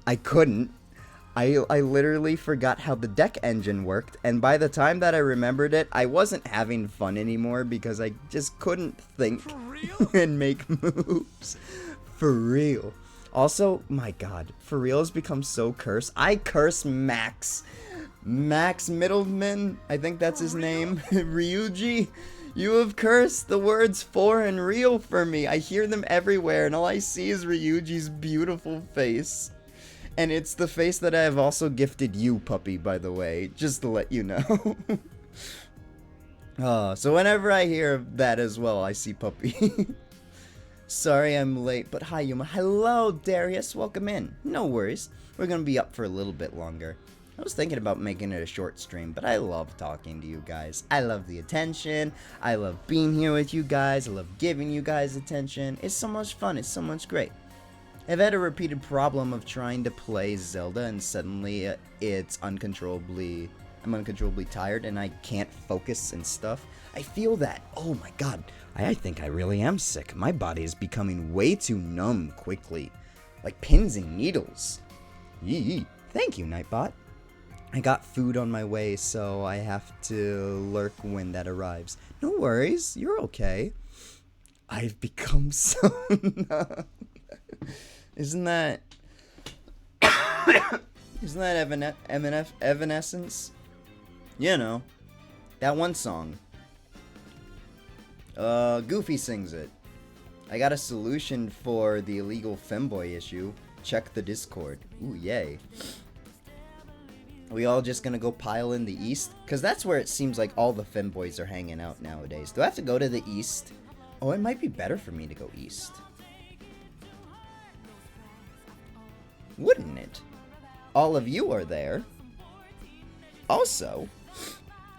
I couldn't. I literally forgot how the deck engine worked, and by the time that I remembered it, I wasn't having fun anymore because I just couldn't think For real? and make moves. For real. Also, my god, For Real has become so cursed. I curse Max. Max Middleman, I think that's his name. Ryuji, you have cursed the words for and real for me. I hear them everywhere, and all I see is Ryuji's beautiful face. And it's the face that I have also gifted you, puppy, by the way, just to let you know. So whenever I hear that as well, I see puppy. Sorry I'm late, but hi, Yuma. Hello, Darius. Welcome in. No worries. We're gonna be up for a little bit longer. I was thinking about making it a short stream, but I love talking to you guys. I love the attention. I love being here with you guys. I love giving you guys attention. It's so much fun. It's so much great. I've had a repeated problem of trying to play Zelda and suddenly I'm uncontrollably tired and I can't focus and stuff. I feel that. Oh my god. I think I really am sick. My body is becoming way too numb quickly. Like pins and needles. Yee. Thank you, Nightbot. I got food on my way, so I have to lurk when that arrives. No worries. You're okay. I've become so numb. Isn't that Evanescence? You know, that one song. Goofy sings it. I got a solution for the illegal femboy issue. Check the Discord. Ooh, yay. Are we all just gonna go pile in the east? Because that's where it seems like all the femboys are hanging out nowadays. Do I have to go to the east? Oh, it might be better for me to go east. Wouldn't it? All of you are there. Also,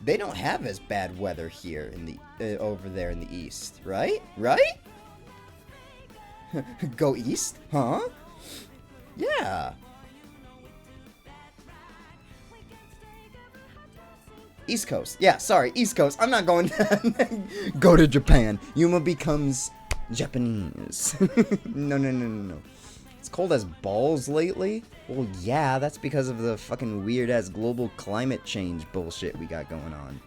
they don't have as bad weather here in the over there in the east, right? Right? Go east? Huh? Yeah. East Coast. Yeah, sorry, East Coast. I'm not going to go to Japan. Yuma becomes Japanese. No. It's cold as balls lately? Well, yeah, that's because of the fucking weird-ass global climate change bullshit we got going on.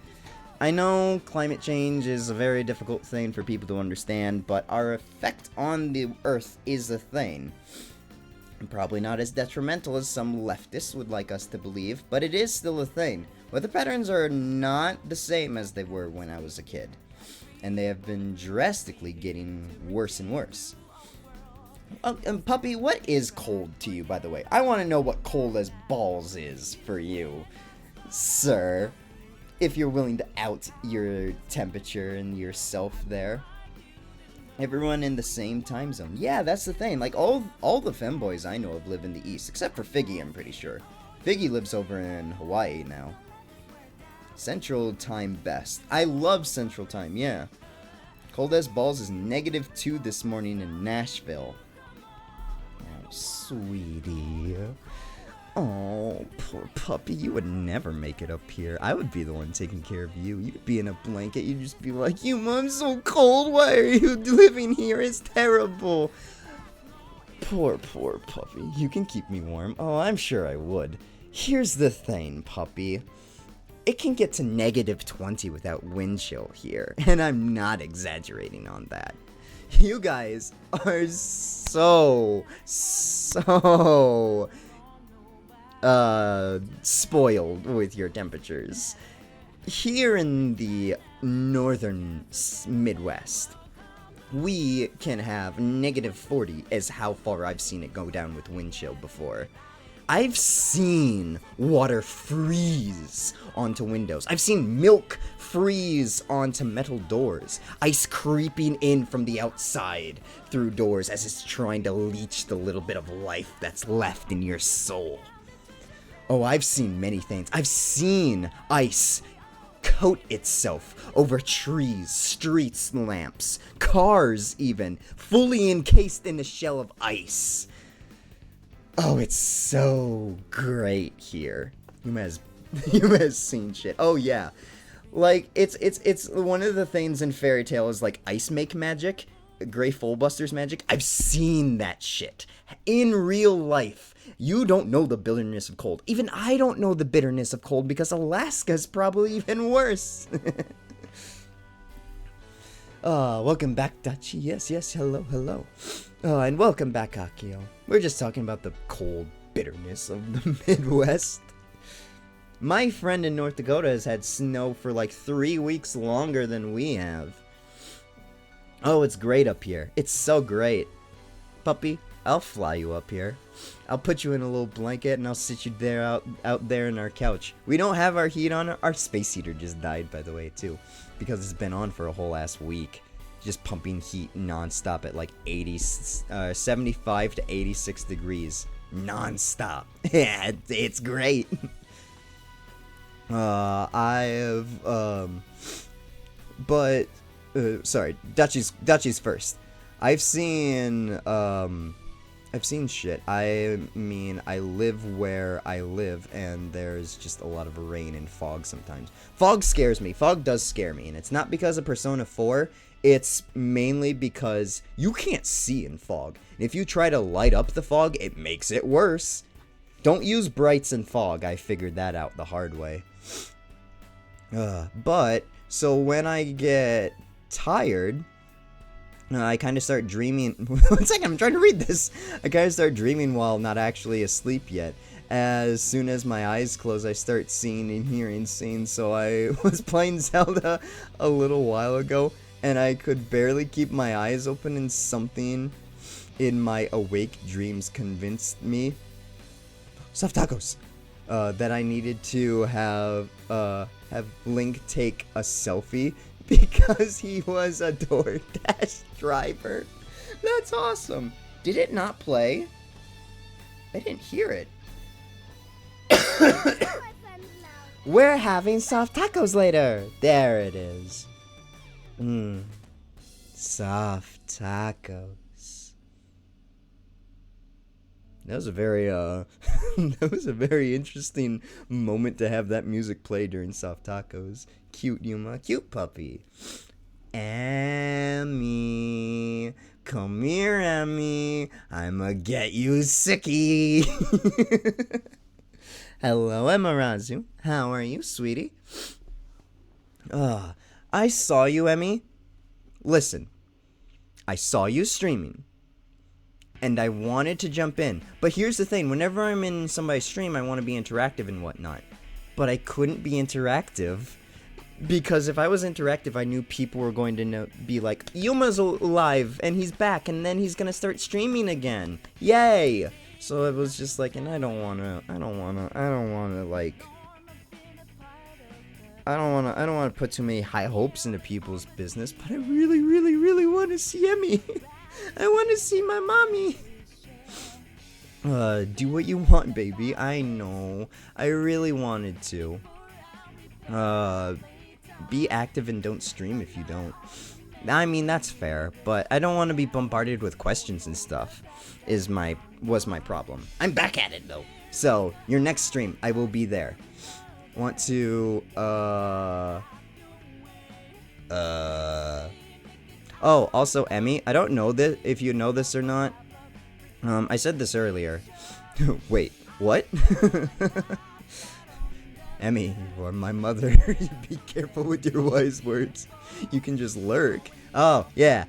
I know climate change is a very difficult thing for people to understand, but our effect on the Earth is a thing. Probably not as detrimental as some leftists would like us to believe, but it is still a thing. Weather patterns are not the same as they were when I was a kid, and they have been drastically getting worse and worse. Puppy, what is cold to you, by the way? I want to know what cold as balls is for you, sir. If you're willing to out your temperature and yourself there. Everyone in the same time zone. Yeah, that's the thing. Like, all the femboys I know of live in the east, except for Figgy, I'm pretty sure. Figgy lives over in Hawaii now. Central time best. I love Central time, yeah. Cold as balls is -2 this morning in Nashville. Oh, sweetie. Oh, poor puppy. You would never make it up here. I would be the one taking care of you. You'd be in a blanket. You'd just be like, you, Mom, so cold. Why are you living here? It's terrible. Poor puppy. You can keep me warm. Oh, I'm sure I would. Here's the thing, puppy. It can get to -20 without wind chill here. And I'm not exaggerating on that. You guys are so spoiled with your temperatures. Here in the northern Midwest, we can have -40 as how far I've seen it go down with wind chill before. I've seen water freeze onto windows. I've seen milk freeze onto metal doors. Ice creeping in from the outside through doors as it's trying to leech the little bit of life that's left in your soul. Oh, I've seen many things. I've seen ice coat itself over trees, streets, lamps, cars even, fully encased in a shell of ice. Oh, it's so great here. Yuma has seen shit. Oh yeah, like it's one of the things in Fairy Tail is like ice make magic, Gray Fullbuster's magic. I've seen that shit in real life. You don't know the bitterness of cold. Even I don't know the bitterness of cold because Alaska's probably even worse. Welcome back, Dachi. Yes, hello. And welcome back, Akio. We're just talking about the cold bitterness of the Midwest. My friend in North Dakota has had snow for like 3 weeks longer than we have. Oh, it's great up here. It's so great. Puppy, I'll fly you up here. I'll put you in a little blanket and I'll sit you there out there in our couch. We don't have our heat on. Our space heater just died, by the way, too, because it's been on for a whole last week, just pumping heat nonstop at like 75 to 86 degrees nonstop. Yeah, it's great. Sorry, Dutchie's first. I've seen shit. I mean, I live where I live, and there's just a lot of rain and fog sometimes. Fog scares me. Fog does scare me, and it's not because of Persona 4. It's mainly because you can't see in fog. If you try to light up the fog, it makes it worse. Don't use brights in fog. I figured that out the hard way. But, so when I get tired, I kind of start dreaming. 1 second, I'm trying to read this. I kind of start dreaming while not actually asleep yet. As soon as my eyes close, I start seeing and hearing scenes. So I was playing Zelda a little while ago, and I could barely keep my eyes open, and something in my awake dreams convinced me, soft tacos, that I needed to have Link take a selfie because he was a DoorDash driver. That's awesome. Did it not play? I didn't hear it. We're having soft tacos later. There it is. Soft tacos. That was a very that was a very interesting moment to have that music play during soft tacos. Cute Yuma, cute puppy. Emmy, come here, Emmy. I'ma get you sicky. Hello, Emarazu. How are you, sweetie? I saw you, Emmy. Listen, I saw you streaming, and I wanted to jump in. But here's the thing, whenever I'm in somebody's stream, I want to be interactive and whatnot. But I couldn't be interactive, because if I was interactive, I knew people were going to be like, Yuma's alive, and he's back, and then he's going to start streaming again. Yay! So it was just like, and I don't want to put too many high hopes into people's business, but I really, really, really want to see Emmy. I want to see my mommy. Do what you want, baby. I know. I really wanted to. Be active and don't stream if you don't. I mean, that's fair, but I don't want to be bombarded with questions and stuff. Was my problem. I'm back at it though. So, your next stream, I will be there. Want to oh, also Emmy, I don't know if you know this or not. I said this earlier. Wait, what? Emmy, you are my mother. Be careful with your wise words. You can just lurk. Oh, yeah.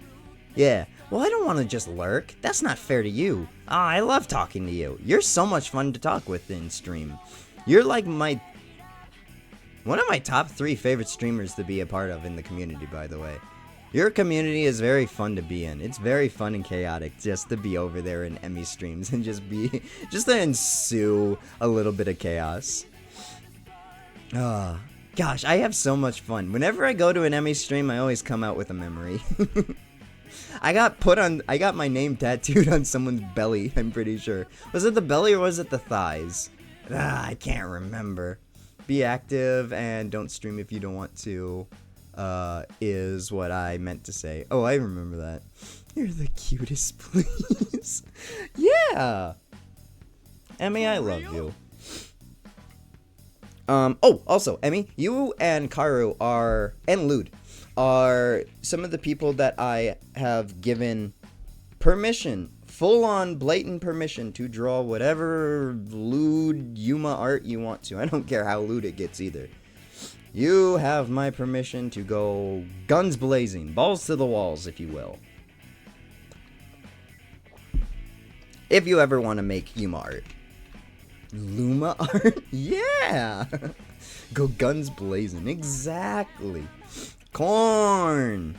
Well, I don't want to just lurk. That's not fair to you. I love talking to you. You're so much fun to talk with in stream. You're like one of my top 3 favorite streamers to be a part of in the community, by the way. Your community is very fun to be in. It's very fun and chaotic just to be over there in Emmy streams and just to ensue a little bit of chaos. Gosh, I have so much fun. Whenever I go to an Emmy stream, I always come out with a memory. I got my name tattooed on someone's belly, I'm pretty sure. Was it the belly or was it the thighs? I can't remember. Be active and don't stream if you don't want to, is what I meant to say. Oh, I remember that. You're the cutest, please. Yeah! Emmy, I love you. Oh, also, Emmy, you and Karu and Lude are some of the people that I have given permission, full-on blatant permission to draw whatever lewd Yuma art you want to. I don't care how lewd it gets either. You have my permission to go guns blazing, balls to the walls, if you will. If you ever want to make Yuma art. Luma art? Yeah! Go guns blazing. Exactly. Corn!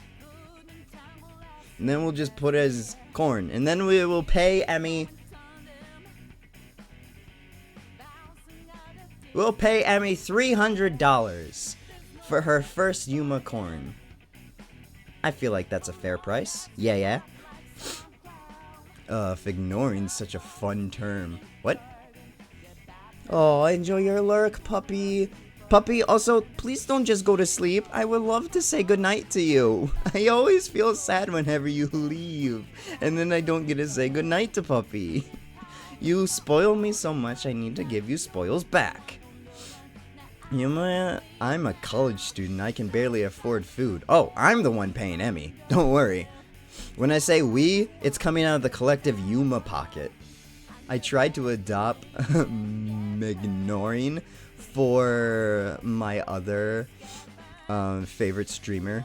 And then we'll just put as corn, and then we will pay Emmy. We'll pay Emmy $300 for her first Yuma corn. I feel like that's a fair price. Yeah. Fignoring's such a fun term. What? Oh, enjoy your lurk, puppy. Puppy, also, please don't just go to sleep. I would love to say goodnight to you. I always feel sad whenever you leave, and then I don't get to say goodnight to Puppy. You spoil me so much, I need to give you spoils back. Yuma, I'm a college student. I can barely afford food. Oh, I'm the one paying Emmy. Don't worry. When I say we, it's coming out of the collective Yuma pocket. I tried to adopt Mignoring for my other favorite streamer.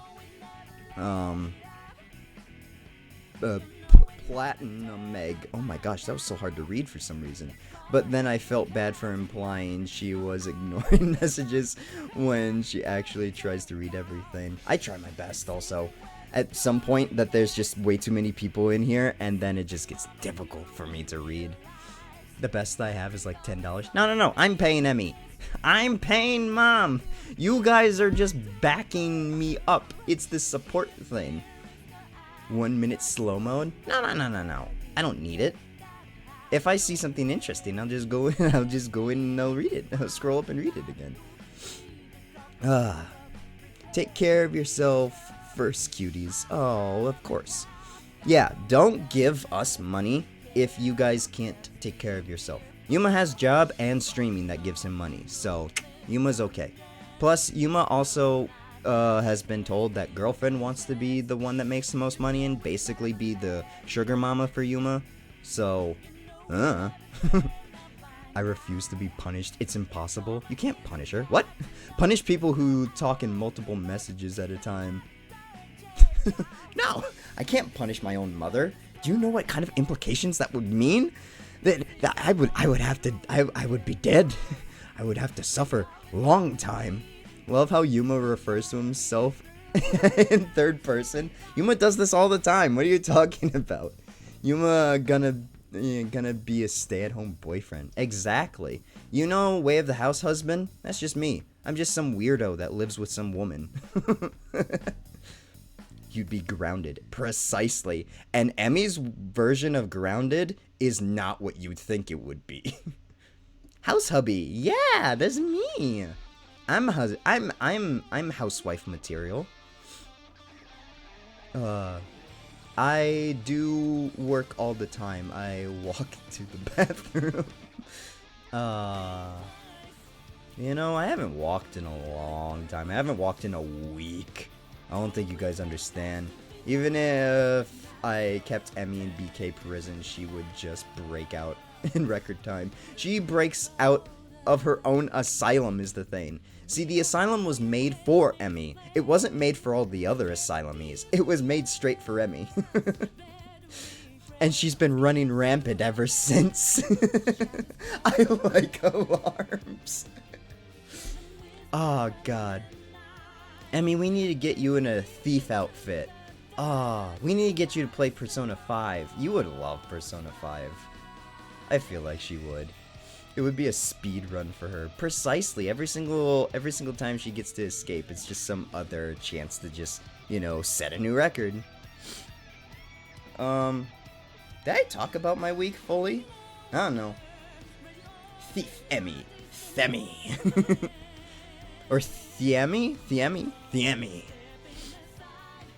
Platinum Meg. Oh my gosh, that was so hard to read for some reason. But then I felt bad for implying she was ignoring messages when she actually tries to read everything. I try my best also. At some point that there's just way too many people in here, and then it just gets difficult for me to read. The best I have is like $10. No, I'm paying Emmy. I'm paying Mom. You guys are just backing me up. It's the support thing. 1 minute slow mode? No. I don't need it. If I see something interesting, I'll just go in and I'll read it. I'll scroll up and read it again. Take care of yourself first, cuties. Oh, of course. Yeah, don't give us money if you guys can't take care of yourself. Yuma has job and streaming that gives him money, so Yuma's okay. Plus, Yuma also has been told that girlfriend wants to be the one that makes the most money and basically be the sugar mama for Yuma. So, I refuse to be punished. It's impossible. You can't punish her. What? Punish people who talk in multiple messages at a time. No, I can't punish my own mother. Do you know what kind of implications that would mean? That I would be dead. I would have to suffer long time. Love how Yuma refers to himself in third person. Yuma does this all the time. What are you talking about? Yuma gonna be a stay-at-home boyfriend. Exactly. You know, way of the house husband? That's just me. I'm just some weirdo that lives with some woman. You'd be grounded. Precisely. And Emmy's version of grounded is not what you'd think it would be. House hubby. Yeah, that's me. I'm housewife material. I do work all the time. I walk to the bathroom. You know, I haven't walked in a long time. I haven't walked in a week. I don't think you guys understand. Even if I kept Emmy in BK prison, she would just break out in record time. She breaks out of her own asylum is the thing. See, the asylum was made for Emmy. It wasn't made for all the other asylumees. It was made straight for Emmy. And she's been running rampant ever since. I like alarms. Oh, God. Emmy, we need to get you in a thief outfit. We need to get you to play Persona 5. You would love Persona 5. I feel like she would. It would be a speed run for her. Precisely. Every single time she gets to escape, it's just some other chance to just, you know, set a new record. Did I talk about my week fully? I don't know. Thief Emmy. Themmy. Or Thiemmy? Thiemmy.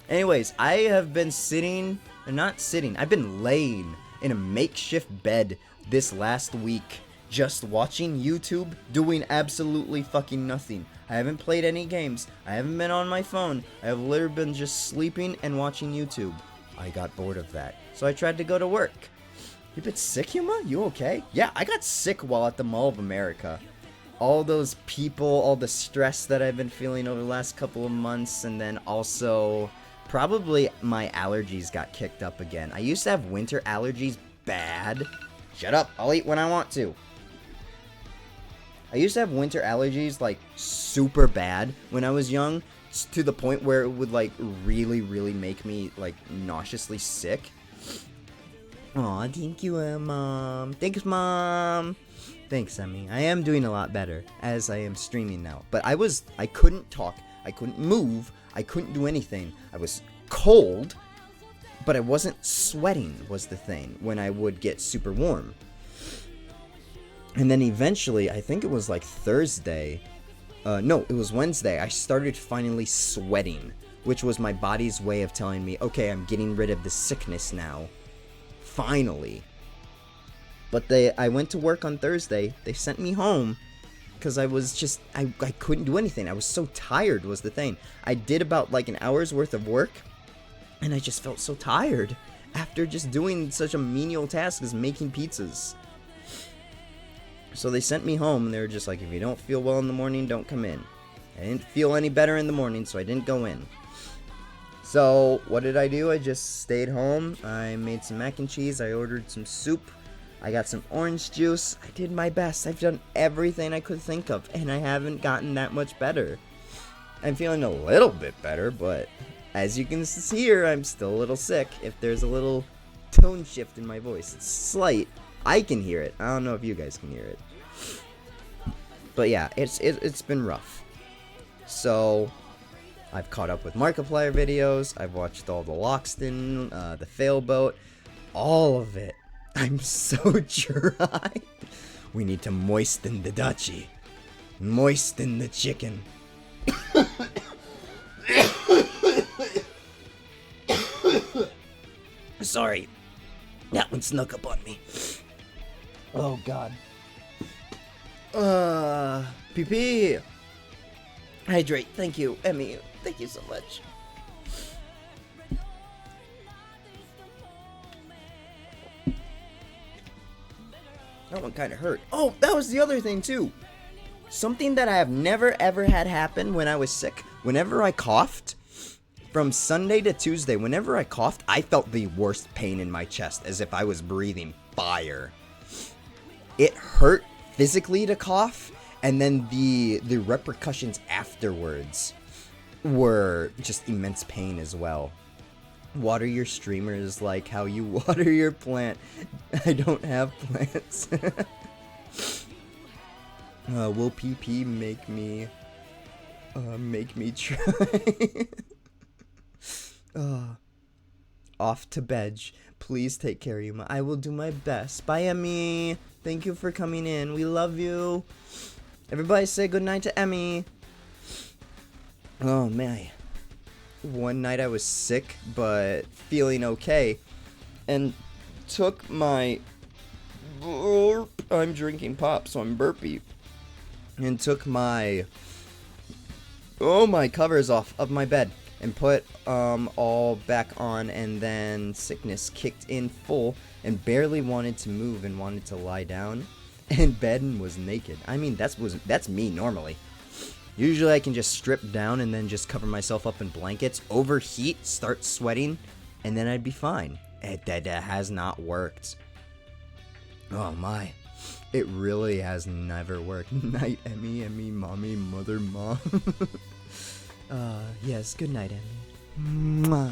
Anyways, I have been I've been laying in a makeshift bed this last week, just watching YouTube, doing absolutely fucking nothing. I haven't played any games. I haven't been on my phone. I have literally been just sleeping and watching YouTube. I got bored of that, so I tried to go to work. You been sick, Yuma? You okay? Yeah, I got sick while at the Mall of America. All those people, all the stress that I've been feeling over the last couple of months, and then also probably my allergies got kicked up again. I used to have winter allergies bad. Shut up, I'll eat when I want to. I used to have winter allergies like super bad when I was young, to the point where it would like really make me like nauseously sick. Aw, thank you, Mom. Thanks, Mom. Thanks, Emmy. I am doing a lot better as I am streaming now. But I couldn't talk. I couldn't move. I couldn't do anything. I was cold, but I wasn't sweating was the thing when I would get super warm. And then eventually, I think it was like Thursday. No, it was Wednesday. I started finally sweating, which was my body's way of telling me, okay, I'm getting rid of the sickness now. Finally. But I went to work on Thursday. They sent me home because I was just, I couldn't do anything. I was so tired was the thing. I did about like an hour's worth of work, and I just felt so tired after just doing such a menial task as making pizzas. So they sent me home, and they were just like, if you don't feel well in the morning, don't come in. I didn't feel any better in the morning, so I didn't go in. So what did I do? I just stayed home. I made some mac and cheese. I ordered some soup. I got some orange juice. I did my best. I've done everything I could think of, and I haven't gotten that much better. I'm feeling a little bit better, but as you can hear, I'm still a little sick. If there's a little tone shift in my voice, it's slight. I can hear it. I don't know if you guys can hear it. But yeah, it's been rough. So I've caught up with Markiplier videos. I've watched all the Loxton, the Failboat, all of it. I'm so dry. We need to moisten the duchy. Moisten the chicken. Sorry. That one snuck up on me. Oh, God. PP. Hydrate. Thank you, Emmy. Thank you so much. That one kind of hurt. Oh, that was the other thing, too. Something that I have never, ever had happen when I was sick. Whenever I coughed, from Sunday to Tuesday, whenever I coughed, I felt the worst pain in my chest, as if I was breathing fire. It hurt physically to cough, and then the repercussions afterwards were just immense pain as well. Water your streamers like how you water your plant. I don't have plants. Will PP make me try? Off to bed. Please take care of you. I will do my best. Bye, Emmy. Thank you for coming in. We love you. Everybody say goodnight to Emmy. Oh, man. One night I was sick, but feeling okay. And took my burp. I'm drinking pop, so I'm burpy. And took my covers off of my bed. And put all back on, and then sickness kicked in full and barely wanted to move and wanted to lie down and bed and was naked. I mean, that's me normally. Usually I can just strip down and then just cover myself up in blankets, overheat, start sweating, and then I'd be fine. That has not worked. Oh my. It really has never worked. Night, Emmy, mommy, mother, mom. Yes, good night, Emmy. Mwah.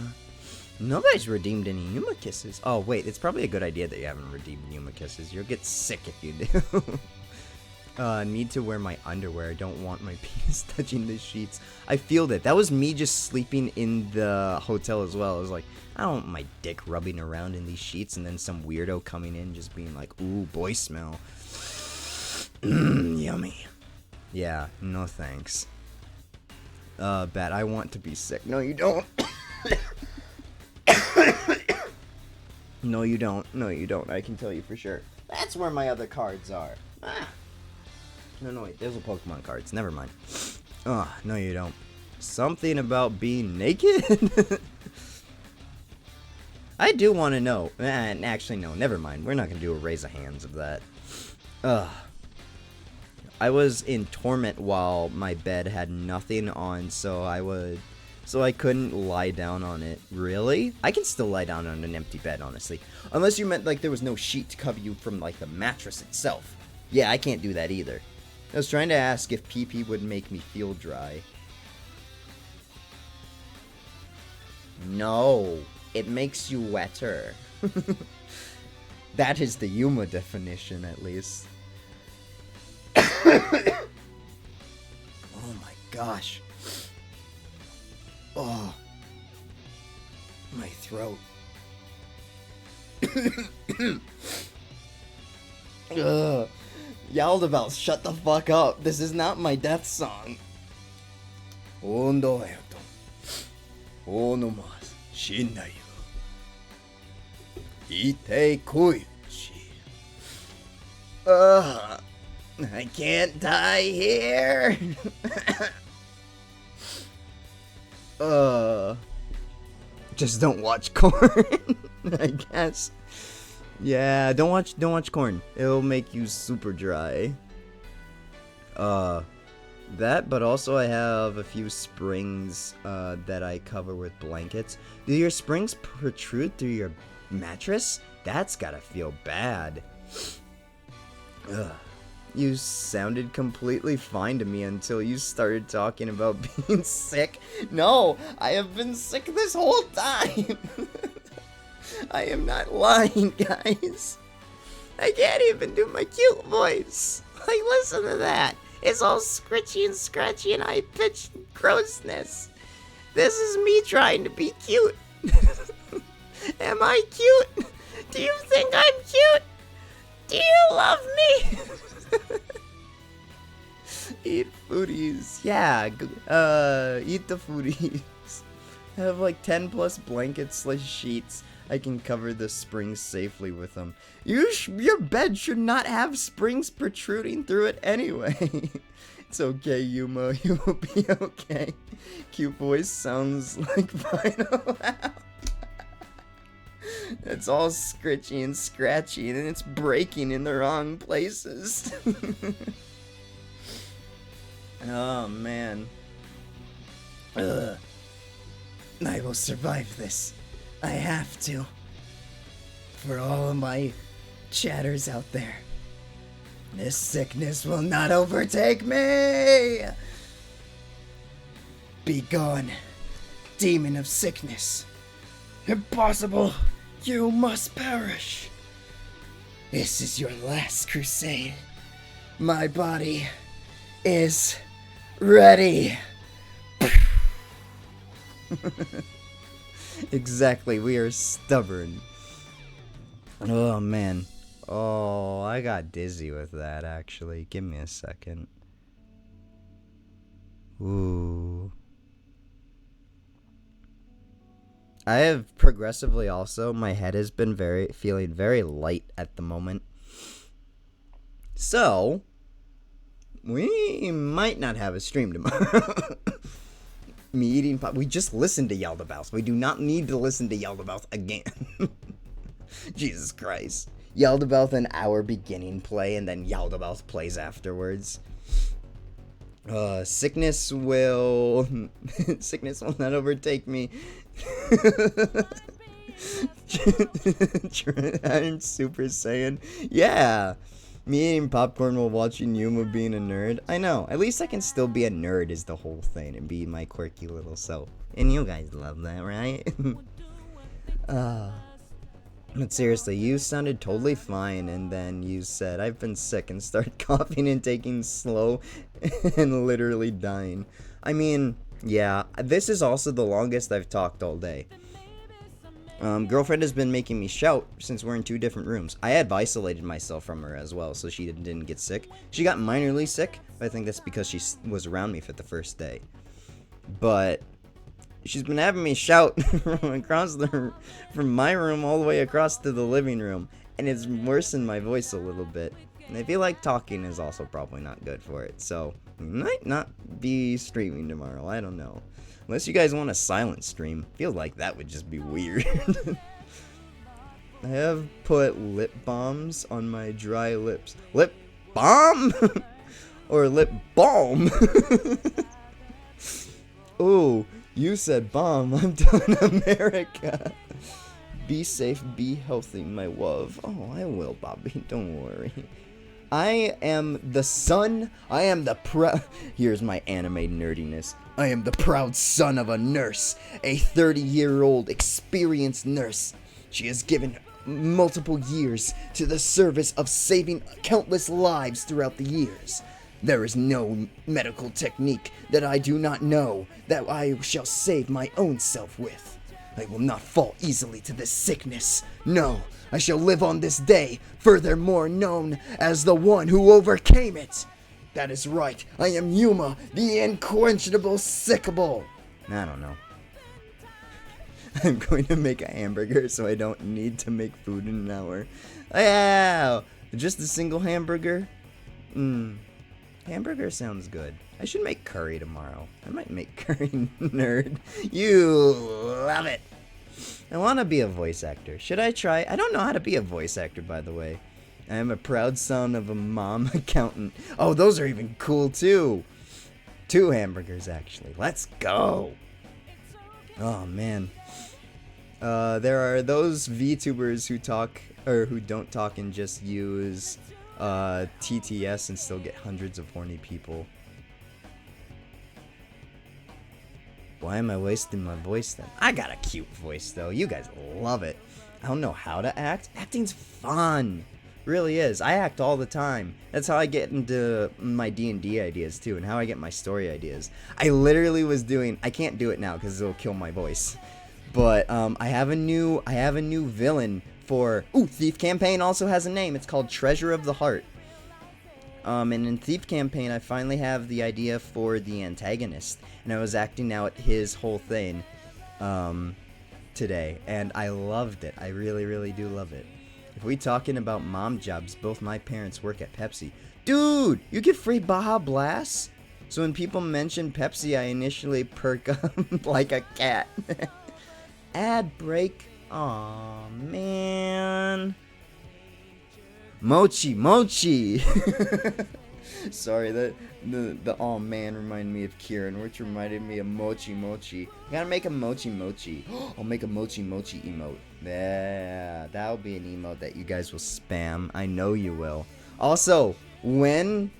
Nobody's redeemed any Yuma kisses. Oh, wait, it's probably a good idea that you haven't redeemed Yuma kisses. You'll get sick if you do. Need to wear my underwear. I don't want my penis touching the sheets. I feel that. That was me just sleeping in the hotel as well. I was like, I don't want my dick rubbing around in these sheets and then some weirdo coming in just being like, ooh, boy smell. Yummy. Yeah, no thanks. Bet I want to be sick. No, you don't. No, you don't. No, you don't. I can tell you for sure. That's where my other cards are. Ah. No, wait. Those are Pokemon cards. Never mind. Oh, no, you don't. Something about being naked? I do want to know. Actually, no. Never mind. We're not going to do a raise of hands of that. I was in torment while my bed had nothing on, so I couldn't lie down on it. Really? I can still lie down on an empty bed, honestly. Unless you meant like there was no sheet to cover you from like the mattress itself. Yeah, I can't do that either. I was trying to ask if PP would make me feel dry. No, it makes you wetter. That is the Yuma definition, at least. Oh my gosh. Oh. My throat. Ugh. Yaldabaoth, shut the fuck up. This is not my death song. Ondo eto. Onomas. Shinnayu. Ite koichi. Ugh. I can't die here. Just don't watch Corn, I guess. Yeah, don't watch Corn. It'll make you super dry. That, but also I have a few springs that I cover with blankets. Do your springs protrude through your mattress? That's gotta feel bad. Ugh. You sounded completely fine to me until you started talking about being sick. No, I have been sick this whole time. I am not lying, guys. I can't even do my cute voice. Like, listen to that. It's all scritchy and scratchy and high-pitched grossness. This is me trying to be cute. Am I cute? Do you think I'm cute? Do you love me? Eat foodies. Yeah, eat the foodies. I have like 10 plus blankets / sheets. I can cover the springs safely with them. Your bed should not have springs protruding through it anyway. It's okay, Yuma. You will be okay. Cute voice sounds like vinyl. It's all scritchy and scratchy, and it's breaking in the wrong places. Oh, man. Ugh. I will survive this. I have to. For all of my chatters out there. This sickness will not overtake me! Be gone, demon of sickness. Impossible! You must perish! This is your last crusade. My body is ready! Exactly, we are stubborn. Oh, man. Oh, I got dizzy with that, actually. Give me a second. Ooh. I have progressively also, my head has been feeling very light at the moment. So, we might not have a stream tomorrow. Me eating pop. We just listened to Yaldabaoth. We do not need to listen to Yaldabaoth again. Jesus Christ. Yaldabaoth an hour beginning play, and then Yaldabaoth plays afterwards. Sickness will not overtake me. I'm Super Saiyan. Yeah. Me eating popcorn while watching Yuma being a nerd. I know. At least I can still be a nerd is the whole thing and be my quirky little self. And you guys love that, right? But seriously, you sounded totally fine, and then you said, I've been sick, and started coughing and taking slow and literally dying. I mean, yeah, this is also the longest I've talked all day. Girlfriend has been making me shout since we're in 2 different rooms. I have isolated myself from her as well, so she didn't get sick. She got minorly sick, but I think that's because she was around me for the first day. But she's been having me shout from my room all the way across to the living room, and it's worsened my voice a little bit. And I feel like talking is also probably not good for it, so I might not be streaming tomorrow. I don't know. Unless you guys want a silent stream. Feel like that would just be weird. I have put lip balms on my dry lips. Lip balm? Or lip balm? Ooh, you said bomb. I'm done, America. Be safe, be healthy, my love. Oh, I will, Bobby. Don't worry. I am the son. I am the Here's my anime nerdiness. I am the proud son of a nurse. A 30-year-old experienced nurse. She has given multiple years to the service of saving countless lives throughout the years. There is no medical technique that I do not know that I shall save my own self with. I will not fall easily to this sickness. No, I shall live on this day, furthermore known as the one who overcame it. That is right, I am Yuma, the inquenchable sickable. I don't know. I'm going to make a hamburger so I don't need to make food in an hour. Yeah, just a single hamburger? Hamburger sounds good. I should make curry tomorrow. I might make curry, nerd. You love it. I want to be a voice actor. Should I try? I don't know how to be a voice actor, by the way. I am a proud son of a mom accountant. Oh, those are even cool, too. 2 hamburgers, actually. Let's go. Oh, man. There are those VTubers who talk, or who don't talk and just use TTS and still get hundreds of horny people. Why am I wasting my voice then? I got a cute voice though. You guys love it. I don't know how to act. Acting's fun. Really is. I act all the time. That's how I get into my D&D ideas too, and how I get my story ideas. I literally was doing, I can't do it now because it'll kill my voice. But I have a new villain for Thief Campaign also has a name. It's called Treasure of the Heart. And in Thief Campaign, I finally have the idea for the antagonist, and I was acting out his whole thing today, and I loved it. I really, really do love it. If we talking about mom jobs, both my parents work at Pepsi. Dude, you get free Baja Blasts? So when people mention Pepsi, I initially perk up like a cat. Ad break. Aw, man. Mochi. Sorry, the oh man reminded me of Kieran, which reminded me of Mochi. I gotta make a Mochi. I'll make a Mochi emote. Yeah, that'll be an emote that you guys will spam. I know you will. Also, when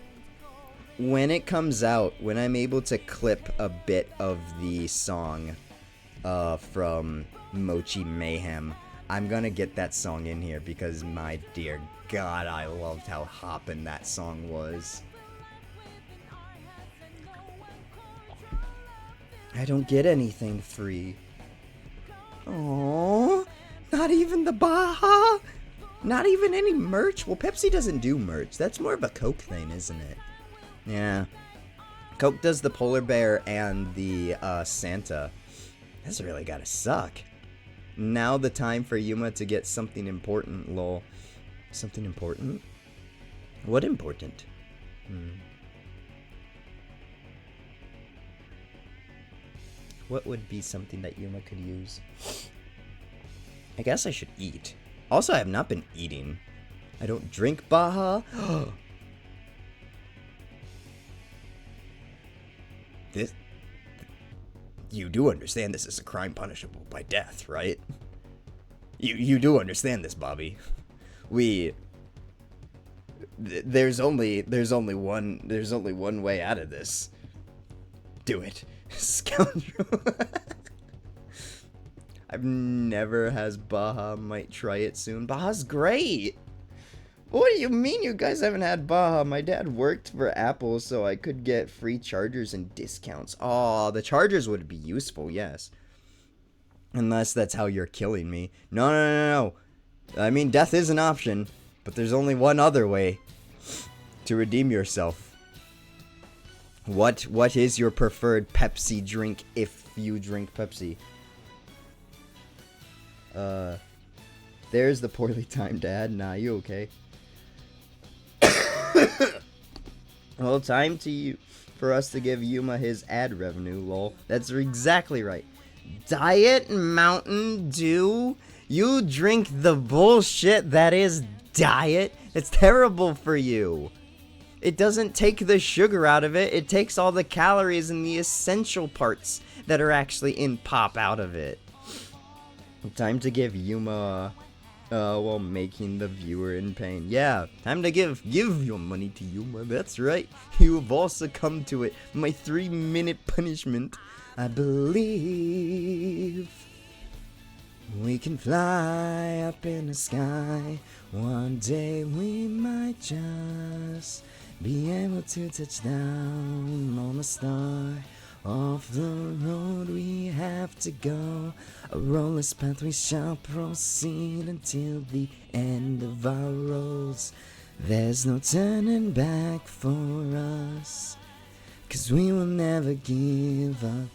it comes out, when I'm able to clip a bit of the song from Mochi Mayhem, I'm gonna get that song in here because my dear God, I loved how hoppin' that song was. I don't get anything free. Aww, not even the Baja? Not even any merch? Well, Pepsi doesn't do merch. That's more of a Coke thing, isn't it? Yeah. Coke does the polar bear and the Santa. That's really gotta suck. Now the time for Yuma to get something important, lol. Something important? What important? What would be something that Yuma could use? I guess I should eat. Also, I have not been eating. I don't drink Baja. You do understand this is a crime punishable by death, right? You do understand this, Bobby. There's only one way out of this. Do it, scoundrel. I've never has Baja. Might try it soon. Baja's great. What do you mean you guys haven't had Baja? My dad worked for Apple, so I could get free chargers and discounts. Oh, the chargers would be useful, yes. Unless that's how you're killing me. No. I mean, death is an option, but there's only one other way to redeem yourself. What is your preferred Pepsi drink if you drink Pepsi? There's the poorly timed ad. Nah, you okay? Well, time for us to give Yuma his ad revenue, lol. That's exactly right. Diet Mountain Dew? You drink the bullshit that is diet? It's terrible for you. It doesn't take the sugar out of it. It takes all the calories and the essential parts that are actually in pop out of it. Time to give Yuma while making the viewer in pain. Yeah, time to give your money to Yuma. That's right. You have also come to it. My 3-minute punishment. I believe. We can fly up in the sky. One day we might just be able to touch down on a star. Off the road we have to go. A roadless path we shall proceed until the end of our roads. There's no turning back for us, 'cause we will never give up.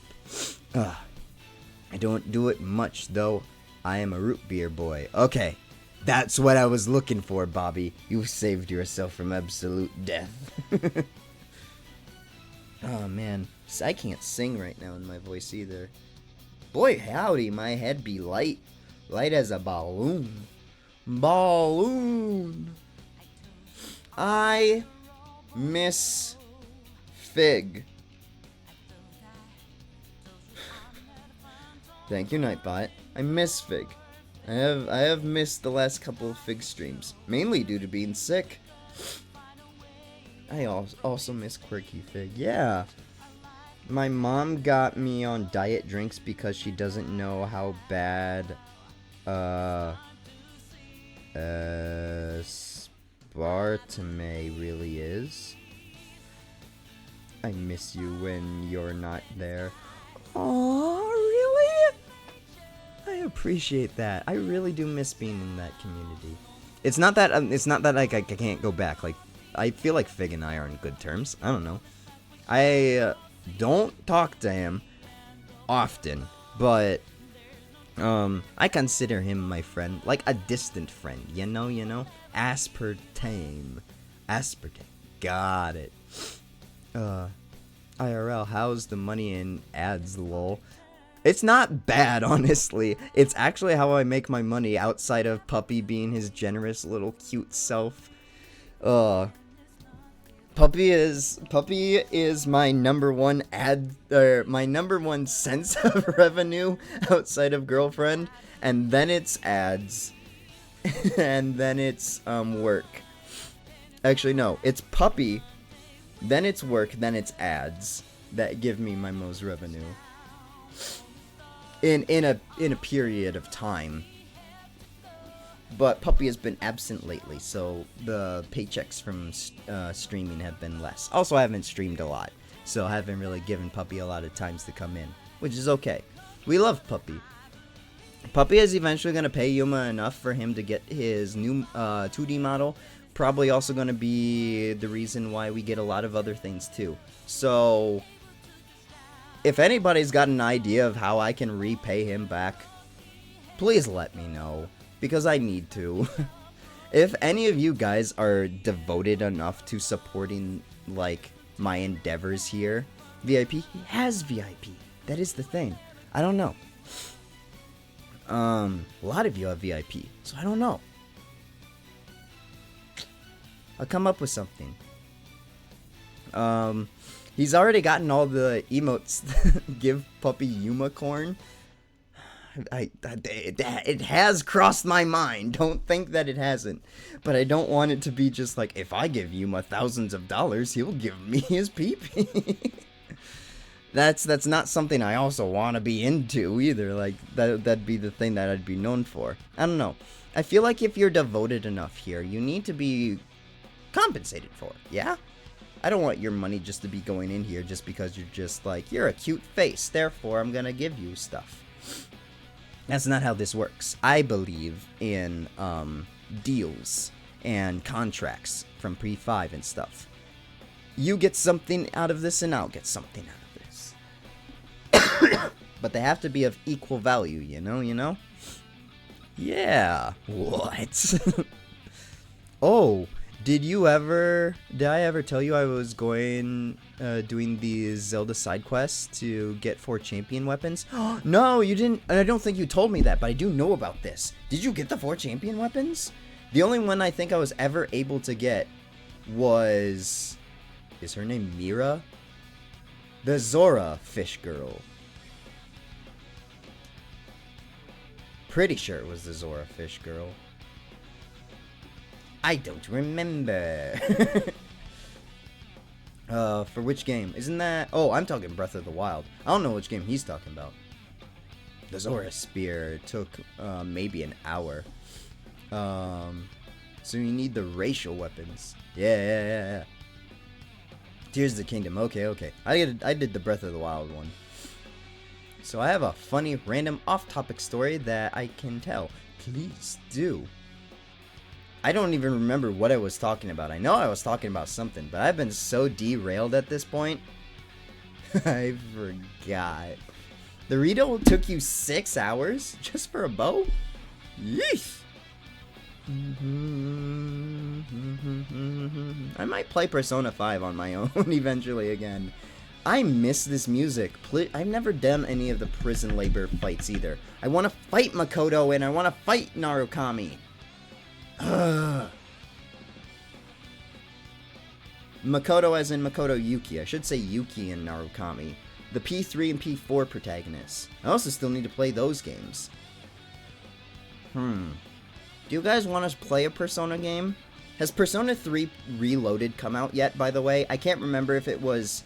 I don't do it much though. I am a root beer boy. Okay, that's what I was looking for, Bobby. You saved yourself from absolute death. Oh man, I can't sing right now in my voice either. Boy howdy, my head be light as a balloon. I miss Fig. Thank you, Nightbot. I miss Fig. I have missed the last couple of Fig streams, mainly due to being sick. I also miss Quirky Fig. Yeah. My mom got me on diet drinks because she doesn't know how bad aspartame really is. I miss you when you're not there. Oh, really? I appreciate that. I really do miss being in that community. It's not that like I can't go back. Like, I feel like Fig and I are on good terms. I don't know. I don't talk to him often, but I consider him my friend, like a distant friend. You know. Aspartame. Got it. IRL, how's the money in ads, lol? It's not bad, honestly. It's actually how I make my money outside of Puppy being his generous little cute self. Puppy is my number one my number one sense of revenue outside of girlfriend, and then it's ads, and then it's work. Actually, no, it's Puppy, then it's work, then it's ads that give me my most revenue in a period of time. But Puppy has been absent lately, so the paychecks from streaming have been less. Also, I haven't streamed a lot, so I haven't really given Puppy a lot of times to come in, which is okay. We love Puppy. Puppy is eventually going to pay Yuma enough for him to get his new 2D model. Probably also going to be the reason why we get a lot of other things too. So, if anybody's got an idea of how I can repay him back, please let me know. Because I need to. If any of you guys are devoted enough to supporting, like, my endeavors here, VIP, he has VIP. That is the thing. I don't know. A lot of you have VIP, so I don't know. I'll come up with something. He's already gotten all the emotes. Give Puppy Unicorn. It has crossed my mind. Don't think that it hasn't. But I don't want it to be just like, if I give Yuma thousands of dollars, he'll give me his PP. That's not something I also want to be into either. Like, that'd be the thing that I'd be known for. I don't know. I feel like if you're devoted enough here, you need to be compensated for it, yeah? I don't want your money just to be going in here just because you're just like, you're a cute face, therefore I'm gonna give you stuff. That's not how this works. I believe in deals and contracts from Pre-5 and stuff. You get something out of this and I'll get something out of this. But they have to be of equal value, you know? Yeah. What? Oh, did I ever tell you I was doing these Zelda side quests to get 4 champion weapons? No, you didn't. I don't think you told me that, but I do know about this. Did you get the 4 champion weapons? The only one I think I was ever able to get was... Is her name Mira? The Zora fish girl. Pretty sure it was the Zora fish girl. I don't remember. For which game? Isn't that... Oh, I'm talking Breath of the Wild. I don't know which game he's talking about. The Zora Spear took maybe an hour. So you need the racial weapons. Yeah. Tears of the Kingdom. Okay. I did the Breath of the Wild one. So I have a funny, random, off-topic story that I can tell. Please do. I don't even remember what I was talking about. I know I was talking about something, but I've been so derailed at this point. I forgot. The Rito took you 6 hours just for a bow? Yeesh. I might play Persona 5 on my own eventually again. I miss this music. I've never done any of the prison labor fights either. I want to fight Makoto and I want to fight Narukami. Makoto as in Makoto Yuki. I should say Yuki and Narukami. The P3 and P4 protagonists. I also still need to play those games. Do you guys want to play a Persona game? Has Persona 3 Reloaded come out yet, by the way? I can't remember if it was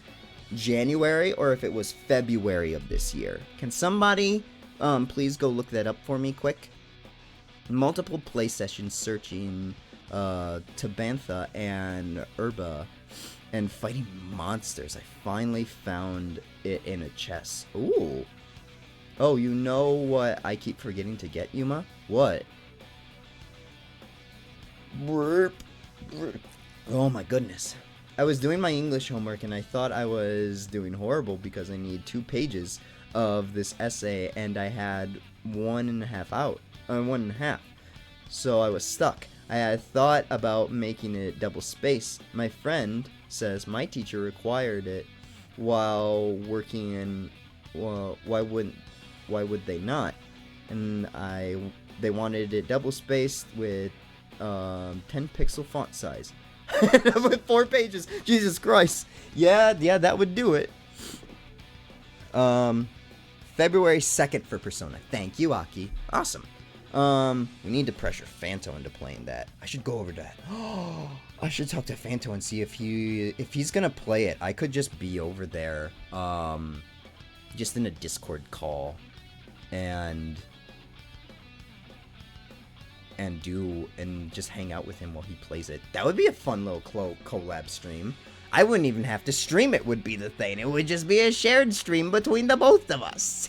January or if it was February of this year. Can somebody please go look that up for me quick? Multiple play sessions searching Tabantha and Urba and fighting monsters. I finally found it in a chest. Ooh. Oh, you know what I keep forgetting to get, Yuma? What? Oh my goodness. I was doing my English homework and I thought I was doing horrible because I need 2 pages of this essay and I had 1.5. So I was stuck. I had thought about making it double space. My friend says my teacher required it while working in, well, why would they not? And they wanted it double spaced with 10 pixel font size. With 4 pages. Jesus Christ. Yeah, that would do it. February 2nd for Persona. Thank you, Aki. Awesome. We need to pressure Fanto into playing that. I should go over that. I should talk to Fanto and see if he's gonna play it. I could just be over there, just in a Discord call, and just hang out with him while he plays it. That would be a fun little collab stream. I wouldn't even have to stream it, would be the thing. It would just be a shared stream between the both of us.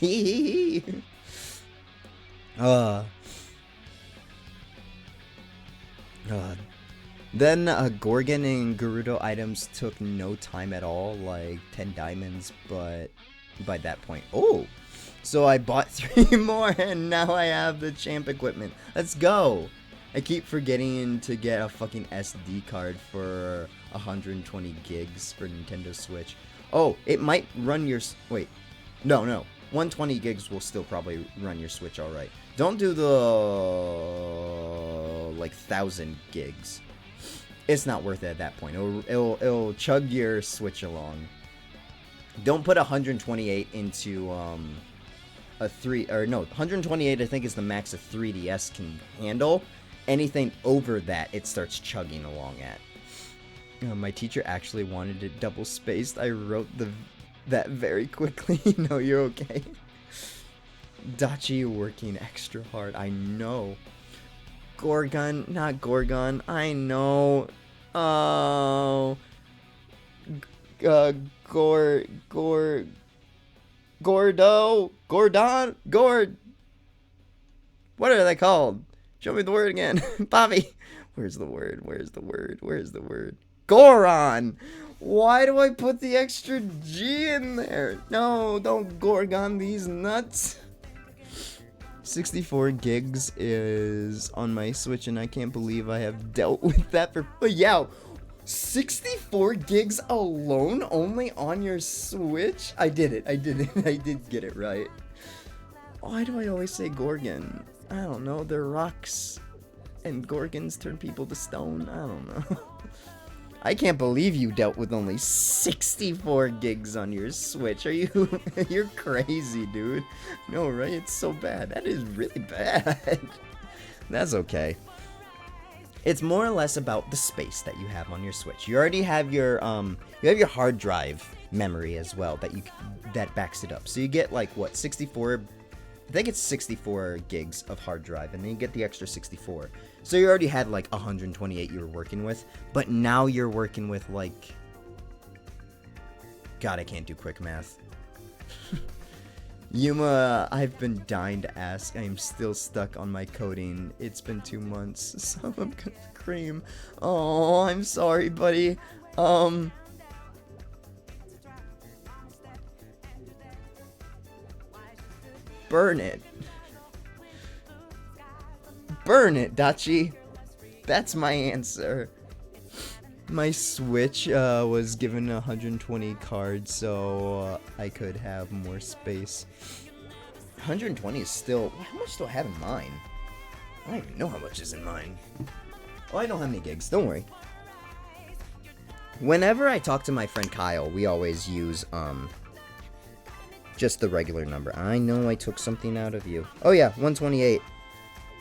Then Gorgon and Gerudo items took no time at all, like 10 diamonds, but by that point, so I bought 3 more and now I have the champ equipment. Let's go. I keep forgetting to get a fucking SD card for 120 gigs for Nintendo Switch. Oh, it might run your, wait, no, 120 gigs will still probably run your Switch alright. Don't do the, like, 1,000 gigs. It's not worth it at that point. It'll chug your Switch along. Don't put 128 into, 128 I think is the max a 3DS can handle. Anything over that, it starts chugging along at. My teacher actually wanted it double spaced. I wrote that very quickly. No, you're okay. Dachi working extra hard. I know. Gorgon, not Gorgon. I know. Oh. Gordon? What are they called? Show me the word again. Bobby. Where's the word? Goron! Why do I put the extra G in there? No, don't Gorgon these nuts. 64 gigs is on my Switch and I can't believe I have dealt with that for, but yeah, 64 gigs alone only on your Switch? I did it. I did get it right. Why do I always say Gorgon? I don't know. They're rocks and Gorgons turn people to stone. I don't know. I can't believe you dealt with only 64 gigs on your Switch. Are you? You're crazy, dude. No, right? It's so bad. That is really bad. That's okay. It's more or less about the space that you have on your Switch. You already have your hard drive memory as well that backs it up. So you get like what, 64 I think it's 64 gigs of hard drive, and then you get the extra 64. So you already had like 128 you were working with, but now you're working with like... God, I can't do quick math. Yuma, I've been dying to ask. I am still stuck on my coding. It's been 2 months, so I'm gonna scream. Oh, I'm sorry, buddy. Burn it. Burn it, Dachi. That's my answer. My Switch was given 120 cards, so I could have more space. 120 is still... How much do I have in mine? I don't even know how much is in mine. Oh, I know how many gigs. Don't worry. Whenever I talk to my friend Kyle, we always use, just the regular number. I know I took something out of you. Oh yeah, 128.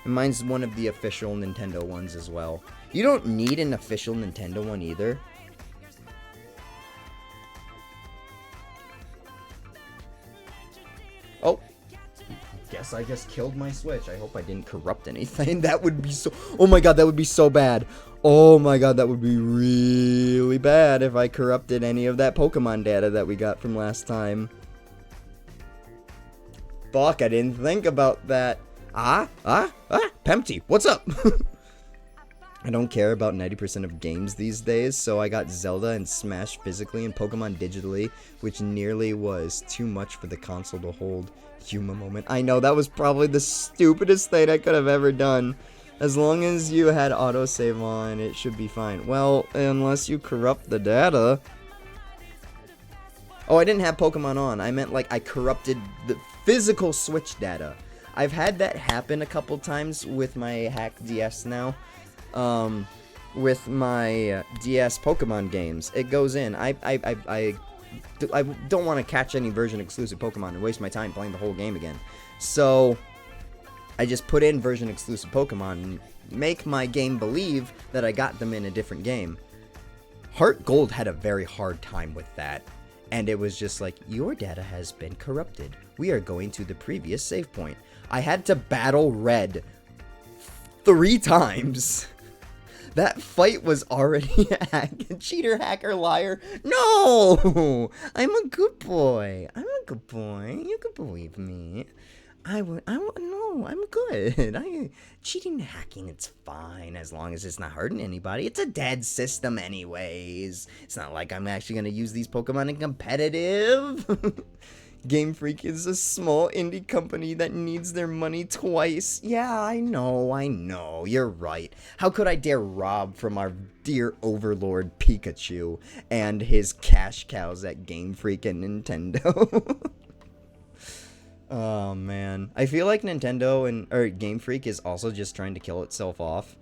And mine's one of the official Nintendo ones as well. You don't need an official Nintendo one either. Oh. Guess I just killed my Switch. I hope I didn't corrupt anything. That would be so... Oh my god, that would be so bad. Oh my god, that would be really bad if I corrupted any of that Pokemon data that we got from last time. Fuck, I didn't think about that. Pempty, what's up? I don't care about 90% of games these days, so I got Zelda and Smash physically and Pokemon digitally, which nearly was too much for the console to hold. Yuma moment. I know, that was probably the stupidest thing I could have ever done. As long as you had autosave on, it should be fine. Well, unless you corrupt the data. Oh, I didn't have Pokemon on. I meant like I corrupted the physical Switch data. I've had that happen a couple times with my hack DS now. With my DS Pokemon games. It goes in. I don't want to catch any version exclusive Pokemon and waste my time playing the whole game again. So I just put in version exclusive Pokemon and make my game believe that I got them in a different game. Heart Gold had a very hard time with that. And it was just like, your data has been corrupted. We are going to the previous save point. I had to battle Red 3 times. That fight was already cheater, hacker, liar. No! I'm a good boy. I'm a good boy. You can believe me. No, I'm good. Cheating and hacking, it's fine as long as it's not hurting anybody. It's a dead system anyways. It's not like I'm actually going to use these Pokemon in competitive. Game Freak is a small indie company that needs their money twice. Yeah, I know. You're right. How could I dare rob from our dear overlord Pikachu and his cash cows at Game Freak and Nintendo? Oh, man. I feel like Nintendo or Game Freak is also just trying to kill itself off.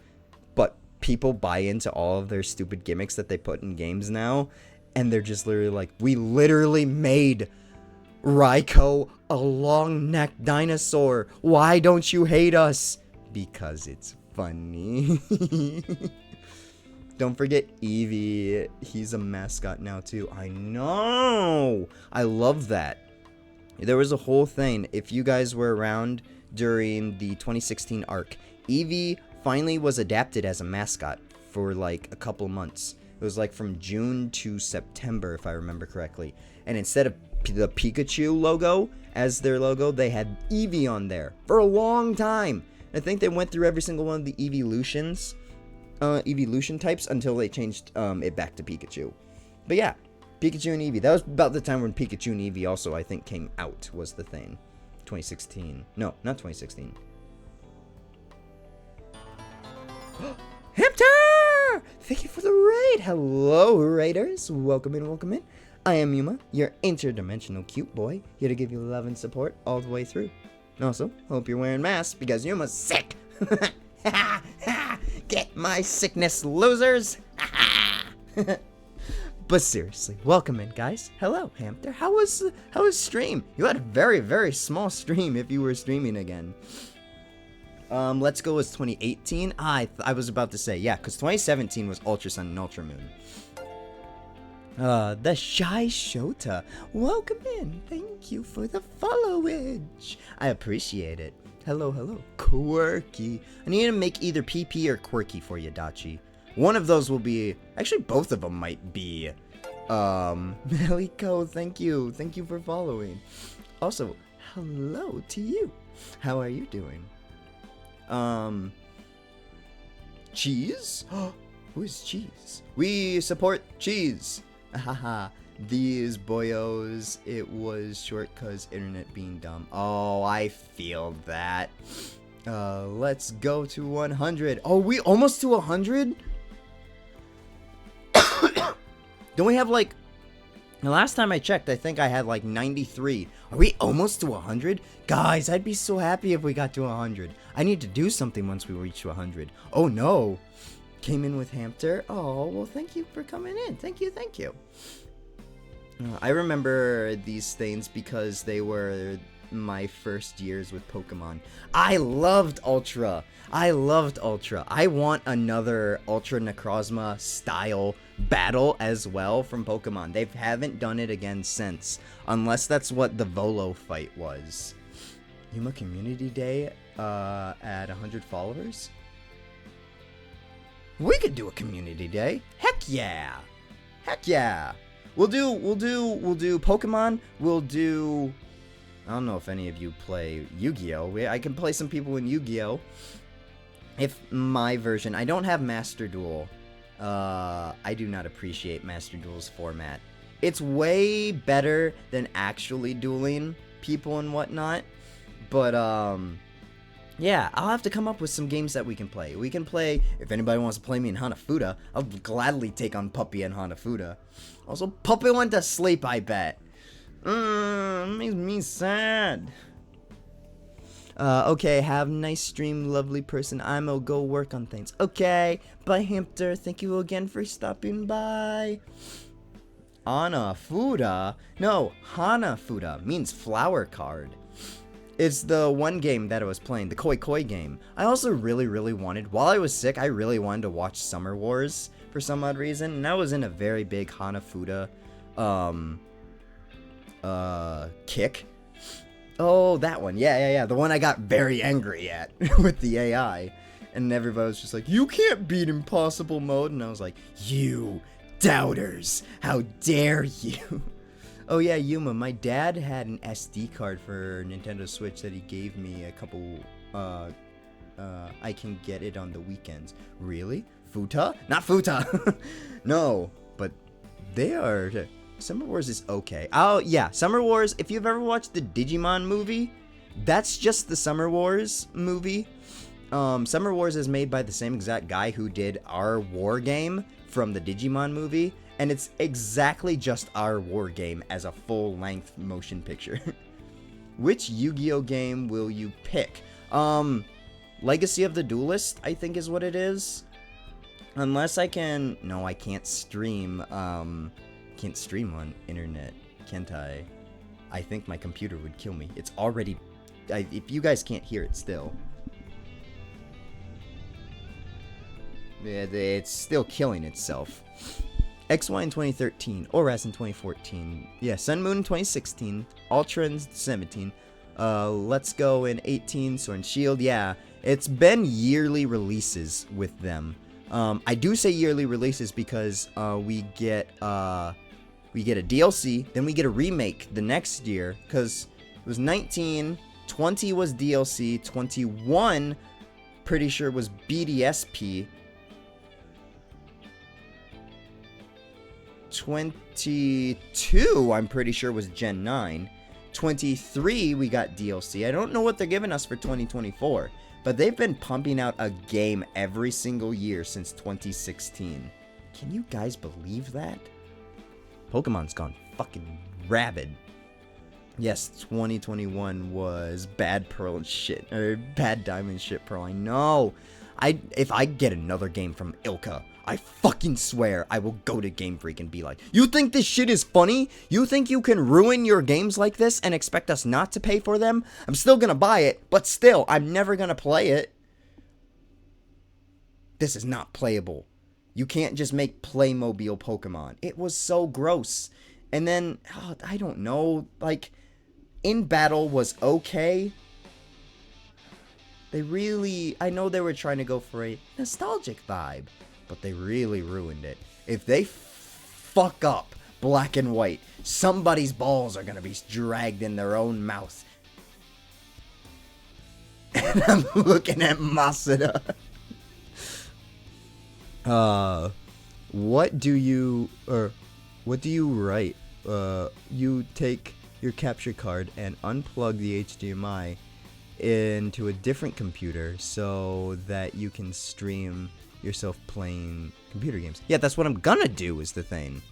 But people buy into all of their stupid gimmicks that they put in games now. And they're just literally like, we literally made Raikou a long-necked dinosaur. Why don't you hate us? Because it's funny. Don't forget Eevee. He's a mascot now too. I know. I love that. There was a whole thing. If you guys were around during the 2016 arc, Eevee finally was adapted as a mascot for like a couple months. It was like from June to September, if I remember correctly. And instead of the Pikachu logo as their logo, they had Eevee on there for a long time. I think they went through every single one of the Evolution types until they changed it back to Pikachu. But yeah, Pikachu and Eevee. That was about the time when Pikachu and Eevee also, I think, came out, was the thing. 2016. No, not 2016. Hamster! Thank you for the raid. Hello, raiders. Welcome in, welcome in. I am Yuma, your interdimensional cute boy, here to give you love and support all the way through. Also, hope you're wearing masks because Yuma's sick. Get my sickness, losers. But seriously, welcome in, guys. Hello, Hamster. How was stream? You had a very, very small stream if you were streaming again. Let's go with 2018. I was about to say, yeah, because 2017 was Ultra Sun and Ultra Moon. The Shy Shota. Welcome in. Thank you for the followage. I appreciate it. Hello, hello. Quirky. I need to make either PP or Quirky for you, Dachi. One of those will be... Actually, both of them might be. Meliko, thank you. Thank you for following. Also, hello to you. How are you doing? Cheese? Who is Cheese? We support Cheese. Haha. These boyos, it was short cause internet being dumb. Oh, I feel that. Let's go to 100. Oh, we almost to 100? Don't we have like... The last time I checked, I think I had like 93. Are we almost to 100? Guys, I'd be so happy if we got to 100. I need to do something once we reach 100. Oh no. Came in with Hamster. Oh, well, thank you for coming in. Thank you, thank you. I remember these things because they were my first years with Pokemon. I loved Ultra. I want another Ultra Necrozma style battle as well from Pokemon. They haven't done it again since, unless that's what the Volo fight was. Yuma Community Day at 100 followers? We could do a community day. Heck yeah. Heck yeah. We'll do Pokemon. We'll do... I don't know if any of you play Yu-Gi-Oh! I can play some people in Yu-Gi-Oh! If my version... I don't have Master Duel. I do not appreciate Master Duel's format. It's way better than actually dueling people and whatnot. But, yeah, I'll have to come up with some games that we can play. We can play, if anybody wants to play me in Hanafuda, I'll gladly take on Puppy and Hanafuda. Also, Puppy went to sleep, I bet. Makes me sad. Okay, have a nice stream, lovely person. I'ma go work on things. Okay, bye, Hamster. Thank you again for stopping by. Hanafuda? No, Hanafuda means flower card. It's the one game that I was playing, the Koi Koi game. I also really wanted, while I was sick, I really wanted to watch Summer Wars for some odd reason. And I was in a very big Hanafuda, kick. Oh, that one. Yeah. The one I got very angry at with the AI. And everybody was just like, you can't beat Impossible Mode. And I was like, you doubters, how dare you? Oh yeah, Yuma, my dad had an SD card for Nintendo Switch that he gave me a couple, I can get it on the weekends. Really? Futa? Not Futa! No, but they are... Summer Wars is okay. Oh, yeah, Summer Wars, if you've ever watched the Digimon movie, that's just the Summer Wars movie. Summer Wars is made by the same exact guy who did our war game from the Digimon movie. And it's exactly just our war game as a full-length motion picture. Which Yu-Gi-Oh game will you pick? Legacy of the Duelist, I think is what it is. Unless I can... No, I can't stream. Can't stream on internet, can't I? I think my computer would kill me. It's already... if you guys can't hear it still. Yeah, it's still killing itself. XY in 2013, ORAS in 2014, yeah, Sun Moon in 2016, Ultra in 17, Let's Go in 18, Sword and Shield, yeah, it's been yearly releases with them. I do say yearly releases because we get a DLC, then we get a remake the next year, because it was 19, 20 was DLC, 21 pretty sure was BDSP, 22, I'm pretty sure, was Gen 9. 23, we got DLC. I don't know what they're giving us for 2024, but they've been pumping out a game every single year since 2016. Can you guys believe that? Pokemon's gone fucking rabid. Yes, 2021 was bad Pearl and shit, or bad Diamond shit Pearl. I know. If I get another game from Ilka, I fucking swear I will go to Game Freak and be like, you think this shit is funny? You think you can ruin your games like this and expect us not to pay for them? I'm still gonna buy it, but still, I'm never gonna play it. This is not playable. You can't just make Playmobil Pokemon. It was so gross. And then, I don't know, like, In Battle was okay. I know they were trying to go for a nostalgic vibe, but they really ruined it. If they fuck up Black and White, somebody's balls are gonna be dragged in their own mouth. And I'm looking at Masada. What do you write? You take your capture card and unplug the HDMI into a different computer so that you can stream yourself playing computer games. Yeah, that's what I'm gonna do, is the thing.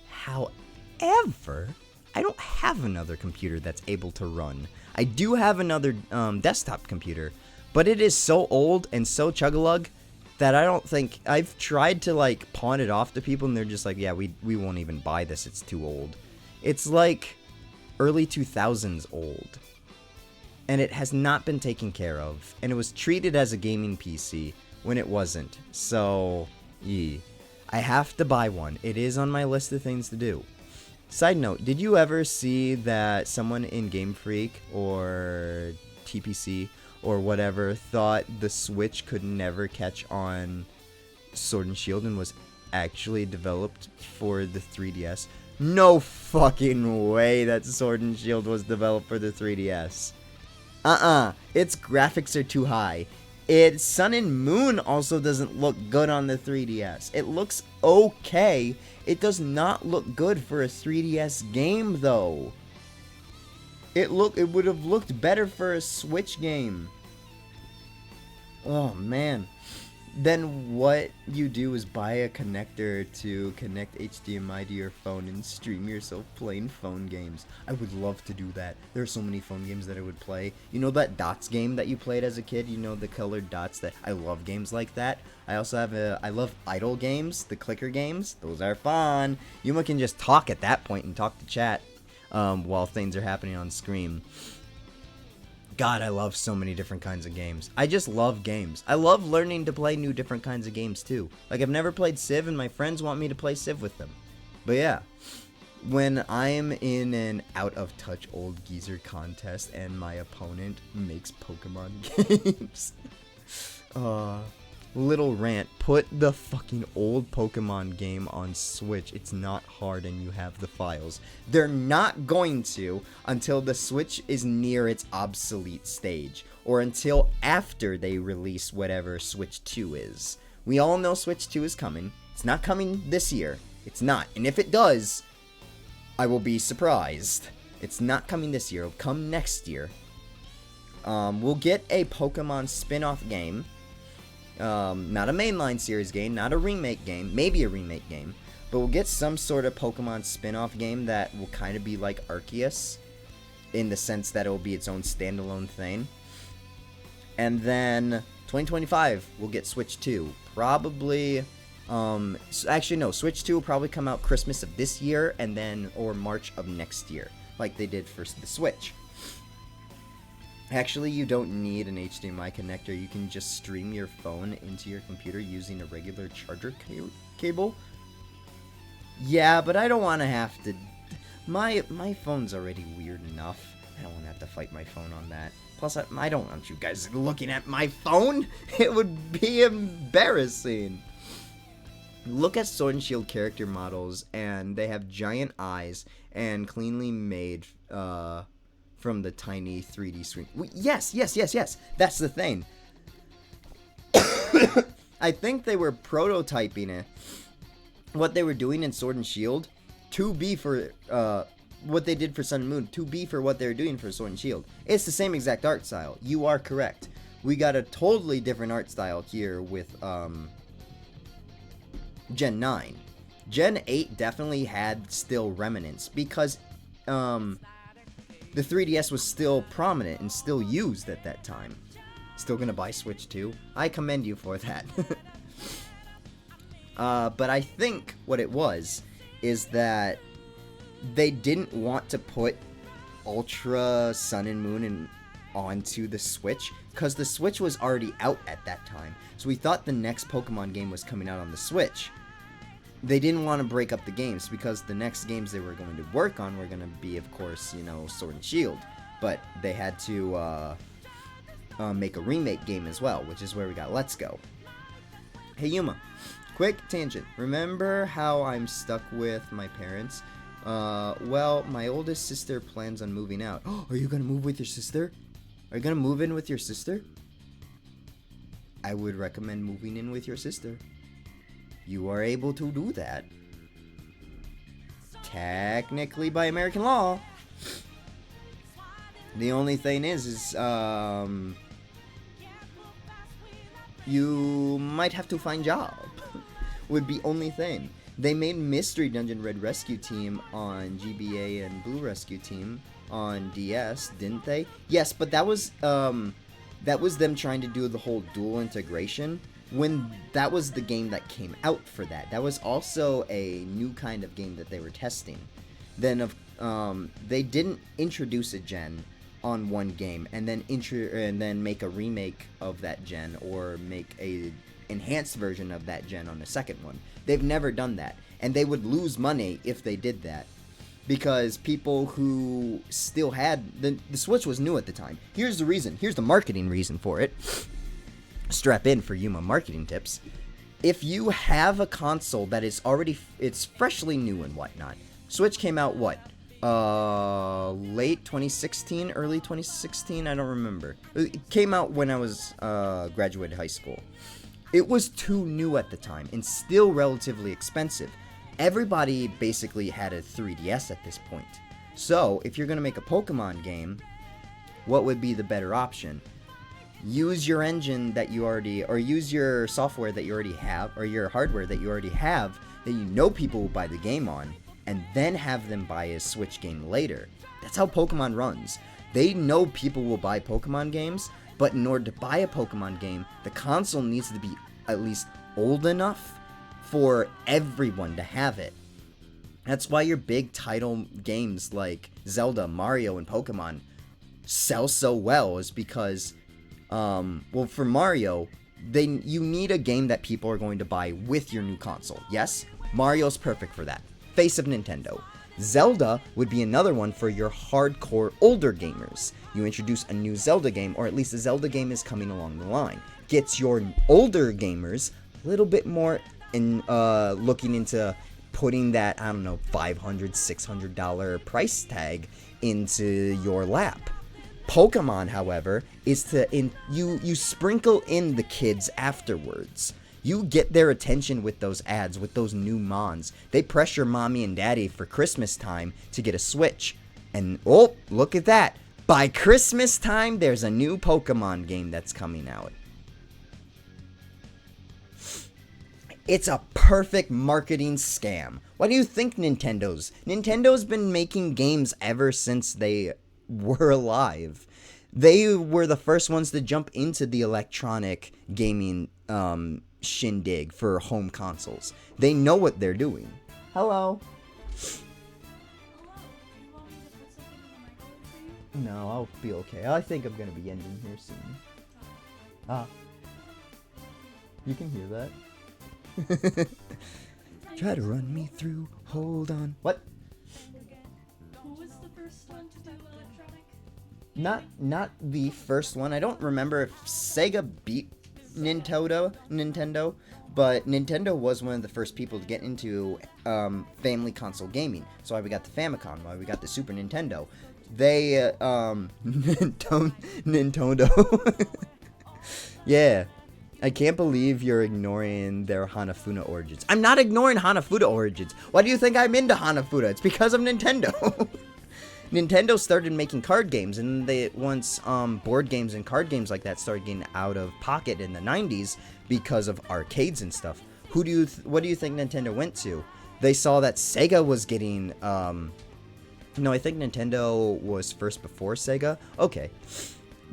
However, I don't have another computer that's able to run. I do have another desktop computer, but it is so old and so chug-a-lug that I don't think... I've tried to, like, pawn it off to people, and they're just like, yeah, we won't even buy this, it's too old. It's, like, early 2000s old. And it has not been taken care of. And it was treated as a gaming PC when it wasn't. So, yeah. I have to buy one. It is on my list of things to do. Side note, did you ever see that someone in Game Freak or TPC or whatever thought the Switch could never catch on Sword and Shield and was actually developed for the 3DS? No fucking way that Sword and Shield was developed for the 3DS. Its graphics are too high. Sun and Moon also doesn't look good on the 3DS. It looks okay. It does not look good for a 3DS game, though. It would have looked better for a Switch game. Oh, man. Then what you do is buy a connector to connect HDMI to your phone and stream yourself playing phone games. I would love to do that. There are so many phone games that I would play. You know that dots game that you played as a kid? You know, the colored dots that... I love games like that. I also have I love idle games, the clicker games. Those are fun. Yuma can just talk at that point and talk to chat while things are happening on screen. God, I love so many different kinds of games. I just love games. I love learning to play new different kinds of games too. Like, I've never played Civ, and my friends want me to play Civ with them. But yeah, when I'm in an out-of-touch old geezer contest and my opponent makes Pokemon games... Little rant, put the fucking old Pokemon game on Switch. It's not hard and you have the files. They're not going to until the Switch is near its obsolete stage, or until after they release whatever Switch 2 is. We all know Switch 2 is coming. It's not coming this year. It's not. And if it does, I will be surprised. It's not coming this year. It'll come next year. We'll get a Pokemon spin-off game. Not a mainline series game, not a remake game, maybe a remake game, but we'll get some sort of Pokemon spin-off game that will kind of be like Arceus, in the sense that it will be its own standalone thing. And then 2025 we'll get Switch 2, probably, actually no, Switch 2 will probably come out Christmas of this year, and then, or March of next year, like they did for the Switch. Actually, you don't need an HDMI connector. You can just stream your phone into your computer using a regular charger cable. Yeah, but I don't want to have to... My phone's already weird enough. I don't want to have to fight my phone on that. Plus, I don't want you guys looking at my phone. It would be embarrassing. Look at Sword and Shield character models, and they have giant eyes and cleanly made... from the tiny 3D screen. Yes. That's the thing. I think they were prototyping it. What they were doing in Sword and Shield to be for what they did for Sun and Moon to be for what they're doing for Sword and Shield. It's the same exact art style. You are correct. We got a totally different art style here with Gen 9. Gen 8 definitely had still remnants because the 3DS was still prominent and still used at that time. Still gonna buy Switch 2? I commend you for that. But I think what it was is that they didn't want to put Ultra Sun and Moon and onto the Switch, because the Switch was already out at that time. So we thought the next Pokemon game was coming out on the Switch. They didn't want to break up the games, because the next games they were going to work on were going to be, of course, you know, Sword and Shield. But they had to make a remake game as well, which is where we got Let's Go. Hey Yuma, quick tangent. Remember how I'm stuck with my parents? Well, my oldest sister plans on moving out. Oh, are you gonna move with your sister? Are you gonna move in with your sister? I would recommend moving in with your sister. You are able to do that. Technically by American law. The only thing is you might have to find job. Would be only thing. They made Mystery Dungeon Red Rescue Team on GBA and Blue Rescue Team on DS, didn't they? Yes, but that was them trying to do the whole dual integration. When that was the game that came out for that. That was also a new kind of game that they were testing. Then they didn't introduce a gen on one game and then make a remake of that gen or make a enhanced version of that gen on the second one. They've never done that, and they would lose money if they did that, because people who still had the Switch was new at the time. Here's the reason. Here's the marketing reason for it. Strap in for Yuma marketing tips. If you have a console that is it's freshly new and whatnot. Switch came out what? Late 2016, early 2016, I don't remember. It came out when I was graduated high school. It was too new at the time and still relatively expensive. Everybody basically had a 3DS at this point. So, if you're going to make a Pokemon game, what would be the better option? Use your engine that you already, or use your software that you already have, or your hardware that you already have, that you know people will buy the game on, and then have them buy a Switch game later. That's how Pokemon runs. They know people will buy Pokemon games, but in order to buy a Pokemon game, the console needs to be at least old enough for everyone to have it. That's why your big title games like Zelda, Mario, and Pokemon sell so well, is because, well, for Mario, you need a game that people are going to buy with your new console. Yes, Mario's perfect for that. Face of Nintendo. Zelda would be another one for your hardcore older gamers. You introduce a new Zelda game, or at least a Zelda game is coming along the line. Gets your older gamers a little bit more in looking into putting that, I don't know, $500, $600 price tag into your lap. Pokemon, however, is you sprinkle in the kids afterwards. You get their attention with those ads, with those new mons. They pressure mommy and daddy for Christmas time to get a Switch. And, oh, look at that. By Christmas time, there's a new Pokemon game that's coming out. It's a perfect marketing scam. Why do you think Nintendo's been making games ever since they were alive. They were the first ones to jump into the electronic gaming shindig for home consoles. They know what they're doing. Hello. No, I'll be okay. I think I'm gonna be ending here soon. You can hear that. Try to run me through. Hold on. What? Who was the first one to do electronic? Not the first one. I don't remember if Sega beat Nintendo, but Nintendo was one of the first people to get into family console gaming. So why we got the Famicom, why we got the Super Nintendo. They Nintendo. Yeah. I can't believe you're ignoring their Hanafuda origins. I'm not ignoring Hanafuda origins. Why do you think I'm into Hanafuda? It's because of Nintendo. Nintendo started making card games, and once board games and card games like that started getting out of pocket in the 90s because of arcades and stuff. What do you think Nintendo went to? They saw that Sega was getting no, I think Nintendo was first before Sega. Okay.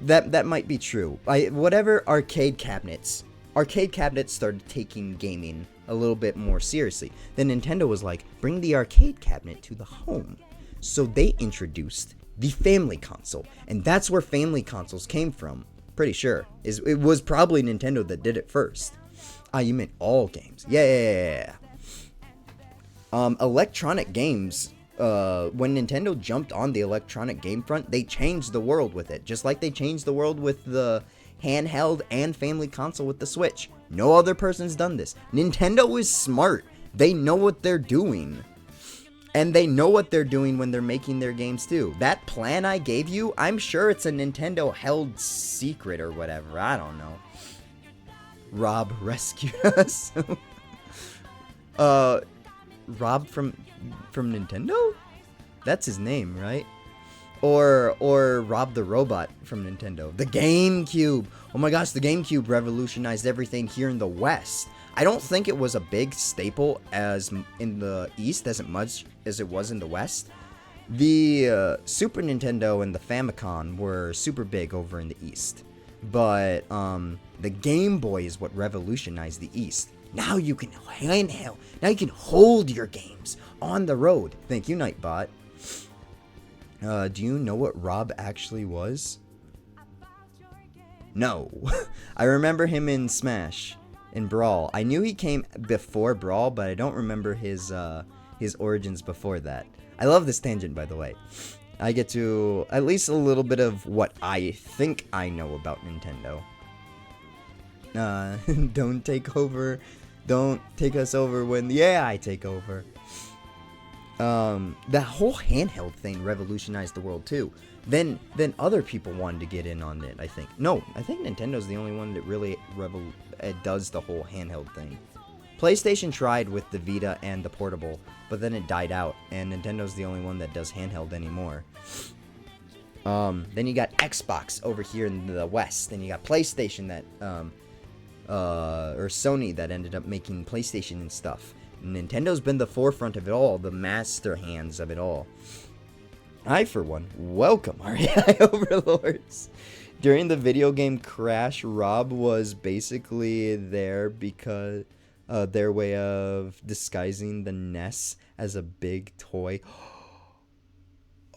That might be true. Whatever arcade cabinets started taking gaming a little bit more seriously. Then Nintendo was like, bring the arcade cabinet to the home. So they introduced the family console. And that's where family consoles came from. Pretty sure. It was probably Nintendo that did it first. Ah, you meant all games. Yeah. Electronic games, when Nintendo jumped on the electronic game front, they changed the world with it. Just like they changed the world with the handheld and family console with the Switch. No other person's done this. Nintendo is smart. They know what they're doing. And they know what they're doing when they're making their games too. That plan I gave you, I'm sure it's a Nintendo held secret or whatever. I don't know. Rob rescued us. Rob from Nintendo? That's his name, right? Or Rob the Robot from Nintendo. The GameCube. Oh my gosh, the GameCube revolutionized everything here in the West. I don't think it was a big staple as in the East as much as it was in the West. The Super Nintendo and the Famicom were super big over in the East. But the Game Boy is what revolutionized the East. Now you can handheld. Now you can hold your games on the road. Thank you, Nightbot. Do you know what Rob actually was? No. I remember him in Smash, in Brawl. I knew he came before Brawl, but I don't remember his origins before that. I love this tangent, by the way. I get to at least a little bit of what I think I know about Nintendo. Don't take over. Don't take us over when the AI take over. The whole handheld thing revolutionized the world too. Then other people wanted to get in on it, I think. No, I think Nintendo's the only one that really does the whole handheld thing. PlayStation tried with the Vita and the portable, but then it died out, and Nintendo's the only one that does handheld anymore. Then you got Xbox over here in the West. Then you got PlayStation that, or Sony that ended up making PlayStation and stuff. Nintendo's been the forefront of it all, the master hands of it all. I, for one, welcome our AI overlords. During the video game crash, Rob was basically there because their way of disguising the NES as a big toy.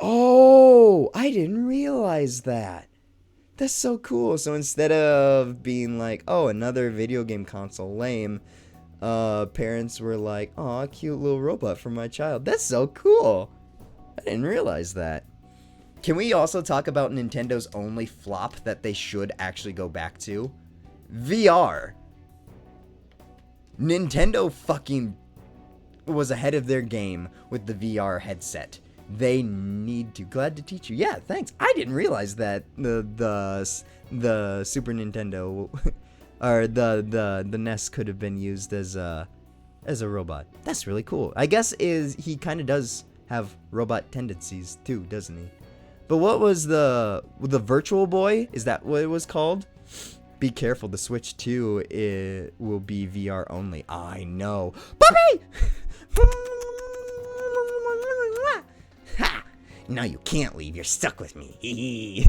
Oh, I didn't realize that. That's so cool. So instead of being like, oh, another video game console, lame, parents were like, aw, cute little robot for my child. That's so cool. I didn't realize that. Can we also talk about Nintendo's only flop that they should actually go back to? VR. Nintendo fucking was ahead of their game with the VR headset. They need to. Glad to teach you. Yeah, thanks. I didn't realize that the Super Nintendo or the NES could have been used as a robot. That's really cool. I guess he kind of does have robot tendencies too, doesn't he? But what was the Virtual Boy? Is that what it was called? Be careful, the Switch 2 will be VR only. I know. Puppy! Ha! Now you can't leave. You're stuck with me.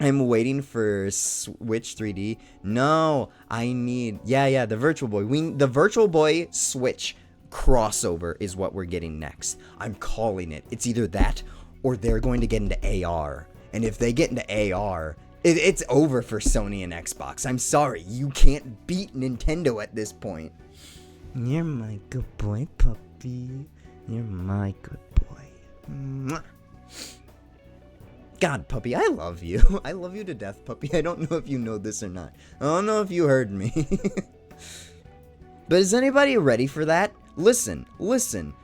I'm waiting for Switch 3D. No, I need... Yeah, the Virtual Boy. The Virtual Boy Switch crossover is what we're getting next. I'm calling it. It's either that or they're going to get into AR. And if they get into AR, it's over for Sony and Xbox. I'm sorry. You can't beat Nintendo at this point. You're my good boy, puppy. You're my good boy. Mwah. God, puppy, I love you. I love you to death, puppy. I don't know if you know this or not. I don't know if you heard me. But is anybody ready for that? Listen.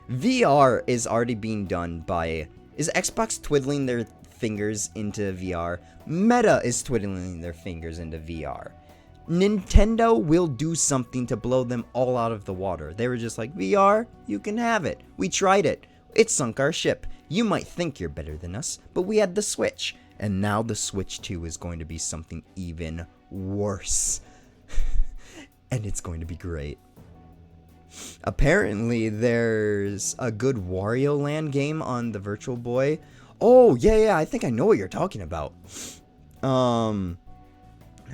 VR is already being done by... Is Xbox twiddling their fingers into VR? Meta is twiddling their fingers into VR. Nintendo will do something to blow them all out of the water. They were just like, VR, you can have it. We tried it. It sunk our ship. You might think you're better than us, but we had the Switch. And now the Switch 2 is going to be something even worse. And it's going to be great. Apparently, there's a good Wario Land game on the Virtual Boy. Oh, yeah, I think I know what you're talking about.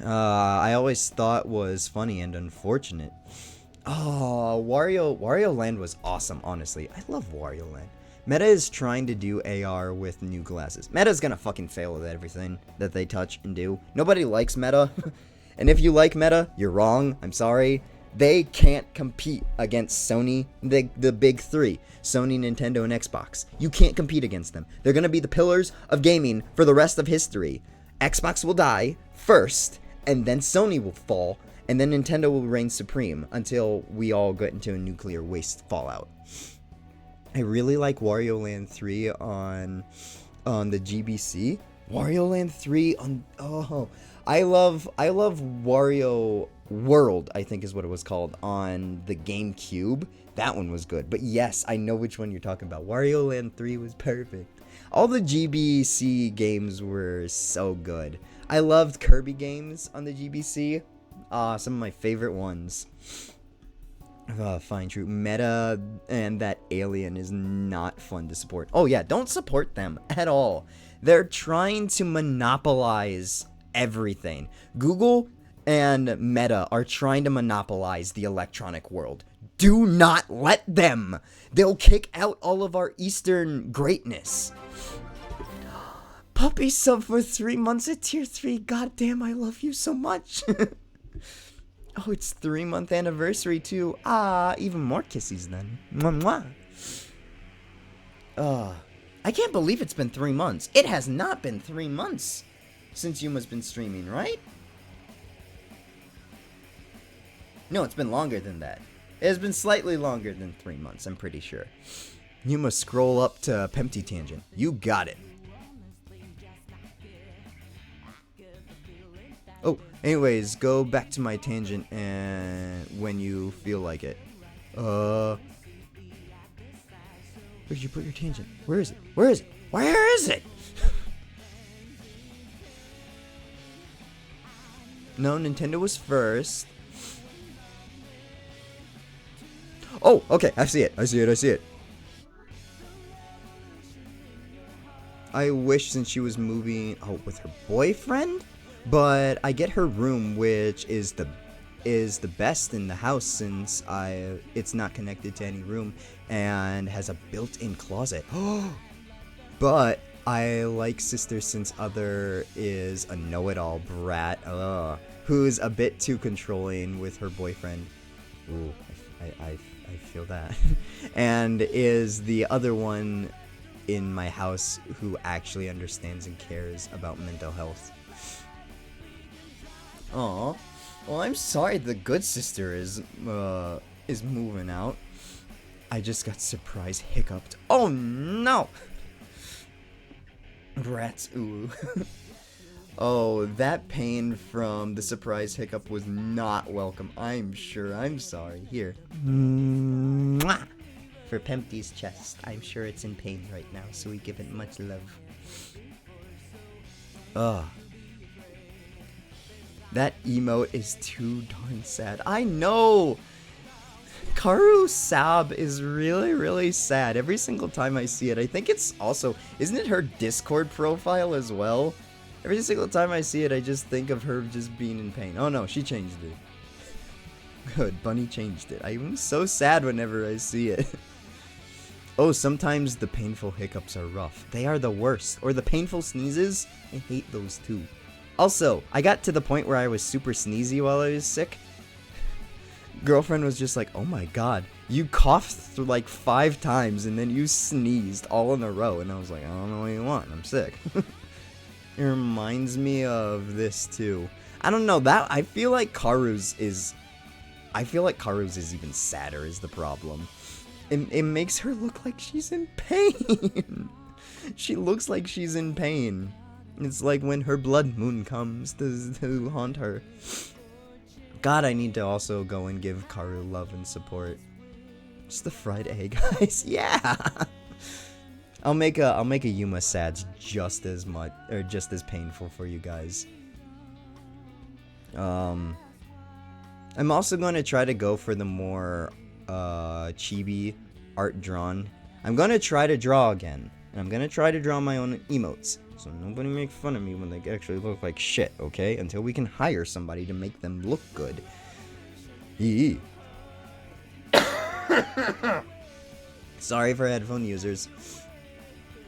I always thought was funny and unfortunate Oh, Wario Land was awesome, honestly. I love Wario Land. Meta is trying to do AR with new glasses. Meta's gonna fucking fail at everything that they touch and do. Nobody likes Meta. And if you like Meta, you're wrong. I'm sorry. They can't compete against Sony, the big three. Sony, Nintendo, and Xbox. You can't compete against them. They're gonna be the pillars of gaming for the rest of history. Xbox will die first, and then Sony will fall, and then Nintendo will reign supreme until we all get into a nuclear waste fallout. I really like Wario Land 3 on the GBC. Wario Land 3 on I love Wario World, I think is what it was called, on the GameCube. That one was good. But yes, I know which one you're talking about. Wario Land 3 was perfect. All the GBC games were so good. I loved Kirby games on the GBC. Some of my favorite ones. Fine, true. Meta and that alien is not fun to support. Oh yeah, don't support them at all. They're trying to monopolize everything. Google and Meta are trying to monopolize the electronic world. Do not let them. They'll kick out all of our Eastern greatness. Puppy sub for 3 months at tier 3. God damn, I love you so much. Oh, it's 3-month anniversary too. Even more kissies then. Mwah, mwah. I can't believe it's been 3 months. It has not been 3 months since Yuma's been streaming, right? No, it's been longer than that. It has been slightly longer than 3 months, I'm pretty sure. Yuma, scroll up to Pempty Tangent. You got it. Oh, anyways, go back to my tangent and when you feel like it. Where did you put your tangent? Where is it? Where is it? Where is it? No, Nintendo was first. Oh, okay, I see it. I see it. I wish since she was moving with her boyfriend, but I get her room, which is the best in the house since it's not connected to any room and has a built-in closet. But I like sister since other is a know-it-all brat, who's a bit too controlling with her boyfriend. Ooh, I feel that. And is the other one in my house who actually understands and cares about mental health. Aw. Well, I'm sorry the good sister is moving out. I just got surprise hiccuped. Oh no! Rats, ooh. Oh, that pain from the surprise hiccup was not welcome. I'm sure. I'm sorry. Here. Mwah! For Pempty's chest. I'm sure it's in pain right now, so we give it much love. Ugh. That emote is too darn sad. I know! Karu Sab is really, really sad every single time I see it. I think it's also... Isn't it her Discord profile as well? Every single time I see it, I just think of her just being in pain. Oh no, she changed it. Good, Bunny changed it. I'm so sad whenever I see it. Oh, sometimes the painful hiccups are rough. They are the worst. Or the painful sneezes. I hate those too. Also, I got to the point where I was super sneezy while I was sick. Girlfriend was just like, oh my god, you coughed like 5 times and then you sneezed all in a row. And I was like, I don't know what you want, I'm sick. It reminds me of this too. I don't know, that I feel like Karu's is even sadder is the problem. It makes her look like she's in pain. She looks like she's in pain. It's like when her blood moon comes to haunt her. God, I need to also go and give Karu love and support. Just the fried egg, guys. Yeah. I'll make a Yuma Sads just as much or just as painful for you guys. I'm also going to try to go for the more chibi art drawn. I'm going to try to draw again. And I'm going to try to draw my own emotes. So nobody make fun of me when they actually look like shit, okay? Until we can hire somebody to make them look good. Yee. Sorry for headphone users.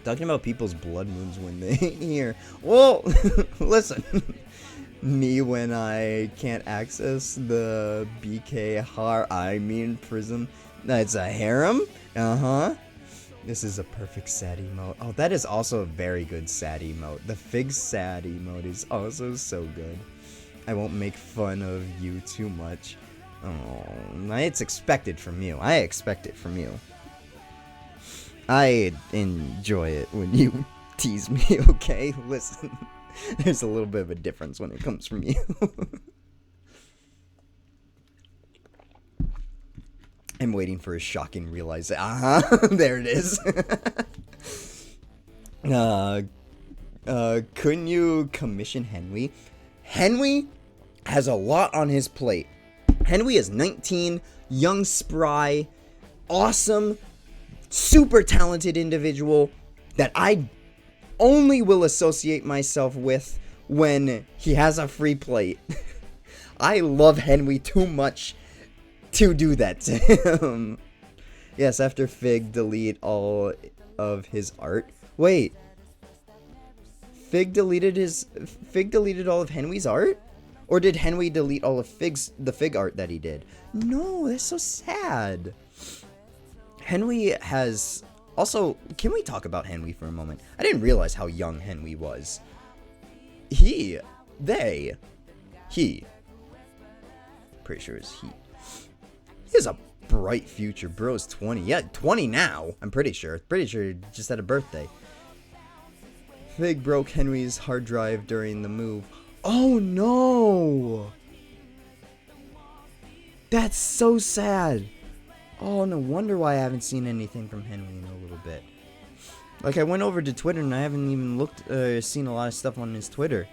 Talking about people's blood moons when they hear. Well, listen. Me when I can't access the prism. It's a harem? Uh-huh. This is a perfect sad emote. Oh, that is also a very good sad emote. The fig sad emote is also so good. I won't make fun of you too much. Oh, it's expected from you. I expect it from you. I enjoy it when you tease me, okay? Listen, there's a little bit of a difference when it comes from you. I'm waiting for a shocking realization. There it is. Couldn't you commission Henry? Henry has a lot on his plate. Henry is 19, young, spry, awesome, super talented individual that I only will associate myself with when he has a free plate. I love Henry too much to do that to him. Yes, after Fig delete all of his art. Wait. Fig deleted all of Henry's art? Or did Henry delete all of the Fig art that he did? No, that's so sad. Henry has... Also, can we talk about Henry for a moment? I didn't realize how young Henry was. He. Pretty sure it's he. He has a bright future. Bro's 20. Yeah, 20 now. I'm pretty sure. Pretty sure he just had a birthday. Fig broke Henry's hard drive during the move. Oh no! That's so sad. Oh, no wonder why I haven't seen anything from Henry in a little bit. Like, I went over to Twitter and I haven't even seen a lot of stuff on his Twitter.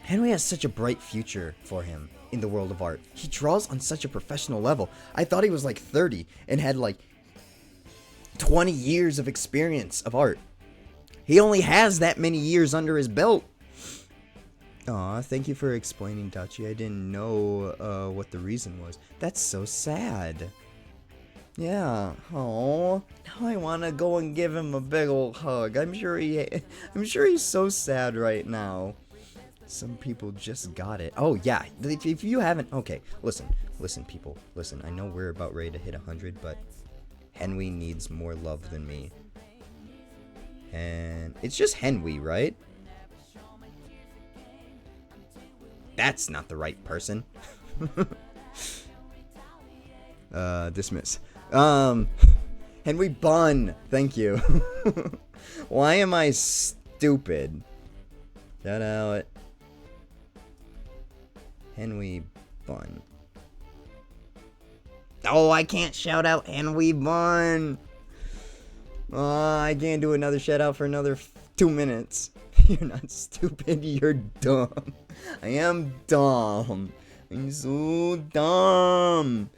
Henry has such a bright future for him in the world of art. He draws on such a professional level. I thought he was like 30 and had like 20 years of experience of art. He only has that many years under his belt. Aw, thank you for explaining, Dachi. I didn't know what the reason was. That's so sad. Yeah. Oh, now I want to go and give him a big old hug. I'm sure he's so sad right now. Some people just got it. Oh yeah. If you haven't, okay. Listen, people. Listen. I know we're about ready to hit 100, but Henry needs more love than me. And it's just Henry, right? That's not the right person. Dismiss. Henry Bun. Thank you. Why am I stupid? Shout out. Henry Bun. Oh, I can't shout out Henry Bun. I can't do another shout out for another 2 minutes. You're not stupid, you're dumb. I am dumb. I'm so dumb.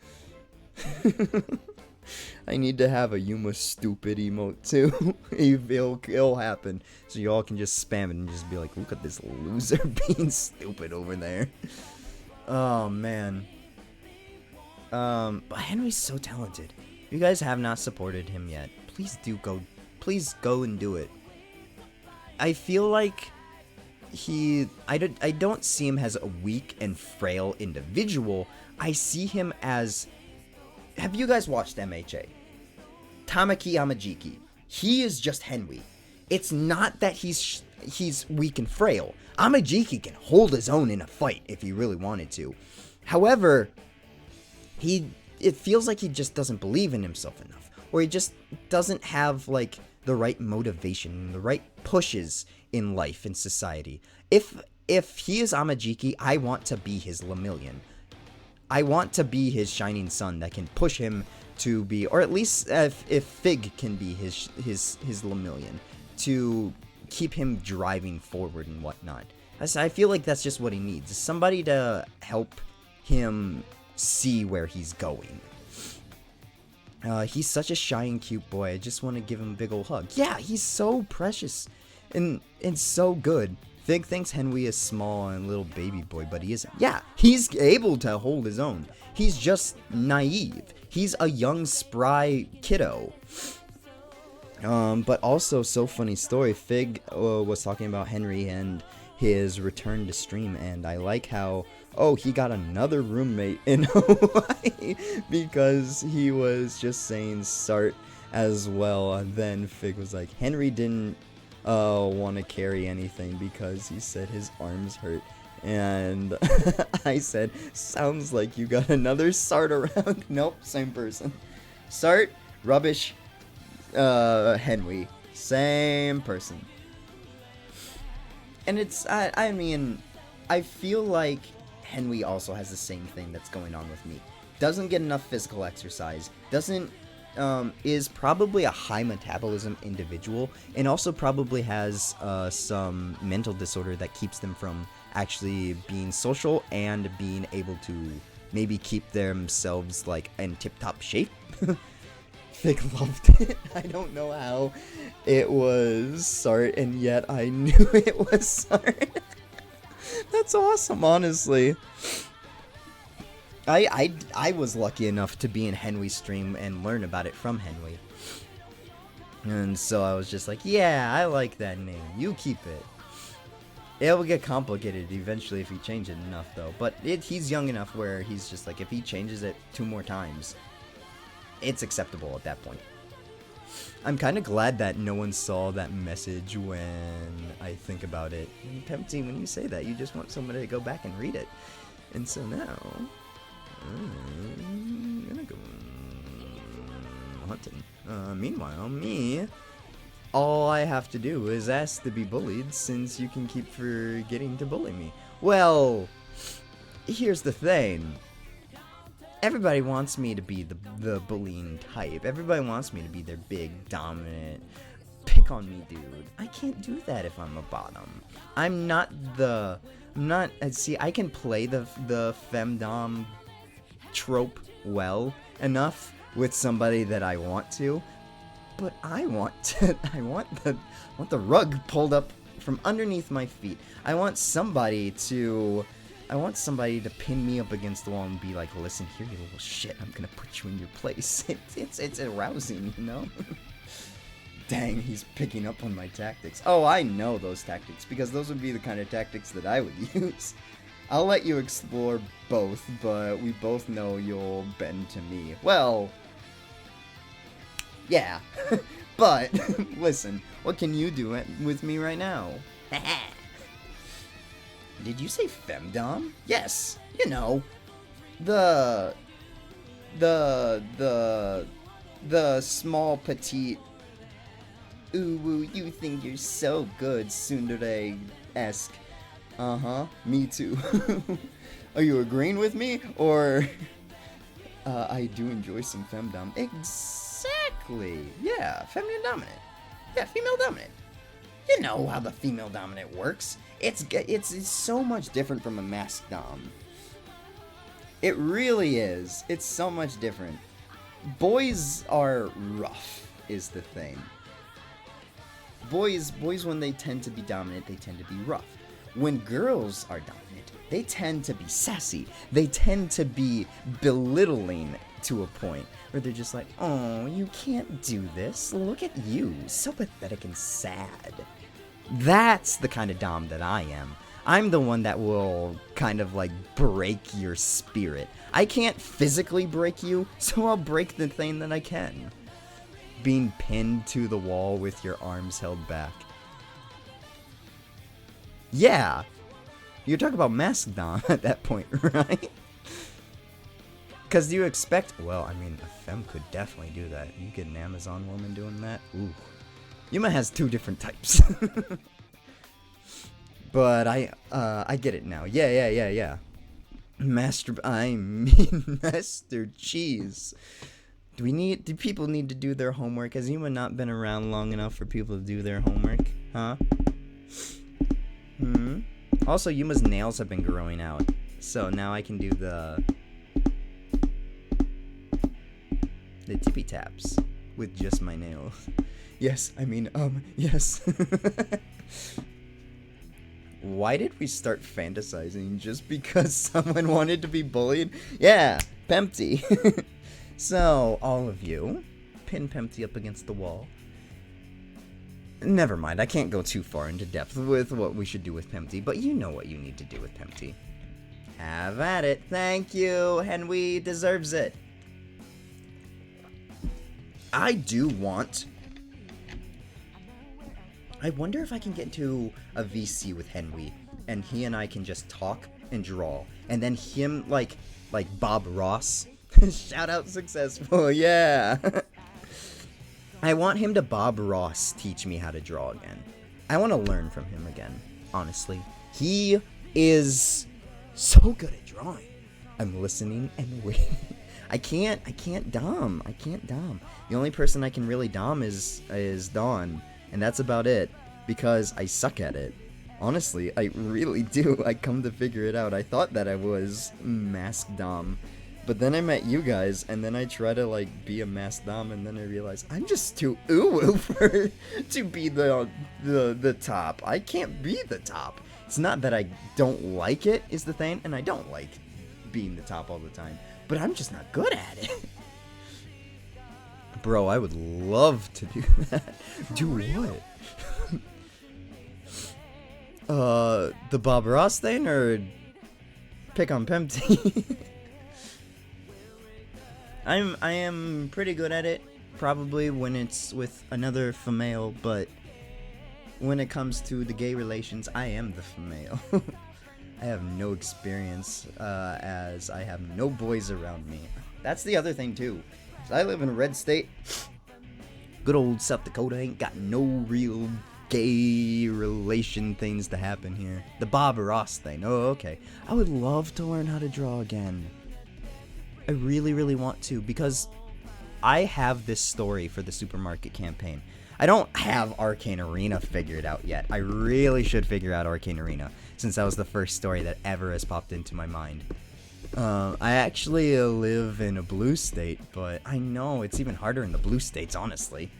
I need to have a "you must stupid" emote too. It'll happen. So y'all can just spam it and just be like, look at this loser being stupid over there. Oh man. But Henry's so talented. If you guys have not supported him yet, please go and do it. I feel like I don't see him as a weak and frail individual. I see him as... Have you guys watched MHA? Tamaki Amajiki. He is just Henry. It's not that he's weak and frail. Amajiki can hold his own in a fight if he really wanted to. However, it feels like he just doesn't believe in himself enough. Or he just doesn't have, like, the right motivation, the right pushes in life and society. If he is Amajiki, I want to be his Lemillion. I want to be his shining sun that can push him to be, or at least if Fig can be his Lemillion, to keep him driving forward and whatnot. I feel like that's just what he needs. Somebody to help him see where he's going. He's such a shy and cute boy. I just want to give him a big old hug. Yeah, he's so precious and so good. Fig thinks Henry is small and a little baby boy, but he isn't. Yeah, he's able to hold his own. He's just naive. He's a young, spry kiddo. But also, so funny story, Fig was talking about Henry and his return to stream, and I like how, he got another roommate in Hawaii, because he was just saying start as well, and then Fig was like, Henry didn't want to carry anything because he said his arms hurt, and I said, sounds like you got another Sart around. Nope, same person. Sart, rubbish, Henry, same person. And it's, I mean, I feel like Henry also has the same thing that's going on with me. Doesn't get enough physical exercise, is probably a high metabolism individual, and also probably has some mental disorder that keeps them from actually being social and being able to maybe keep themselves like in tip-top shape. Fig loved it. I don't know how it was Sart, and yet I knew it was Sart. That's awesome, honestly. I was lucky enough to be in Henry's stream and learn about it from Henry. And so I was just like, yeah, I like that name. You keep it. It will get complicated eventually if you change it enough, though. But he's young enough where he's just like, if he changes it 2 more times, it's acceptable at that point. I'm kind of glad that no one saw that message when I think about it. Tempting when you say that, you just want somebody to go back and read it. And so now, I'm gonna go hunting. Meanwhile, all I have to do is ask to be bullied, since you can keep forgetting to bully me. Well, here's the thing. Everybody wants me to be the bullying type. Everybody wants me to be their big, dominant, pick on me dude. I can't do that if I'm a bottom. See, I can play the femdom trope well enough with somebody that I want to, but I want the rug pulled up from underneath my feet. I want somebody to pin me up against the wall and be like, listen here, you little shit, I'm gonna put you in your place. It's arousing, you know? Dang, he's picking up on my tactics. Oh, I know those tactics, because those would be the kind of tactics that I would use. I'll let you explore both, but we both know you'll bend to me. Well, yeah. But, listen, what can you do with me right now? Did you say femdom? Yes, you know, the small petite, ooh, you think you're so good, tsundere-esque. Me too. Are you agreeing with me, or I do enjoy some femdom? Exactly, yeah, feminine dominant. Yeah, female dominant. You know how the female dominant works. It's so much different from a masked dom. It really is. It's so much different. Boys are rough, is the thing. Boys when they tend to be dominant, they tend to be rough. When girls are dominant, they tend to be sassy. They tend to be belittling to a point where they're just like, oh, you can't do this. Look at you, so pathetic and sad. That's the kind of dom that I am. I'm the one that will kind of like break your spirit. I can't physically break you, so I'll break the thing that I can. Being pinned to the wall with your arms held back. Yeah, you're talking about masked dom at that point, right? Because you expect, well, I mean, a femme could definitely do that. You get an Amazon woman doing that? Ooh. Yuma has 2 different types. But I get it now. Yeah. Master Cheese. Do people need to do their homework? Has Yuma not been around long enough for people to do their homework? Huh? Also, Yuma's nails have been growing out. So now I can do the tippy taps with just my nails. Yes, I mean, yes. Why did we start fantasizing just because someone wanted to be bullied? Yeah, Pempty. So, all of you, pin Pempty up against the wall. Never mind, I can't go too far into depth with what we should do with Pempty, but you know what you need to do with Pempty. Have at it. Thank you. Henry deserves it. I wonder if I can get into a VC with Henry, and he and I can just talk and draw, and then him like Bob Ross. Shout out successful, yeah. I want him to Bob Ross teach me how to draw again. I want to learn from him again, honestly. He is so good at drawing. I'm listening and waiting. I can't dom. The only person I can really dom is Dawn, and that's about it, because I suck at it. Honestly, I really do. I come to figure it out. I thought that I was mask dom, but then I met you guys, and then I try to like be a mask dom, and then I realize I'm just too ooh for to be the top. I can't be the top. It's not that I don't like it, is the thing, and I don't like being the top all the time, but I'm just not good at it. Bro, I would love to do that. Do what? The Bob Ross thing, or pick on Pempty? I am pretty good at it, probably when it's with another female, but when it comes to the gay relations, I am the female. I have no experience, as I have no boys around me. That's the other thing, too. I live in a red state. Good old South Dakota ain't got no real gay relation things to happen here. The Bob Ross thing. Oh, okay. I would love to learn how to draw again. I really, really want to, because I have this story for the supermarket campaign. I don't have Arcane Arena figured out yet. I really should figure out Arcane Arena, since that was the first story that ever has popped into my mind. I actually live in a blue state, but I know it's even harder in the blue states, honestly.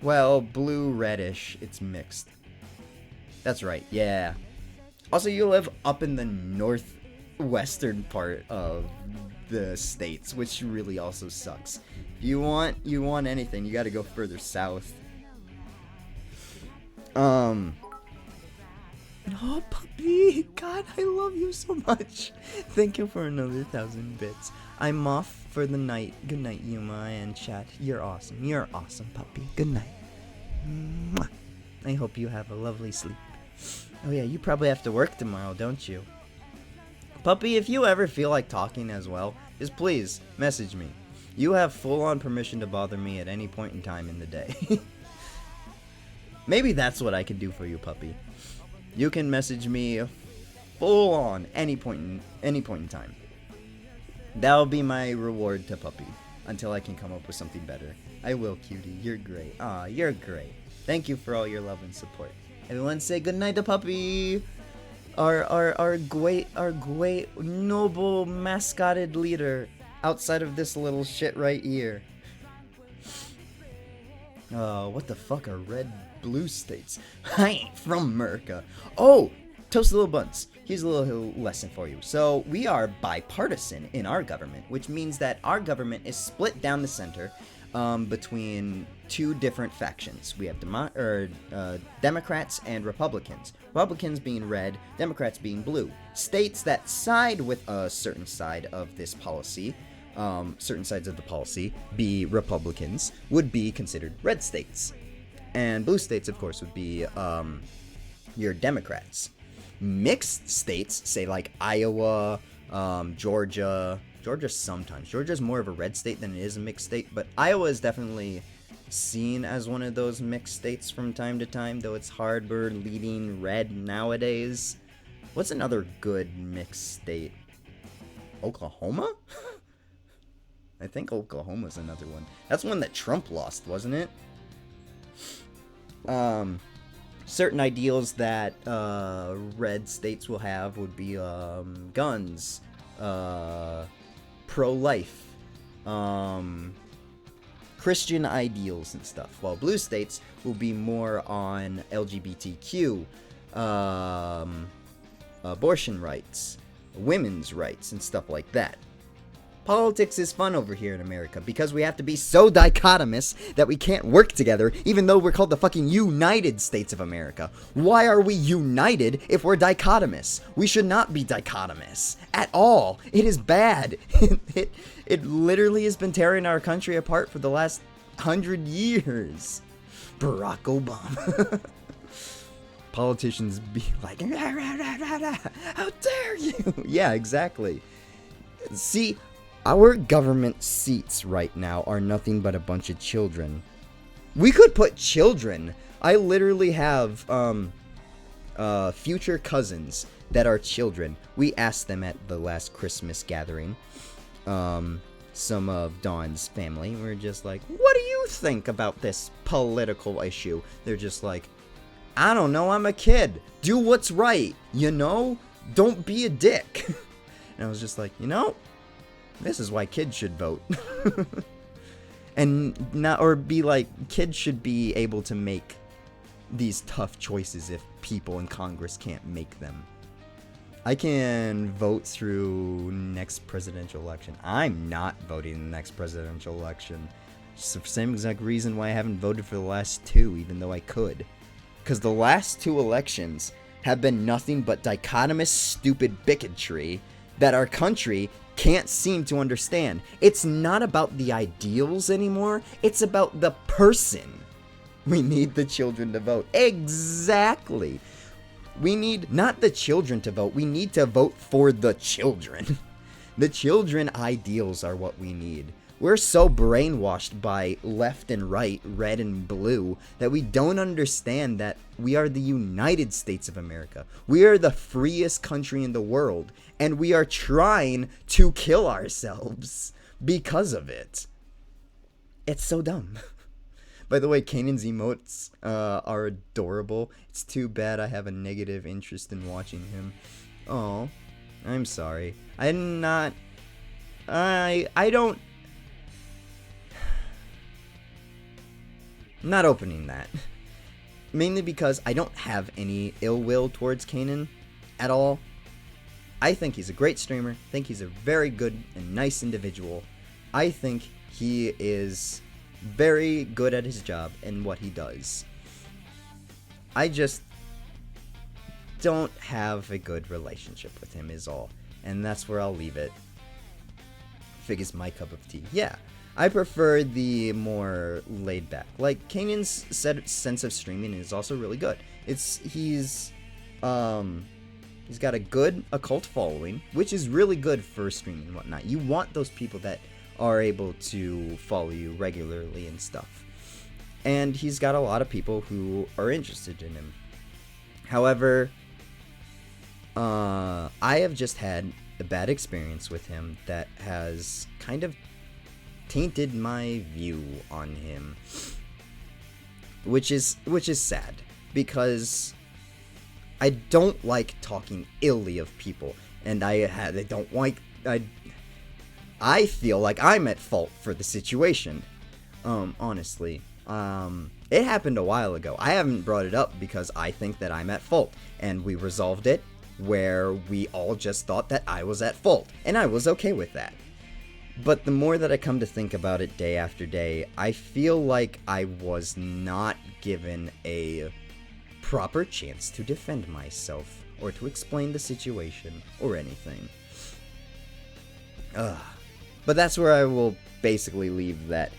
Well, blue-reddish, it's mixed. That's right, yeah. Also, you live up in the northwestern part of the states, which really also sucks. If you want anything, you gotta go further south. Oh, puppy! God, I love you so much. Thank you for another 1,000 bits. I'm off for the night. Good night, Yuma and chat. You're awesome. You're awesome, puppy. Good night. Mwah. I hope you have a lovely sleep. Oh yeah, you probably have to work tomorrow, don't you? Puppy, if you ever feel like talking as well, just please message me. You have full-on permission to bother me at any point in time in the day. Maybe that's what I can do for you, puppy. You can message me full on any point in time. That'll be my reward to puppy until I can come up with something better. I will, cutie. You're great. Aw, you're great. Thank you for all your love and support. Everyone say goodnight to puppy. Our great noble mascotted leader outside of this little shit right here. What the fuck are red blue states? I ain't from America. Oh, Toast Little Buns. Here's a little lesson for you. So we are bipartisan in our government, which means that our government is split down the center between two different factions. We have Democrats and Republicans. Republicans being red, Democrats being blue. States that side with a certain side of this policy, certain sides of the policy, be Republicans, would be considered red states. And blue states, of course, would be your Democrats. Mixed states, say like Iowa, Georgia sometimes. Georgia's more of a red state than it is a mixed state, but Iowa is definitely seen as one of those mixed states from time to time, though it's harder leading red nowadays. What's another good mixed state? Oklahoma? I think Oklahoma's another one. That's one that Trump lost, wasn't it? Certain ideals that red states will have would be guns, pro-life, Christian ideals and stuff, while blue states will be more on LGBTQ, abortion rights, women's rights, and stuff like that. Politics is fun over here in America because we have to be so dichotomous that we can't work together even though we're called the fucking United States of America. Why are we united if we're dichotomous? We should not be dichotomous at all. It is bad. It literally has been tearing our country apart for the last 100 years. Barack Obama. Politicians be like, how dare you? Yeah, exactly. See, our government seats right now are nothing but a bunch of children. We could put children. I literally have future cousins that are children. We asked them at the last Christmas gathering. Some of Dawn's family. We're just like, what do you think about this political issue? They're just like, I don't know, I'm a kid. Do what's right, you know? Don't be a dick. And I was just like, you know, this is why kids should vote. And not, or be like, kids should be able to make these tough choices if people in Congress can't make them. I can vote through next presidential election. I'm not voting in the next presidential election. It's the same exact reason why I haven't voted for the last two, even though I could. Because the last two elections have been nothing but dichotomous, stupid bigotry that our country can't seem to understand. It's not about the ideals anymore. It's about the person. We need the children to vote. Exactly. We need not the children to vote. We need to vote for the children. The children ideals are what we need. We're so brainwashed by left and right, red and blue, that we don't understand that we are the United States of America. We are the freest country in the world, and we are trying to kill ourselves because of it. It's so dumb. By the way, Kanan's emotes are adorable. It's too bad I have a negative interest in watching him. Oh, I'm sorry. I don't... I'm not opening that. Mainly because I don't have any ill will towards Kanan at all. I think he's a great streamer. I think he's a very good and nice individual. I think he is very good at his job and what he does. I just don't have a good relationship with him is all. And that's where I'll leave it. Fig is my cup of tea. Yeah. I prefer the more laid back. Like, Kanan's sense of streaming is also really good. He's got a good occult following, which is really good for streaming and whatnot. You want those people that are able to follow you regularly and stuff. And he's got a lot of people who are interested in him. However, I have just had a bad experience with him that has kind of tainted my view on him, which is sad, because I don't like talking illy of people, and I don't like, I feel like I'm at fault for the situation, honestly. It happened a while ago. I haven't brought it up because I think that I'm at fault, and we resolved it where we all just thought that I was at fault, and I was okay with that. But the more that I come to think about it day after day, I feel like I was not given a proper chance to defend myself, or to explain the situation, or anything. But that's where I will basically leave that.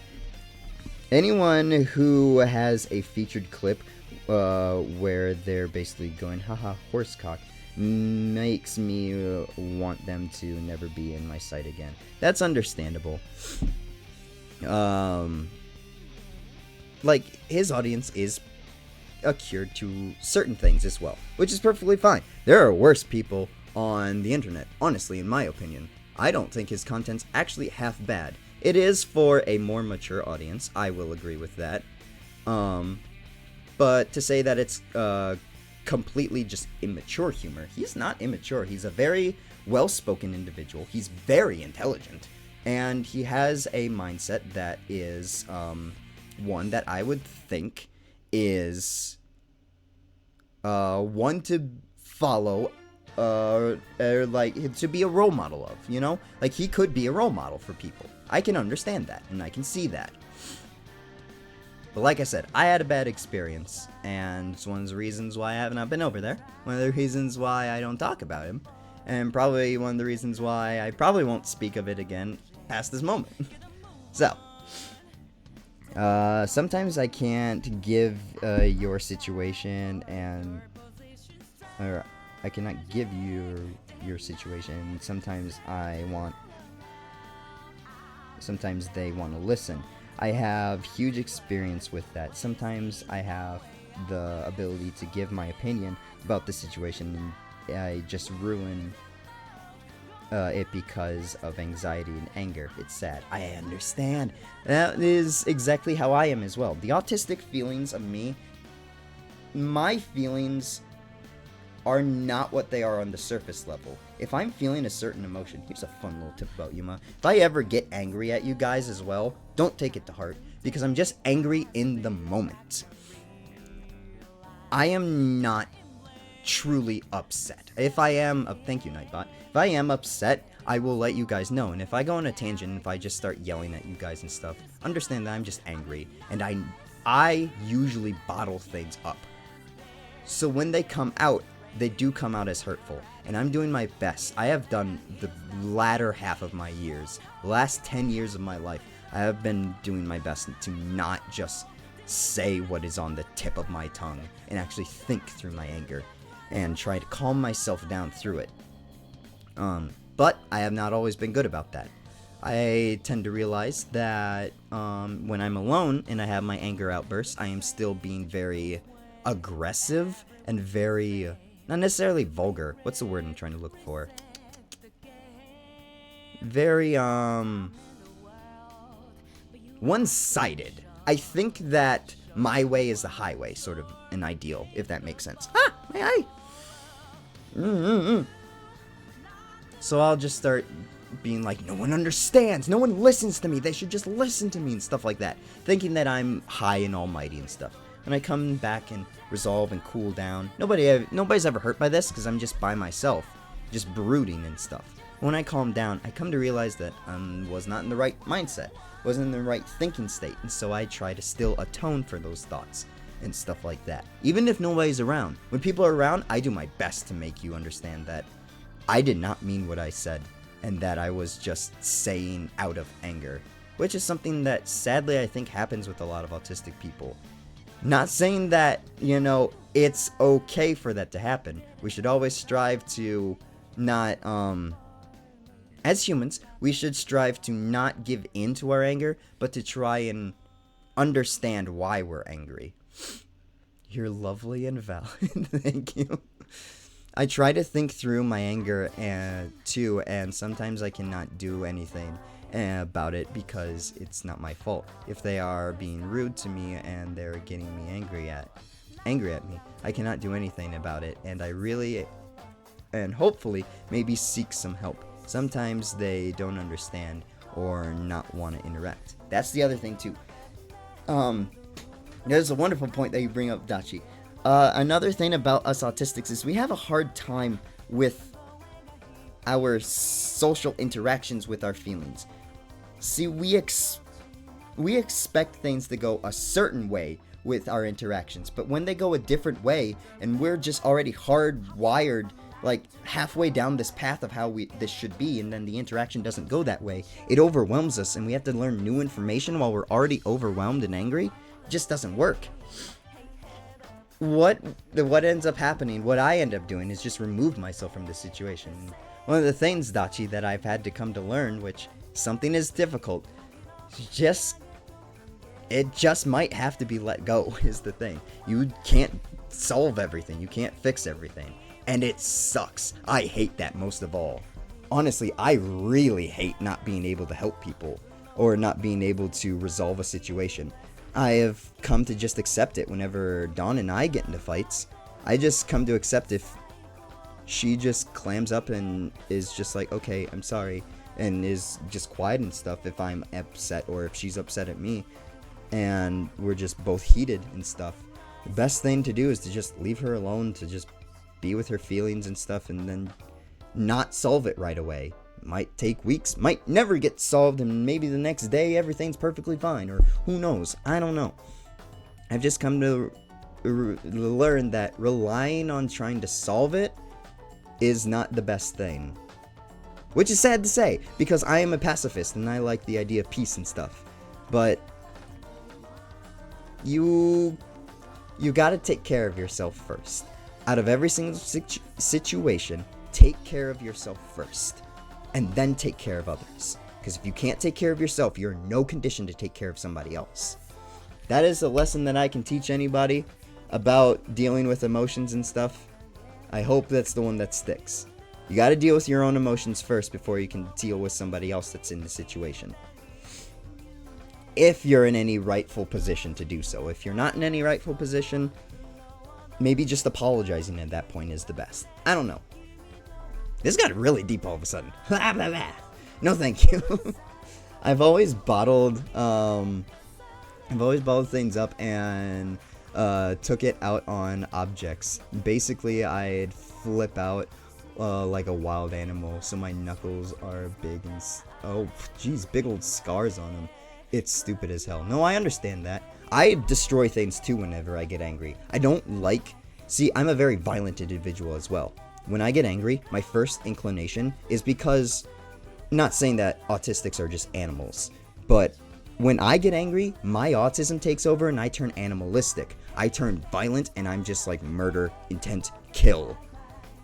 Anyone who has a featured clip where they're basically going, haha, horsecock, makes me want them to never be in my sight again. That's understandable. Like, his audience is accustomed to certain things as well, which is perfectly fine. There are worse people on the internet, honestly, in my opinion. I don't think his content's actually half bad. It is for a more mature audience, I will agree with that. But to say that it's completely just immature humor, he's not immature. He's a very well-spoken individual. He's very intelligent, and he has a mindset that is one that I would think is one to follow, or like to be a role model of, you know? Like, he could be a role model for people. I can understand that, and I can see that. But like I said, I had a bad experience, and it's one of the reasons why I have not been over there. One of the reasons why I don't talk about him, and probably one of the reasons why I probably won't speak of it again past this moment. So, sometimes I can't give your situation, or I cannot give you your situation. Sometimes sometimes they want to listen. I have huge experience with that. Sometimes I have the ability to give my opinion about the situation, and I just ruin it because of anxiety and anger. It's sad. I understand. That is exactly how I am as well. The autistic feelings of me, my feelings are not what they are on the surface level. If I'm feeling a certain emotion, here's a fun little tip about Yuma. If I ever get angry at you guys as well, don't take it to heart, because I'm just angry in the moment. I am not truly upset. If I am, thank you, Nightbot. If I am upset, I will let you guys know. And if I go on a tangent, if I just start yelling at you guys and stuff, understand that I'm just angry, and I usually bottle things up. So when they come out, they do come out as hurtful, and I'm doing my best. I have done the latter half of my years, the last 10 years of my life, I have been doing my best to not just say what is on the tip of my tongue, and actually think through my anger, and try to calm myself down through it. But I have not always been good about that. I tend to realize that when I'm alone and I have my anger outbursts, I am still being very aggressive and very, not necessarily vulgar. What's the word I'm trying to look for? Very, one-sided. I think that my way is the highway, sort of an ideal, if that makes sense. Ah, my eye! So I'll just start being like, no one understands, no one listens to me, they should just listen to me, and stuff like that, thinking that I'm high and almighty and stuff. When I come back and resolve and cool down, nobody's ever hurt by this, because I'm just by myself, just brooding and stuff. When I calm down, I come to realize that I was not in the right mindset, wasn't in the right thinking state, and so I try to still atone for those thoughts and stuff like that. Even if nobody's around. When people are around, I do my best to make you understand that I did not mean what I said, and that I was just saying out of anger, which is something that sadly I think happens with a lot of autistic people. Not saying that, you know, it's okay for that to happen. We should always strive to not, as humans, we should strive to not give in to our anger, but to try and understand why we're angry. You're lovely and valid. Thank you. I try to think through my anger too, and sometimes I cannot do anything about it because it's not my fault. If they are being rude to me and they're getting me angry at me, I cannot do anything about it, and I really, and hopefully, maybe seek some help. Sometimes they don't understand or not want to interact. That's the other thing too. There's a wonderful point that you bring up, Dachi. Another thing about us autistics is we have a hard time with our social interactions with our feelings. See, we expect things to go a certain way with our interactions, but when they go a different way, and we're just already hardwired, like halfway down this path of how this should be, and then the interaction doesn't go that way, it overwhelms us, and we have to learn new information while we're already overwhelmed and angry. It just doesn't work. What ends up happening, what I end up doing, is just remove myself from the situation. One of the things, Dachi, that I've had to come to learn, which something is difficult, it just might have to be let go, is the thing. You can't solve everything, you can't fix everything, and it sucks. I hate that most of all. Honestly, I really hate not being able to help people, or not being able to resolve a situation. I have come to just accept it whenever Dawn and I get into fights. I just come to accept if she just clams up and is just like, okay, I'm sorry, and is just quiet and stuff if I'm upset, or if she's upset at me, and we're just both heated and stuff. The best thing to do is to just leave her alone, to just be with her feelings and stuff, and then not solve it right away. Might take weeks, might never get solved, and maybe the next day everything's perfectly fine, or who knows, I don't know. I've just come to learn that relying on trying to solve it is not the best thing. Which is sad to say, because I am a pacifist and I like the idea of peace and stuff. But you gotta take care of yourself first. Out of every single situation, take care of yourself first, and then take care of others. Because if you can't take care of yourself, you're in no condition to take care of somebody else. That is a lesson that I can teach anybody about dealing with emotions and stuff. I hope that's the one that sticks. You gotta deal with your own emotions first before you can deal with somebody else that's in the situation. If you're in any rightful position to do so. If you're not in any rightful position, maybe just apologizing at that point is the best. I don't know. This got really deep all of a sudden. Blah, blah, blah. No thank you. I've always bottled things up and took it out on objects. Basically, I'd flip out like a wild animal, so my knuckles are big and big old scars on them. It's stupid as hell. No, I understand that. I destroy things too whenever I get angry. I'm a very violent individual as well. When I get angry, my first inclination is because, not saying that autistics are just animals, but when I get angry, my autism takes over and I turn animalistic. I turn violent and I'm just like murder, intent, kill.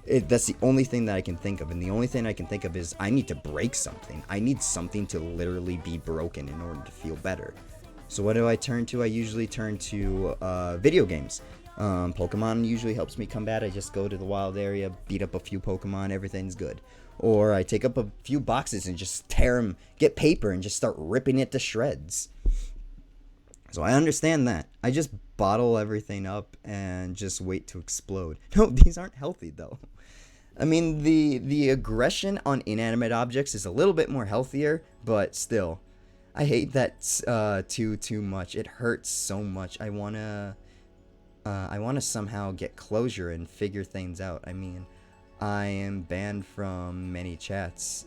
That's the only thing that I can think of, and the only thing I can think of is I need to break something. I need something to literally be broken in order to feel better. So what do I turn to? I usually turn to video games. Pokemon usually helps me combat. I just go to the wild area, beat up a few Pokemon, everything's good. Or I take up a few boxes and just tear them, get paper and just start ripping it to shreds. So I understand that. I just bottle everything up and just wait to explode. No, these aren't healthy though. I mean, the aggression on inanimate objects is a little bit more healthier, but still. I hate that too much. It hurts so much. I wanna somehow get closure and figure things out. I mean, I am banned from many chats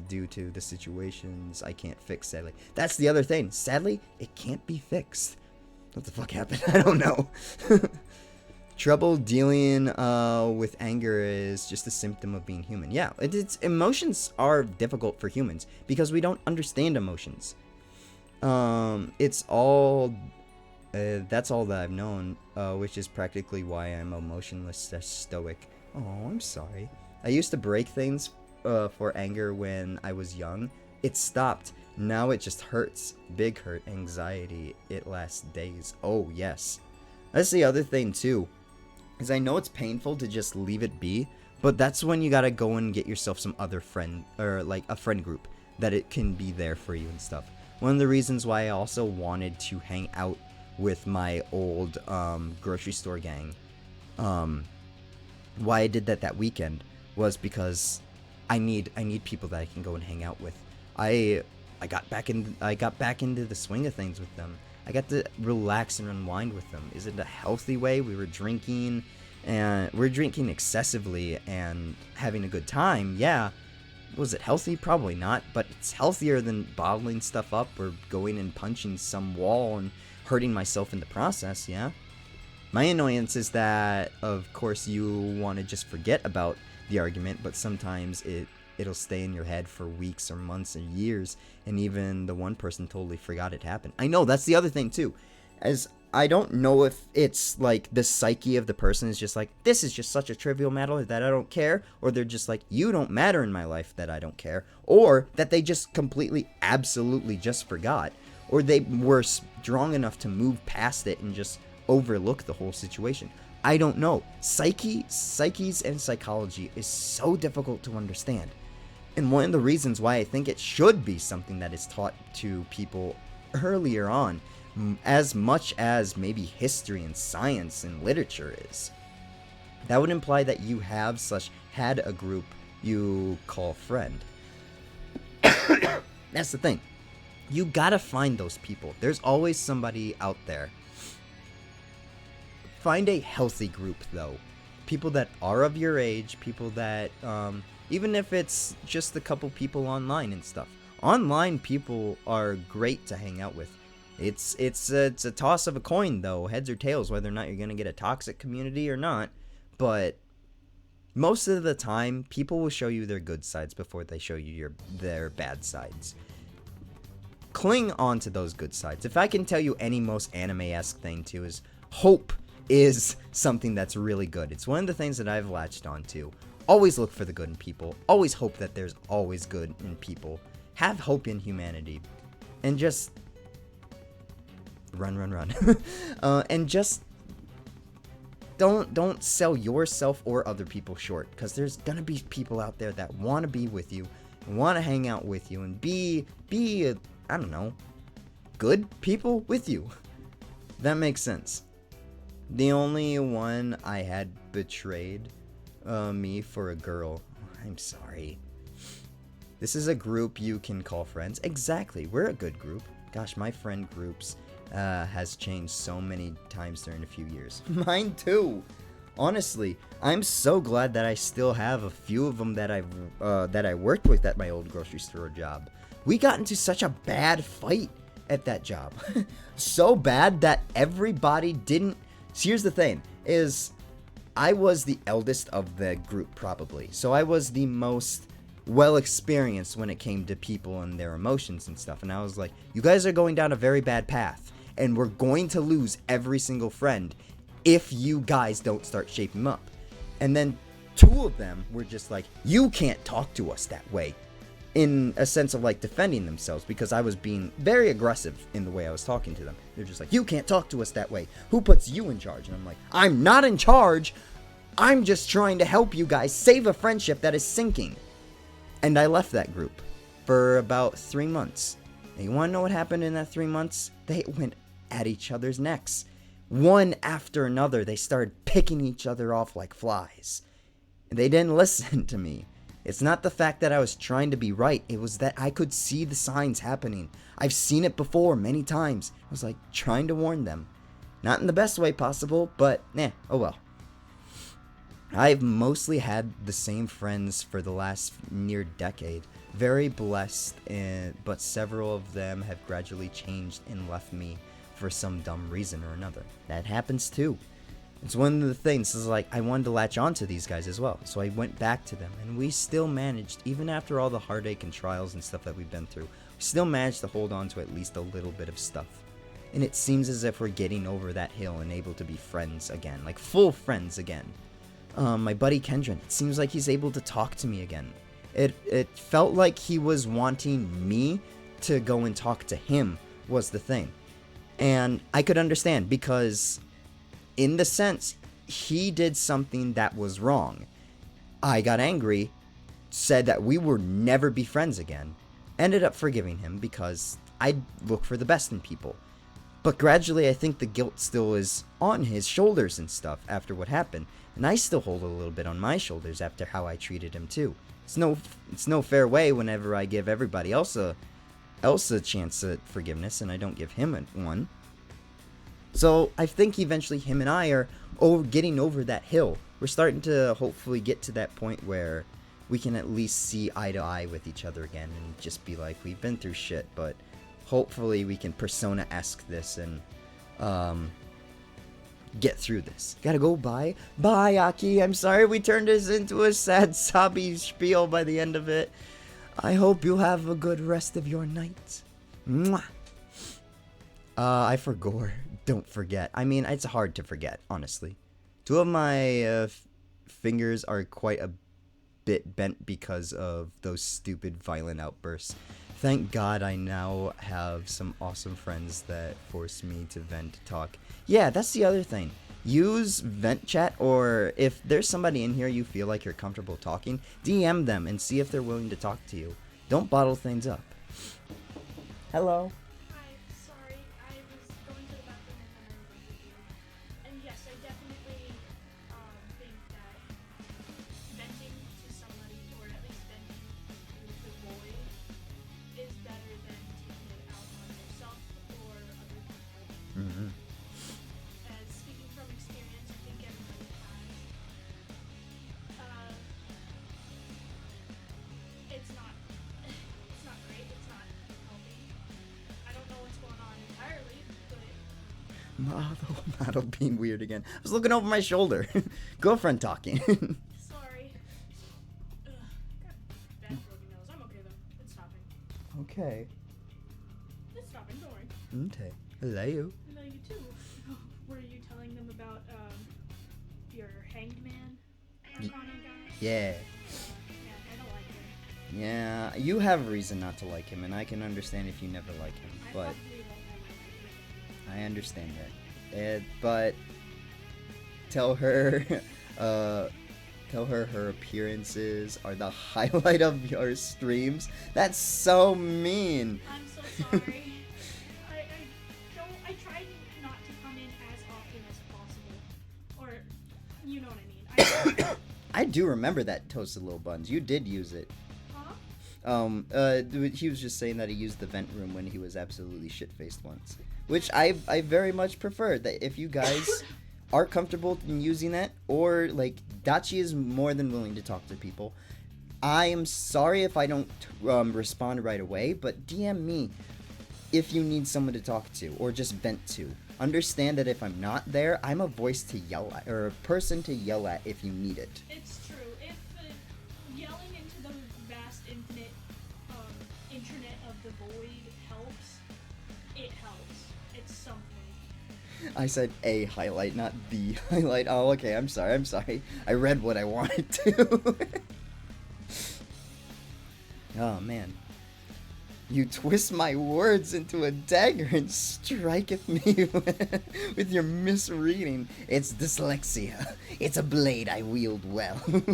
due to the situations I can't fix, sadly. That's the other thing. Sadly, it can't be fixed. What the fuck happened? I don't know. Trouble dealing with anger is just a symptom of being human. Yeah, emotions are difficult for humans because we don't understand emotions. It's all... that's all that I've known, which is practically why I'm emotionless stoic. Oh, I'm sorry. I used to break things for anger when I was young. It stopped. Now it just hurts. Big hurt, anxiety. It lasts days. Oh, yes. That's the other thing, too. Is I know it's painful to just leave it be, but that's when you gotta go and get yourself some other friend, or like a friend group, that it can be there for you and stuff. One of the reasons why I also wanted to hang out with my old grocery store gang, why I did that weekend was because I need people that I can go and hang out with. I got back into the swing of things with them. I got to relax and unwind with them. Is it a healthy way? We were drinking excessively and having a good time. Yeah. Was it healthy? Probably not, but it's healthier than bottling stuff up or going and punching some wall and hurting myself in the process, yeah? My annoyance is that, of course, you want to just forget about the argument, but sometimes it'll stay in your head for weeks or months or years, and even the one person totally forgot it happened. I know, that's the other thing, too. As I don't know if it's like the psyche of the person is just like, this is just such a trivial matter that I don't care, or they're just like, you don't matter in my life that I don't care, or that they just completely, absolutely just forgot, or they were strong enough to move past it and just overlook the whole situation. I don't know. Psyches and psychology is so difficult to understand. And one of the reasons why I think it should be something that is taught to people earlier on, as much as maybe history and science and literature is. That would imply that you had a group you call friend. That's the thing. You gotta find those people. There's always somebody out there find a healthy group though. People that are of your age, people that even if it's just a couple people online and stuff. Online people are great to hang out with. It's a toss of a coin though, heads or tails, whether or not you're gonna get a toxic community or not. But most of the time, people will show you their good sides before they show you their bad sides. Cling on to those good sides. If I can tell you any most anime-esque thing too, is hope is something that's really good. It's one of the things that I've latched onto. Always look for the good in people. Always hope that there's always good in people. Have hope in humanity. And just run. And just don't sell yourself or other people short, because there's gonna be people out there that want to be with you, want to hang out with you, and be I don't know, good people with you. That makes sense. The only one I had betrayed me for a girl. I'm sorry. This is a group you can call friends. Exactly, we're a good group. Gosh, my friend groups has changed so many times during a few years. Mine too. Honestly, I'm so glad that I still have a few of them that I worked with at my old grocery store job. We got into such a bad fight at that job. So bad that everybody didn't. So here's the thing, is I was the eldest of the group probably. So I was the most well experienced when it came to people and their emotions and stuff. And I was like, you guys are going down a very bad path, and we're going to lose every single friend if you guys don't start shaping up. And then two of them were just like, you can't talk to us that way, in a sense of like defending themselves, because I was being very aggressive in the way I was talking to them. They're just like, you can't talk to us that way. Who puts you in charge? And I'm like, I'm not in charge. I'm just trying to help you guys save a friendship that is sinking. And I left that group for about 3 months. And you want to know what happened in that 3 months? They went at each other's necks. One after another, they started picking each other off like flies. And they didn't listen to me. It's not the fact that I was trying to be right. It was that I could see the signs happening. I've seen it before many times. I was like trying to warn them. Not in the best way possible, but oh well. I've mostly had the same friends for the last near decade. Very blessed, but several of them have gradually changed and left me for some dumb reason or another. That happens too. It's one of the things, is like I wanted to latch on to these guys as well. So I went back to them, and we still managed, even after all the heartache and trials and stuff that we've been through, we still managed to hold on to at least a little bit of stuff. And it seems as if we're getting over that hill and able to be friends again, like full friends again. My buddy Kendron, it seems like he's able to talk to me again. It felt like he was wanting me to go and talk to him was the thing. And I could understand, because in the sense, he did something that was wrong. I got angry, said that we would never be friends again, ended up forgiving him because I look for the best in people. But gradually, I think the guilt still is on his shoulders and stuff after what happened, and I still hold a little bit on my shoulders after how I treated him too. It's no fair way whenever I give everybody else a chance at forgiveness, and I don't give him one. So I think eventually him and I are getting over that hill. We're starting to hopefully get to that point where we can at least see eye to eye with each other again and just be like, we've been through shit, but hopefully we can Persona-esque this and get through this. Gotta go, bye. Bye, Aki. I'm sorry we turned this into a sad sobby spiel by the end of it. I hope you have a good rest of your night. Mwah. I forgot. Don't forget. I mean, it's hard to forget, honestly. Two of my fingers are quite a bit bent because of those stupid violent outbursts. Thank God I now have some awesome friends that force me to vent, talk. Yeah, that's the other thing. Use vent chat, or if there's somebody in here you feel like you're comfortable talking, DM them and see if they're willing to talk to you. Don't bottle things up. Hello. Hi, sorry, I was going to the bathroom and then I remembered you. And yes, I definitely think that venting to somebody, or at least venting to the void, is better than taking it out on yourself or other people. Mm-hmm. As speaking from experience, Model being weird again. I was looking over my shoulder. Girlfriend talking. Sorry. Ugh, got bad broken nose. I'm okay though. It's stopping. Okay. It's stopping. Don't worry. Okay. Hello. Hello, you too. Were you telling them about your hanged man Arcana guy? Yeah. Yeah, I don't like him. Yeah, you have a reason not to like him, and I can understand if you never like him, I but probably won't ever like him. I understand that. But tell her, her appearances are the highlight of your streams. That's so mean. I'm so sorry. I try not to come in as often as possible. Or, you know what I mean. I do remember that Toasted Little Buns. You did use it. Huh? He was just saying that he used the vent room when he was absolutely shit-faced once. Which I very much prefer. That if you guys are comfortable in using that, or, like, Dachi is more than willing to talk to people. I am sorry if I don't respond right away, but DM me if you need someone to talk to, or just vent to. Understand that if I'm not there, I'm a voice to yell at, or a person to yell at if you need it. It's true. If yelling into the vast infinite internet of the void helps, it helps. It's something. I said a highlight, not the highlight. Oh, okay, I'm sorry. I read what I wanted to. Oh, man. You twist my words into a dagger and striketh me with your misreading. It's dyslexia. It's a blade I wield well. Oh, you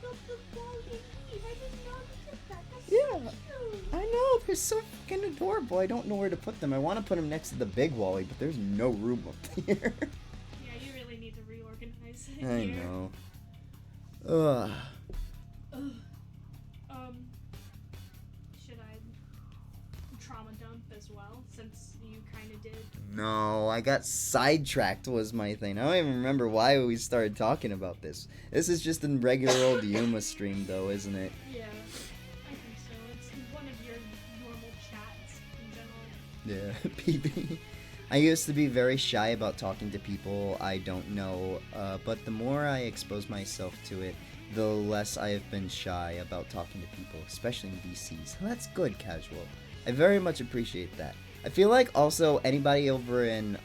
built the wall in Eve. I didn't know you did that. That's Yeah. so cute. I know, they're so fucking adorable. I don't know where to put them. I want to put them next to the big Wally, but there's no room up here. Yeah, you really need to reorganize it I here. know. Ugh. Should I trauma dump as well, since you kind of did? No, I got sidetracked was my thing. I don't even remember why we started talking about this. This is just a regular old Yuma stream, though, isn't it? Yeah, I think so. It's one of your normal chats in general. Yeah, PB. I used to be very shy about talking to people I don't know, but the more I expose myself to it, the less I have been shy about talking to people, especially in VCs. That's good, Casual. I very much appreciate that. I feel like also anybody over in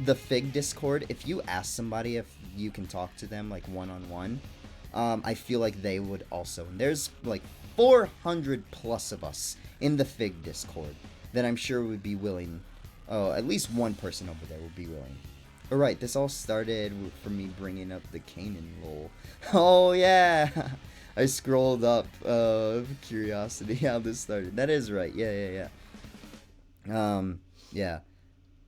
the Fig Discord, if you ask somebody if you can talk to them like one-on-one, I feel like they would also. And there's like 400 plus of us in the Fig Discord that I'm sure would be willing. Oh, at least one person over there would be willing. Alright, this all started from me bringing up the Kanan role. Oh, yeah! I scrolled up, curiosity how this started. That is right, yeah. Yeah.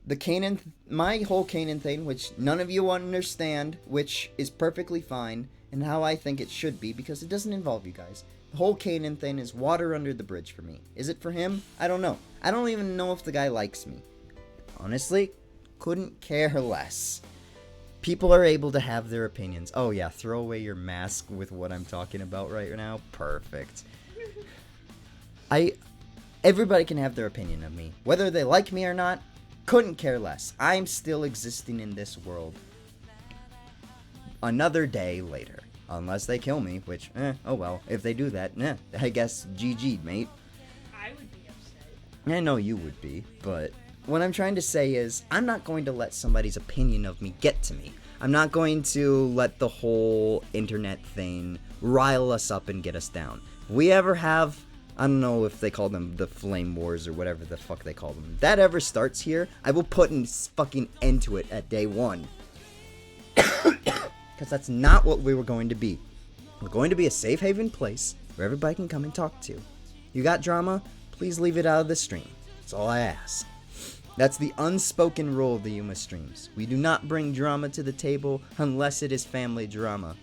The Kanan, my whole Kanan thing, which none of you understand, which is perfectly fine, and how I think it should be, because it doesn't involve you guys. The whole Kanan thing is water under the bridge for me. Is it for him? I don't know. I don't even know if the guy likes me. Honestly, couldn't care less. People are able to have their opinions. Oh yeah, throw away your mask with what I'm talking about right now. Perfect. Everybody can have their opinion of me. Whether they like me or not, couldn't care less. I'm still existing in this world. Another day later. Unless they kill me, which, oh well. If they do that, I guess GG, mate. I would be upset. I know you would be, but what I'm trying to say is, I'm not going to let somebody's opinion of me get to me. I'm not going to let the whole internet thing rile us up and get us down. If we ever have, I don't know if they call them the Flame Wars or whatever the fuck they call them. If that ever starts here, I will put an fucking end to it at day one. Because that's not what we were going to be. We're going to be a safe haven place where everybody can come and talk to. You got drama? Please leave it out of the stream. That's all I ask. That's the unspoken rule of the Yuma streams. We do not bring drama to the table unless it is family drama.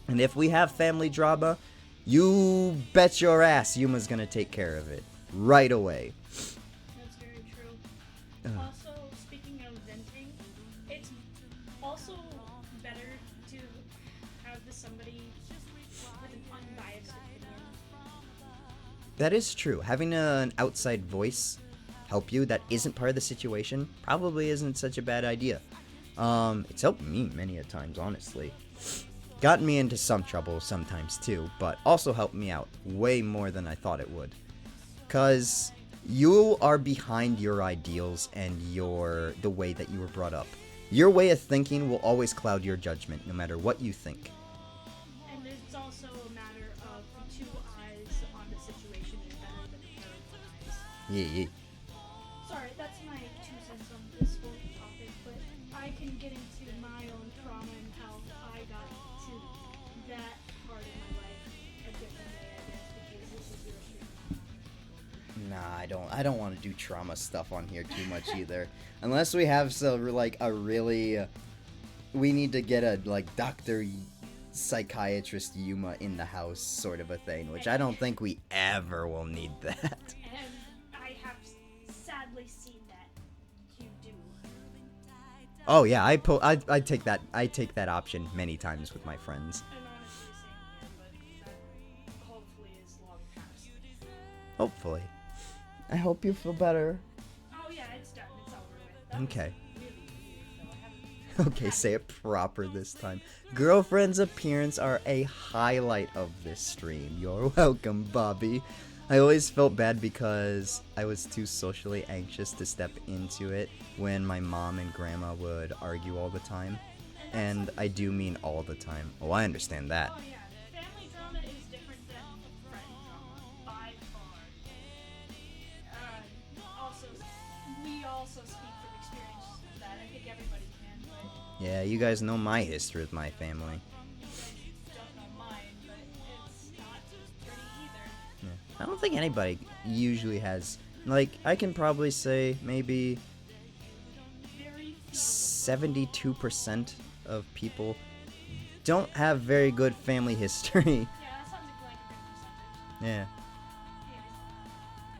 And if we have family drama, you bet your ass Yuma's gonna take care of it. Right away. That's very true. Also, speaking of venting, it's also better to have somebody with an unbiased opinion. That is true. Having an outside voice help you that isn't part of the situation probably isn't such a bad idea. It's helped me many a times, honestly. Got me into some trouble sometimes too, but also helped me out way more than I thought it would. Cause you are behind your ideals and the way that you were brought up. Your way of thinking will always cloud your judgment, no matter what you think. And it's also a matter of 2 eyes on the situation is better than a pair of 1 eyes. Yeah. Sorry, that's my 2 cents on this whole topic, but I can get into my own trauma and how I got to that part of my life a different way, I guess, because this is your stream. Nah, I don't want to do trauma stuff on here too much either. Unless we have we need to get a Dr. Psychiatrist Yuma in the house sort of a thing, which I don't think we ever will need that. And I have sadly seen that you do. Oh yeah, I take that option many times with my friends. And honestly, same here, but that hopefully is long past. Hopefully. I hope you feel better. Oh yeah, it's done. It's over with. That Okay. was really weird, though. I haven't. Okay, say it proper this time. Girlfriend's appearance are a highlight of this stream. You're welcome, Bobby. I always felt bad because I was too socially anxious to step into it when my mom and grandma would argue all the time. And I do mean all the time. Oh, I understand that. Oh yeah, family drama is different than friend drama by far. We also speak from experience of that. I think everybody can, but Yeah, you guys know my history with my family. you guys don't know mine, but it's not pretty either. Yeah. I don't think anybody usually has. I can probably say maybe Very few. 72% of people don't have very good family history. Yeah, that sounds like a good percentage. Yeah.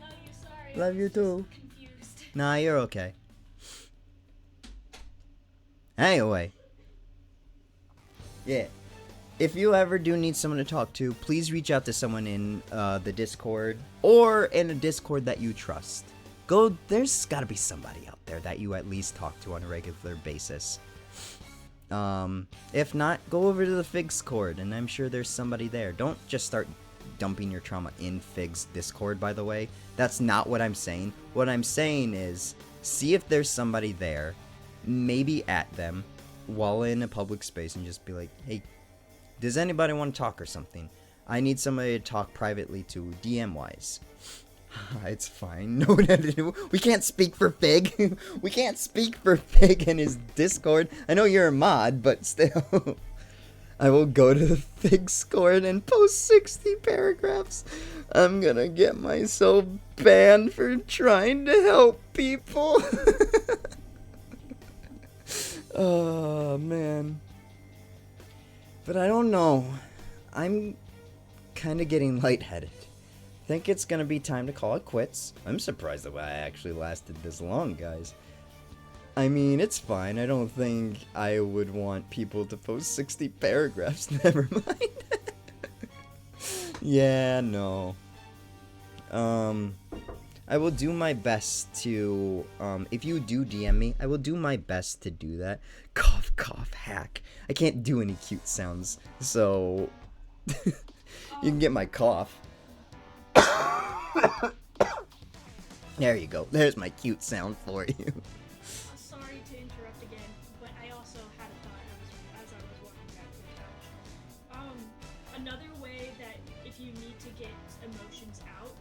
Anyways, love you, sorry. Love you I was too. just confused. Nah, you're okay. Anyway. Yeah. If you ever do need someone to talk to, please reach out to someone in the Discord or in a Discord that you trust. There's gotta be somebody out there that you at least talk to on a regular basis. If not, go over to the Figs Cord, and I'm sure there's somebody there. Don't just start dumping your trauma in Figs Discord, by the way. That's not what I'm saying. What I'm saying is, see if there's somebody there, maybe at them, while in a public space, and just be like, hey, does anybody want to talk or something? I need somebody to talk privately to, DM-wise. It's fine. No, we can't speak for Fig. We can't speak for Fig in his Discord. I know you're a mod, but still. I will go to the Fig Discord and post 60 paragraphs. I'm gonna get myself banned for trying to help people. Oh, man. But I don't know. I'm kind of getting lightheaded. Think it's gonna be time to call it quits. I'm surprised that I actually lasted this long, guys. I mean, it's fine. I don't think I would want people to post 60 paragraphs. Never mind. Yeah, no. I will do my best to, if you do DM me, I will do my best to do that. Cough, cough, hack. I can't do any cute sounds, so you can get my cough. There you go. There's my cute sound for you. Sorry to interrupt again, but I also had a thought as I was walking back to the couch. Another way that if you need to get emotions out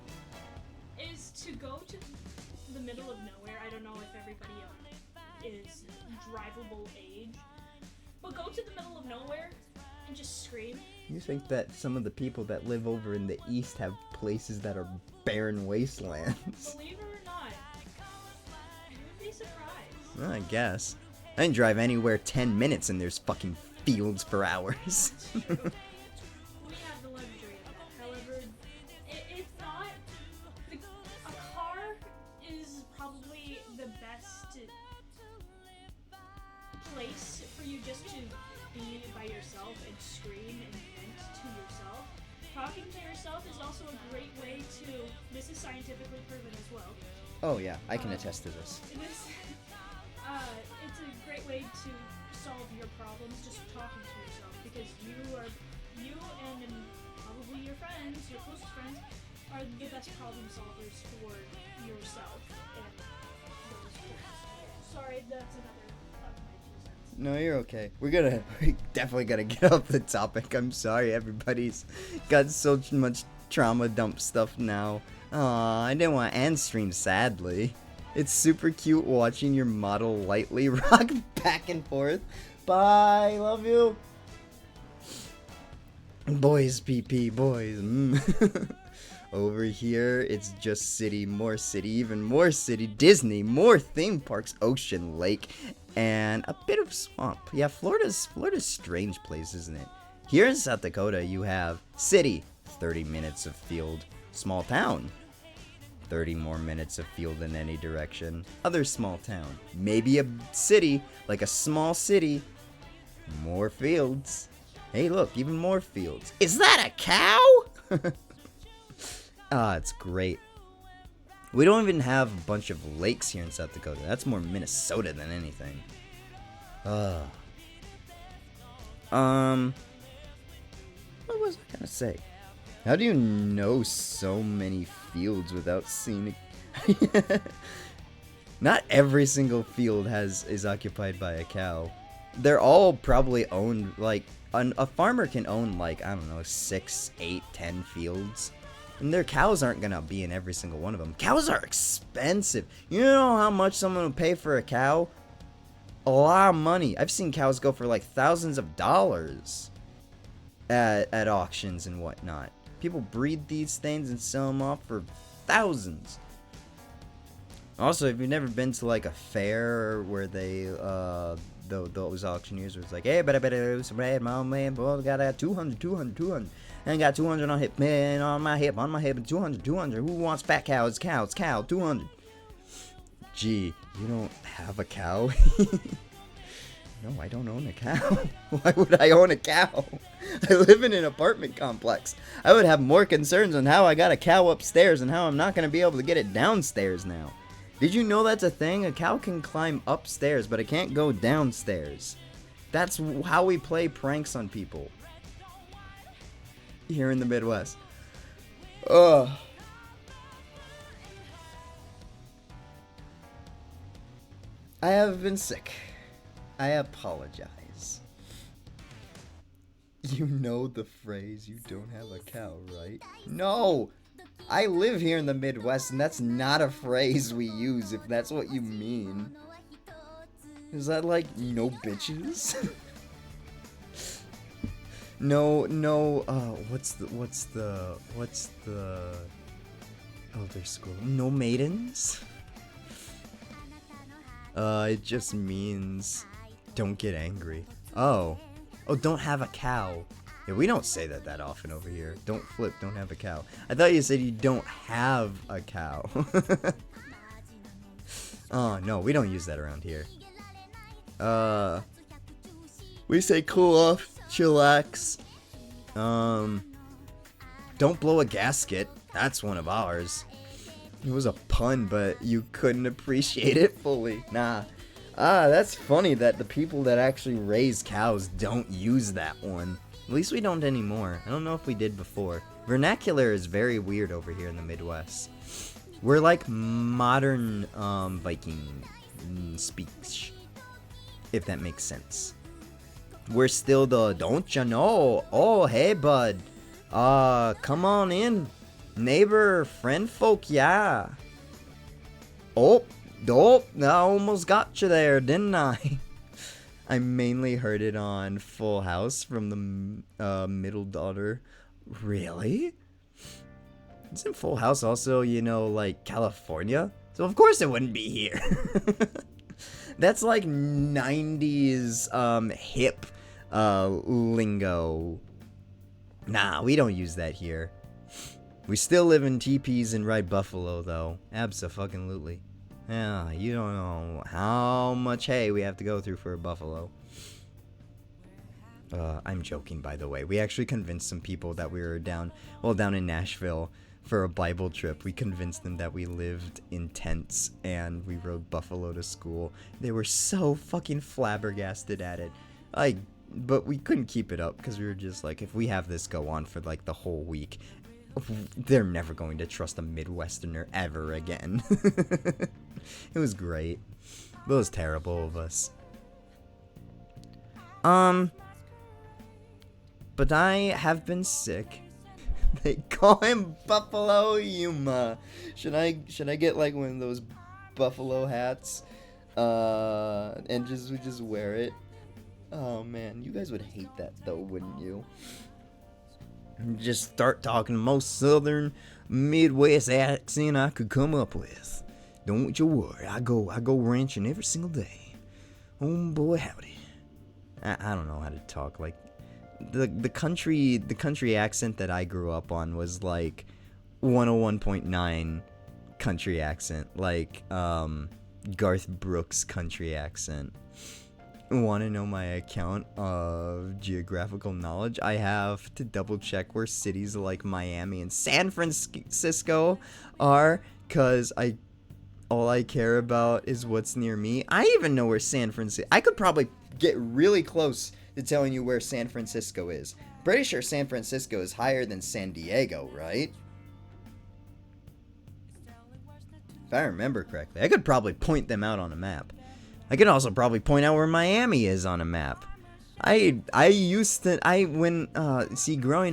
is to go to the middle of nowhere. I don't know if everybody is drivable age, but go to the middle of nowhere and just scream. You think that some of the people that live over in the east have places that are barren wastelands? Believe it or not, you would be surprised. Well, I guess. I can drive anywhere 10 minutes and there's fucking fields for hours. We have the luxury of that. However, it's not. A car is probably the best place for you just to be by yourself and scream and vent to yourself. talking to yourself is also a great way to. This is scientifically proven as well. Oh yeah, I can attest to this. It's a great way to solve your problems, just talking to yourself, because you and probably your friends, your closest friends, are the best problem solvers for yourself and those friends. Sorry, that's another of my 2 cents. No, you're okay. We're definitely gonna get off the topic. I'm sorry, everybody's got so much trauma dump stuff now. Aw, I didn't want to end stream, sadly. It's super cute watching your model lightly rock back and forth. Bye, love you. Boys, PP, boys. Over here, it's just city, more city, even more city, Disney, more theme parks, ocean, lake, and a bit of swamp. Yeah, Florida's a strange place, isn't it? Here in South Dakota, you have city, 30 minutes of field, small town, 30 more minutes of field in any direction, other small town, maybe a city, like a small city, more fields. Hey, look, even more fields. Is that a cow? Ah, it's great. We don't even have a bunch of lakes here in South Dakota. That's more Minnesota than anything. What was I gonna say? How do you know so many fields without seeing it? Not every single field is occupied by a cow. They're all probably owned, like, a farmer can own, like, I don't know, 6, 8, 10 fields. And their cows aren't gonna be in every single one of them. Cows are expensive. You know how much someone would pay for a cow? A lot of money. I've seen cows go for like thousands of dollars at auctions and whatnot. People breed these things and sell them off for thousands. Also, if you've never been to like a fair where they those auctioneers was like, hey, better lose some red, my man, boy, got that 200. And got 200 on hip, man, on my hip, and 200. Who wants fat cow? It's cow, 200. Gee, you don't have a cow? No, I don't own a cow. Why would I own a cow? I live in an apartment complex. I would have more concerns on how I got a cow upstairs and how I'm not going to be able to get it downstairs now. Did you know that's a thing? A cow can climb upstairs, but it can't go downstairs. That's how we play pranks on people here in the Midwest. Ugh. I have been sick. I apologize. You know the phrase, you don't have a cow, right? No! I live here in the Midwest, and that's not a phrase we use, if that's what you mean. Is that like, no bitches? No, what's the other school? No maidens? It just means don't get angry. Oh, don't have a cow. Yeah, we don't say that often over here. Don't flip, don't have a cow. I thought you said you don't have a cow. Oh, no, we don't use that around here. We say cool off, chillax. Don't blow a gasket. That's one of ours. It was a pun, but you couldn't appreciate it fully. Nah. That's funny that the people that actually raise cows don't use that one. At least we don't anymore. I don't know if we did before. Vernacular is very weird over here in the Midwest. We're like modern Viking speech, if that makes sense. We're still the don't ya know? Oh, hey bud. Come on in. Neighbor, friend folk, yeah. Oh, I almost got you there, didn't I? I mainly heard it on Full House from the middle daughter. Really? Isn't Full House also, you know, like California? So of course it wouldn't be here. That's like 90s hip lingo. Nah, we don't use that here. We still live in teepees and ride buffalo, though. Abso-fucking-lutely. Yeah, you don't know how much hay we have to go through for a buffalo. I'm joking, by the way. We actually convinced some people that we were down in Nashville for a Bible trip. We convinced them that we lived in tents and we rode buffalo to school. They were so fucking flabbergasted at it. But we couldn't keep it up because we were just like, if we have this go on for like the whole week, they're never going to trust a Midwesterner ever again. It was great. But it was terrible of us. But I have been sick. They call him Buffalo Yuma. Should I get like one of those buffalo hats? And we just wear it? Oh man, you guys would hate that though, wouldn't you? Just start talking the most southern Midwest accent I could come up with. Don't you worry, I go ranching every single day. Oh boy, howdy. I don't know how to talk like the country accent that I grew up on was like 101.9 country accent, like Garth Brooks country accent. Want to know my account of geographical knowledge? I have to double check where cities like Miami and San Francisco are, cause all I care about is what's near me. I even know where San Francisco. I could probably get really close to telling you where San Francisco is. Pretty sure San Francisco is higher than San Diego, right? If I remember correctly, I could probably point them out on a map. I could also probably point out where Miami is on a map. Growing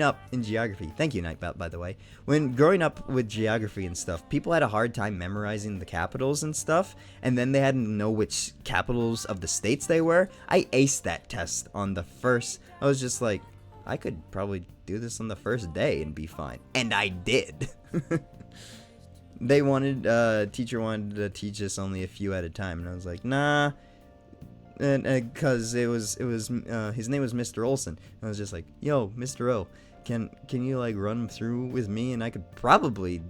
up in geography, thank you, Nightbot, by the way. When growing up with geography and stuff, people had a hard time memorizing the capitals and stuff, and then they had to know which capitals of the states they were. I aced that test on the first. I was just like, I could probably do this on the first day and be fine. And I did. Teacher wanted to teach us only a few at a time, and I was like, nah. And because his name was Mr. Olson. I was just like, yo, Mr. O, can you like run through with me, and I could probably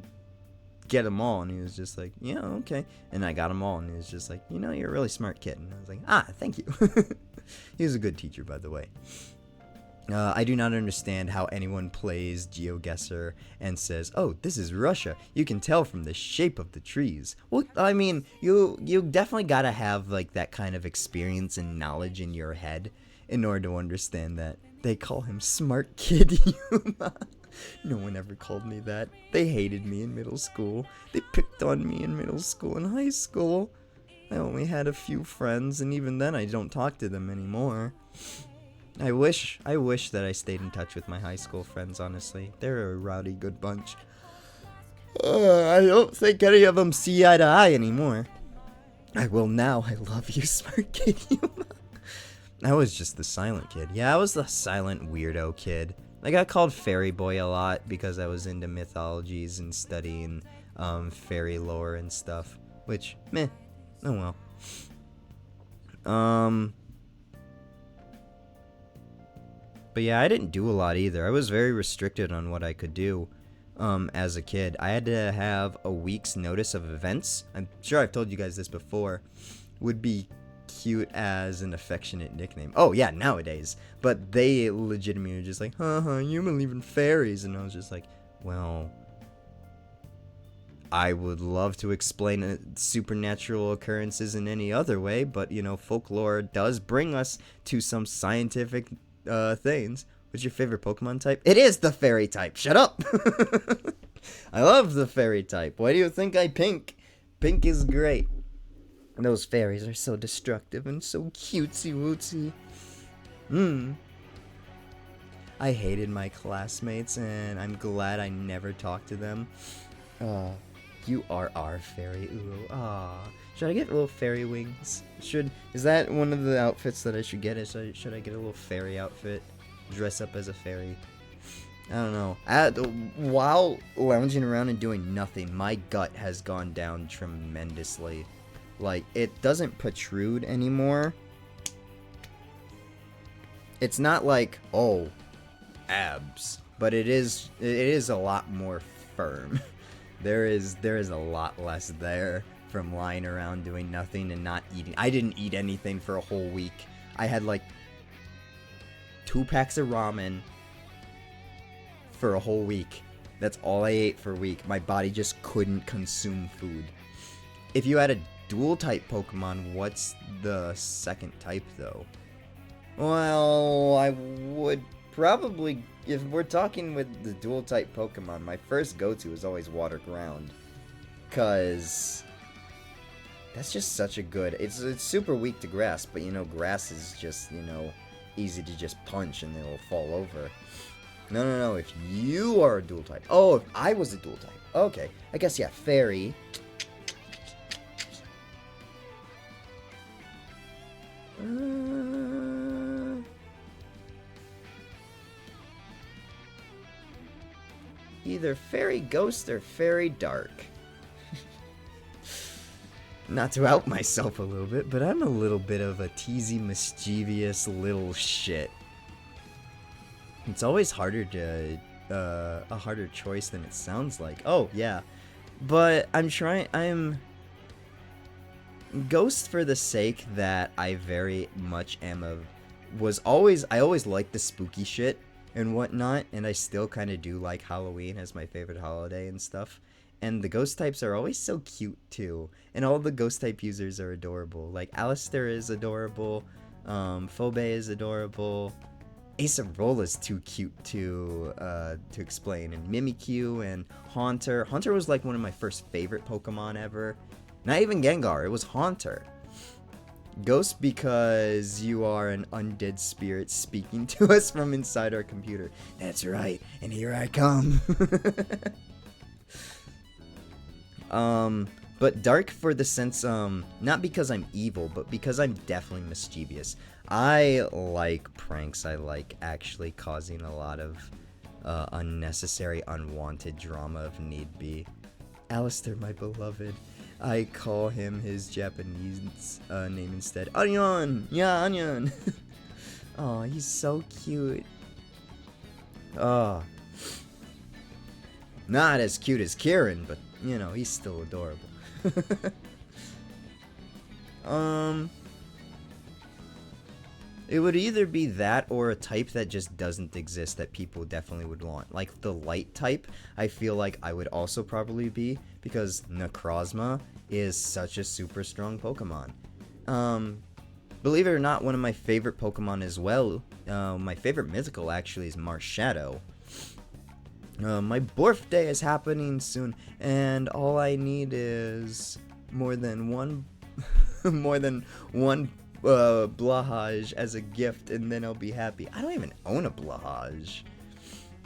get them all. And he was just like, yeah, okay. And I got them all, and he was just like, you're a really smart kid. And I was like, thank you. He was a good teacher, by the way. I do not understand how anyone plays GeoGuessr and says, oh, this is Russia. You can tell from the shape of the trees. Well, I mean, you definitely gotta have like that kind of experience and knowledge in your head in order to understand that. They call him Smart Kid Yuma. No one ever called me that. They hated me in middle school. They picked on me in middle school and high school. I only had a few friends, and even then I don't talk to them anymore. I wish that I stayed in touch with my high school friends, honestly. They're a rowdy good bunch. I don't think any of them see eye to eye anymore. I will now. I love you, Smart Kid Yuma. I was just the silent kid. Yeah, I was the silent weirdo kid. I got called Fairy Boy a lot because I was into mythologies and studying fairy lore and stuff. Which, meh. Oh well. But yeah, I didn't do a lot either. I was very restricted on what I could do as a kid. I had to have a week's notice of events. I'm sure I've told you guys this before. Would be cute as an affectionate nickname. Oh yeah, nowadays. But they legitimately were just like, you believe in fairies. And I was just like, well, I would love to explain supernatural occurrences in any other way, but folklore does bring us to some scientific things. What's your favorite Pokemon type? It is the fairy type. Shut up. I love the fairy type. Why do you think I pink? Pink is great. Those fairies are so destructive and so cutesy wootsy. I hated my classmates, and I'm glad I never talked to them. You are our fairy. Ooh, should I get little fairy wings? Is that one of the outfits that I should get? Should I get a little fairy outfit? Dress up as a fairy? I don't know. While lounging around and doing nothing, my gut has gone down tremendously. Like, it doesn't protrude anymore. It's not like, oh, abs, but it is a lot more firm. There is a lot less there from lying around doing nothing and not eating. I didn't eat anything for a whole week. I had like 2 packs of ramen for a whole week. That's all I ate for a week. My body just couldn't consume food. If you had a dual type Pokemon, what's the second type though? Well, I would probably, if we're talking with the dual type Pokemon, my first go-to is always Water Ground. Cause that's just such a good, it's super weak to grass, but you know, grass is just, you know, easy to just punch and it'll fall over. No, if you are a dual type. Oh, if I was a dual type. Okay, I guess, yeah, Fairy. Either Fairy Ghost or Fairy Dark. Not to out myself a little bit, but I'm a little bit of a teasy, mischievous little shit. It's always harder to, a harder choice than it sounds like. Oh, yeah. But I'm Ghost for the sake that I very much am I always liked the spooky shit and whatnot, and I still kind of do like Halloween as my favorite holiday and stuff. And the ghost types are always so cute too, and all the ghost type users are adorable. Like Alistair is adorable, Phobe is adorable, Acerola too cute to explain, and Mimikyu and Haunter. Haunter was like one of my first favorite Pokemon ever. Not even Gengar, it was Haunter. Ghost because you are an undead spirit speaking to us from inside our computer. That's right, and here I come. But Dark for the sense, not because I'm evil, but because I'm definitely mischievous. I like pranks. I like actually causing a lot of unnecessary, unwanted drama if need be. Alistair, my beloved. I call him his Japanese name instead. Onion! Yeah, Onion! Oh, he's so cute. Oh. Not as cute as Kieran, but, you know, he's still adorable. It would either be that or a type that just doesn't exist that people definitely would want. Like the light type, I feel like I would also probably be, because Necrozma is such a super strong Pokemon. Believe it or not, one of my favorite Pokemon as well, my favorite mythical actually is Marshadow. My birthday is happening soon, and all I need is more than one Blahage as a gift, and then I'll be happy. I don't even own a Blahage.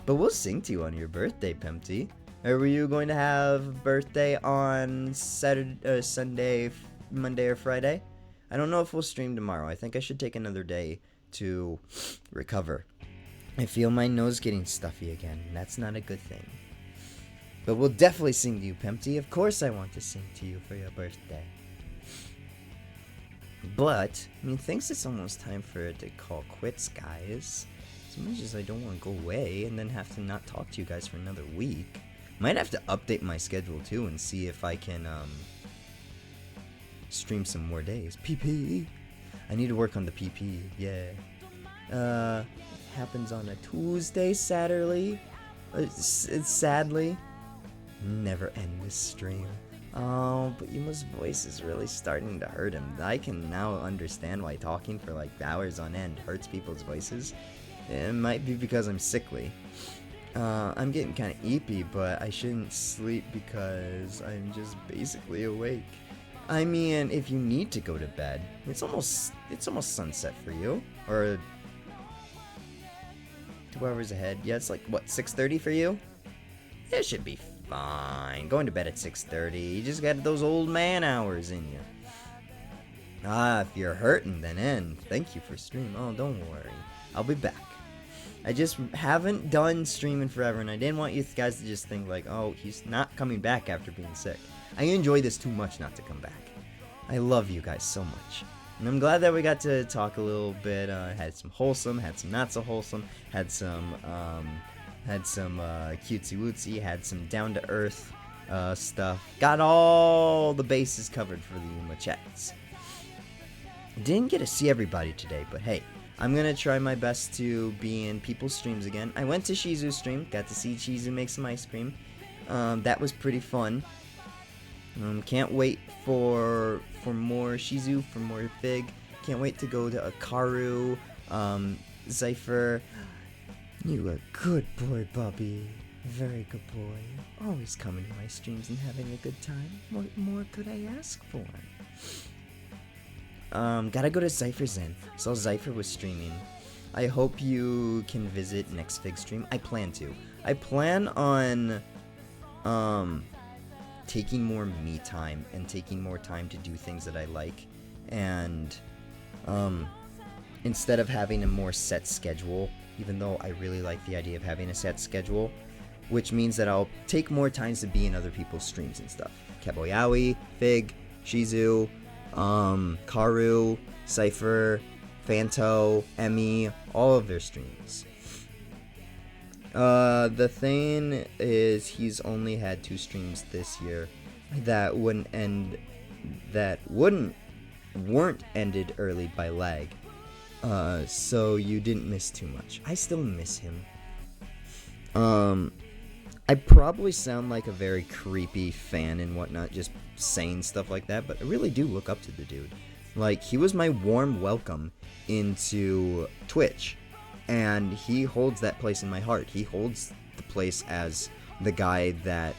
But we'll sing to you on your birthday, Pempty. Were you going to have birthday on Saturday, Sunday, Monday, or Friday? I don't know if we'll stream tomorrow. I think I should take another day to recover. I feel my nose getting stuffy again. That's not a good thing. But we'll definitely sing to you, Pempty. Of course I want to sing to you for your birthday. But, I mean, thinks it's almost time for it to call quits, guys. As much as I don't want to go away and then have to not talk to you guys for another week. Might have to update my schedule, too, and see if I can, stream some more days. PP! I need to work on the PP, yeah. Happens on a Tuesday, sadly. Sadly. Never end this stream. Oh, but Yuma's voice is really starting to hurt him. I can now understand why talking for like hours on end hurts people's voices. It might be because I'm sickly. I'm getting kind of eepy, but I shouldn't sleep because I'm just basically awake. I mean, if you need to go to bed, it's almost sunset for you, or 2 hours ahead. Yeah, it's like what, 6:30 for you? It should be fine. Going to bed at 6:30. You just got those old man hours in you. Ah, if you're hurting, then end. Thank you for streaming. Oh, don't worry. I'll be back. I just haven't done streaming forever, and I didn't want you guys to just think like, oh, he's not coming back after being sick. I enjoy this too much not to come back. I love you guys so much. And I'm glad that we got to talk a little bit. Had some wholesome, had some not so wholesome, had some cutesy wootsy, had some down to earth stuff. Got all the bases covered for the Yuma chats. Didn't get to see everybody today, but hey, I'm gonna try my best to be in people's streams again. I went to Shizu's stream, got to see Shizu make some ice cream. That was pretty fun. Can't wait for more Shizu, for more Fig. Can't wait to go to Akaru, Zypher. You a good boy, Bobby. Very good boy. Always coming to my streams and having a good time. What more could I ask for? Gotta go to Zypher Zen. Saw Zypher was streaming. I hope you can visit next Fig stream. I plan to. I plan on, taking more me time and taking more time to do things that I like. And, instead of having a more set schedule, even though I really like the idea of having a set schedule, which means that I'll take more times to be in other people's streams and stuff. Keboyawi, Fig, Shizu, Karu, Cypher, Fanto, Emmy, all of their streams. The thing is, he's only had 2 streams this year that weren't ended early by lag. So you didn't miss too much. I still miss him. I probably sound like a very creepy fan and whatnot, just saying stuff like that, but I really do look up to the dude. Like, he was my warm welcome into Twitch, and he holds that place in my heart. He holds the place as the guy that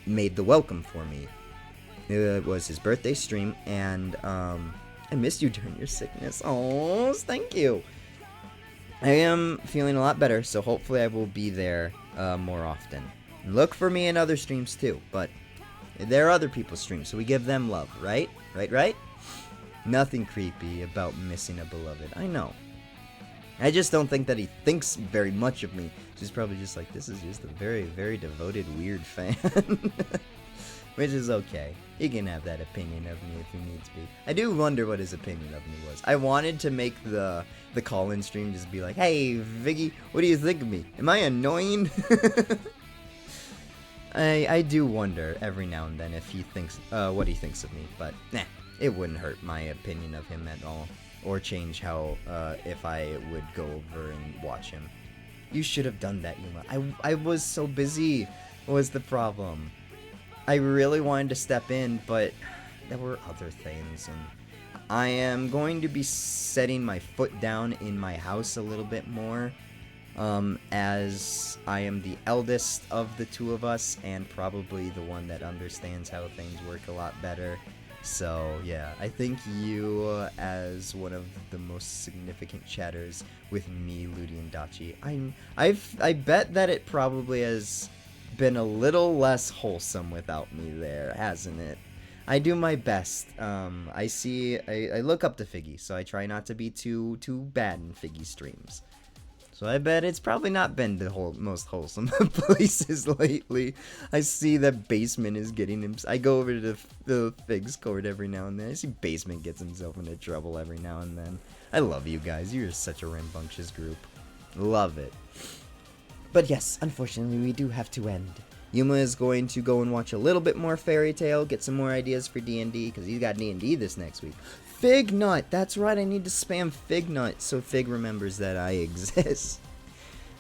made the welcome for me. It was his birthday stream, and I missed you during your sickness. Oh, thank you. I am feeling a lot better, so hopefully I will be there more often. Look for me in other streams too, but there are other people's streams, so we give them love, right? Right? Nothing creepy about missing a beloved. I know. I just don't think that he thinks very much of me. He's probably just like, this is just a very, very devoted, weird fan. Which is okay. He can have that opinion of me if he needs to be. I do wonder what his opinion of me was. I wanted to make the call-in stream just be like, hey, Viggy, what do you think of me? Am I annoying? I do wonder every now and then if he thinks, what he thinks of me, but nah, it wouldn't hurt my opinion of him at all, or change how, if I would go over and watch him. You should have done that, Yuma. I was so busy, was the problem. I really wanted to step in, but there were other things, and I am going to be setting my foot down in my house a little bit more, as I am the eldest of the 2 of us, and probably the one that understands how things work a lot better. So, yeah, I think you, as one of the most significant chatters with me, Ludi, and Dachi, I bet that it probably has been a little less wholesome without me there, hasn't it? I do my best. I look up to Figgy, so I try not to be too bad in Figgy streams. So I bet it's probably not been the most wholesome places lately. I see that Basement is getting him. I go over to the Fig's court every now and then. I see Basement gets himself into trouble every now and then. I love you guys. You're such a rambunctious group. Love it. But yes, unfortunately, we do have to end. Yuma is going to go and watch a little bit more Fairy Tail, get some more ideas for D&D, because he's got D&D this next week. Fig Nut! That's right, I need to spam Fig Nut so Fig remembers that I exist.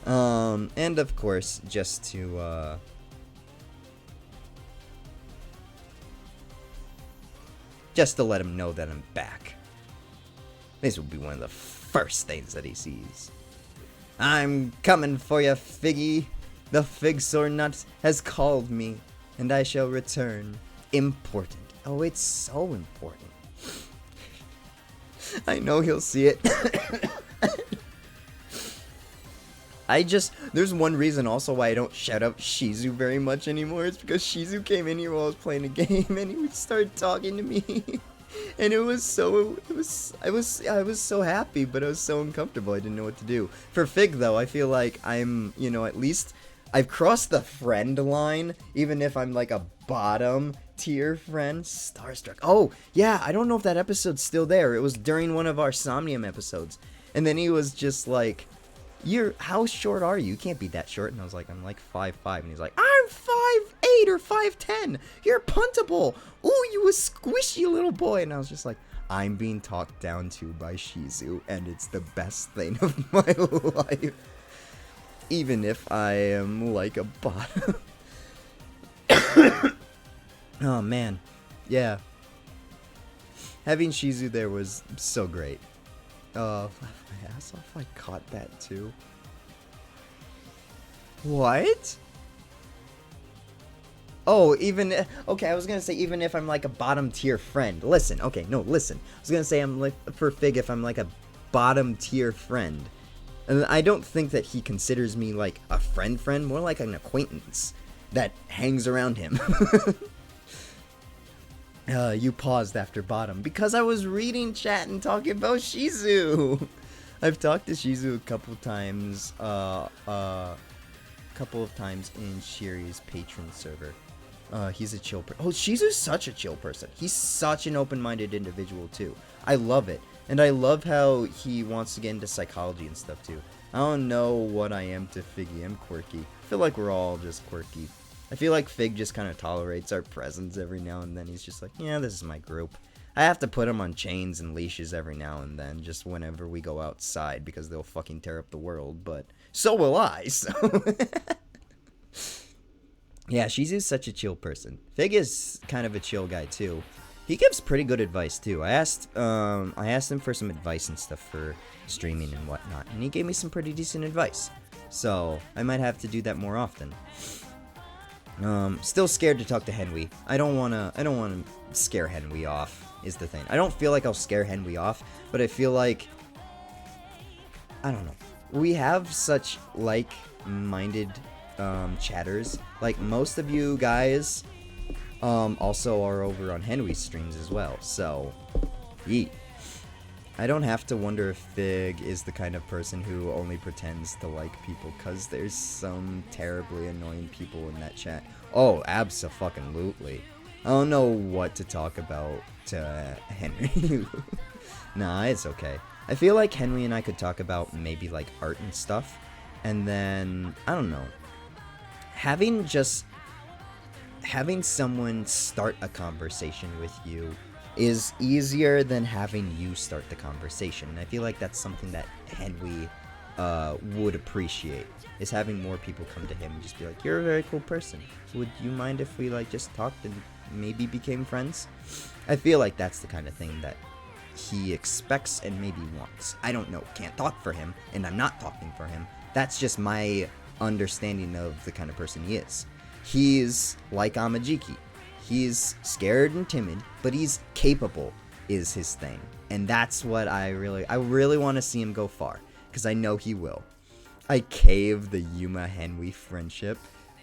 And of course, just to, let him know that I'm back. This will be one of the first things that he sees. I'm coming for you, Figgy. The Fig Sore Nut has called me, and I shall return. Important. Oh, it's so important. I know he'll see it. There's one reason also why I don't shout out Shizu very much anymore. It's because Shizu came in here while I was playing a game, and he would start talking to me. And I was so happy, but I was so uncomfortable. I didn't know what to do. For Fig, though, I feel like I'm, at least I've crossed the friend line, even if I'm like a bottom tier friend. Starstruck. Oh, yeah, I don't know if that episode's still there. It was during one of our Somnium episodes. And then he was just like, how short are you? You can't be that short. And I was like, I'm like 5'5". And he's like, I'm 5'8" or 5'10". You're puntable. Ooh, you a squishy little boy. And I was just like, I'm being talked down to by Shizu, and it's the best thing of my life. Even if I am like a bottom. Oh man, yeah. Having Shizu there was so great. Laugh my ass off, I caught that too. What? Oh, okay, I was gonna say even if I'm like a bottom tier friend. Listen, okay, no, listen. I was gonna say I'm like, for Fig, if I'm like a bottom tier friend. And I don't think that he considers me like a friend, more like an acquaintance that hangs around him. You paused after bottom because I was reading chat and talking about Shizu. I've talked to Shizu a couple times, in Shiri's patron server. He's a chill person. Oh, Shizu's such a chill person. He's such an open-minded individual too. I love it. And I love how he wants to get into psychology and stuff too. I don't know what I am to Figgy. I'm quirky. I feel like we're all just quirky. I feel like Fig just kind of tolerates our presence every now and then. He's just like, yeah, this is my group. I have to put him on chains and leashes every now and then, just whenever we go outside, because they'll fucking tear up the world, but so will I, so... Yeah, Shizu's such a chill person. Fig is kind of a chill guy, too. He gives pretty good advice, too. I asked him for some advice and stuff for streaming and whatnot, and he gave me some pretty decent advice. So, I might have to do that more often. Still scared to talk to Henwy. I don't wanna scare Henwy off, is the thing. I don't feel like I'll scare Henwy off, but I feel like, I don't know. We have such like-minded chatters. Like, most of you guys also are over on Henwy's streams as well, so yeet. I don't have to wonder if Fig is the kind of person who only pretends to like people, because there's some terribly annoying people in that chat. Oh, abso-fucking-lutely. I don't know what to talk about to Henry. Nah, it's okay. I feel like Henry and I could talk about maybe like art and stuff, and then, I don't know, having someone start a conversation with you is easier than having you start the conversation. And I feel like that's something that Henry would appreciate, is having more people come to him and just be like, you're a very cool person. Would you mind if we like just talked and maybe became friends? I feel like that's the kind of thing that he expects and maybe wants. I don't know, can't talk for him, and I'm not talking for him. That's just my understanding of the kind of person he is. He's like Amajiki. He's scared and timid, but he's capable, is his thing. And that's what I really want to see him go far, because I know he will. I cave the Yuma Henry friendship.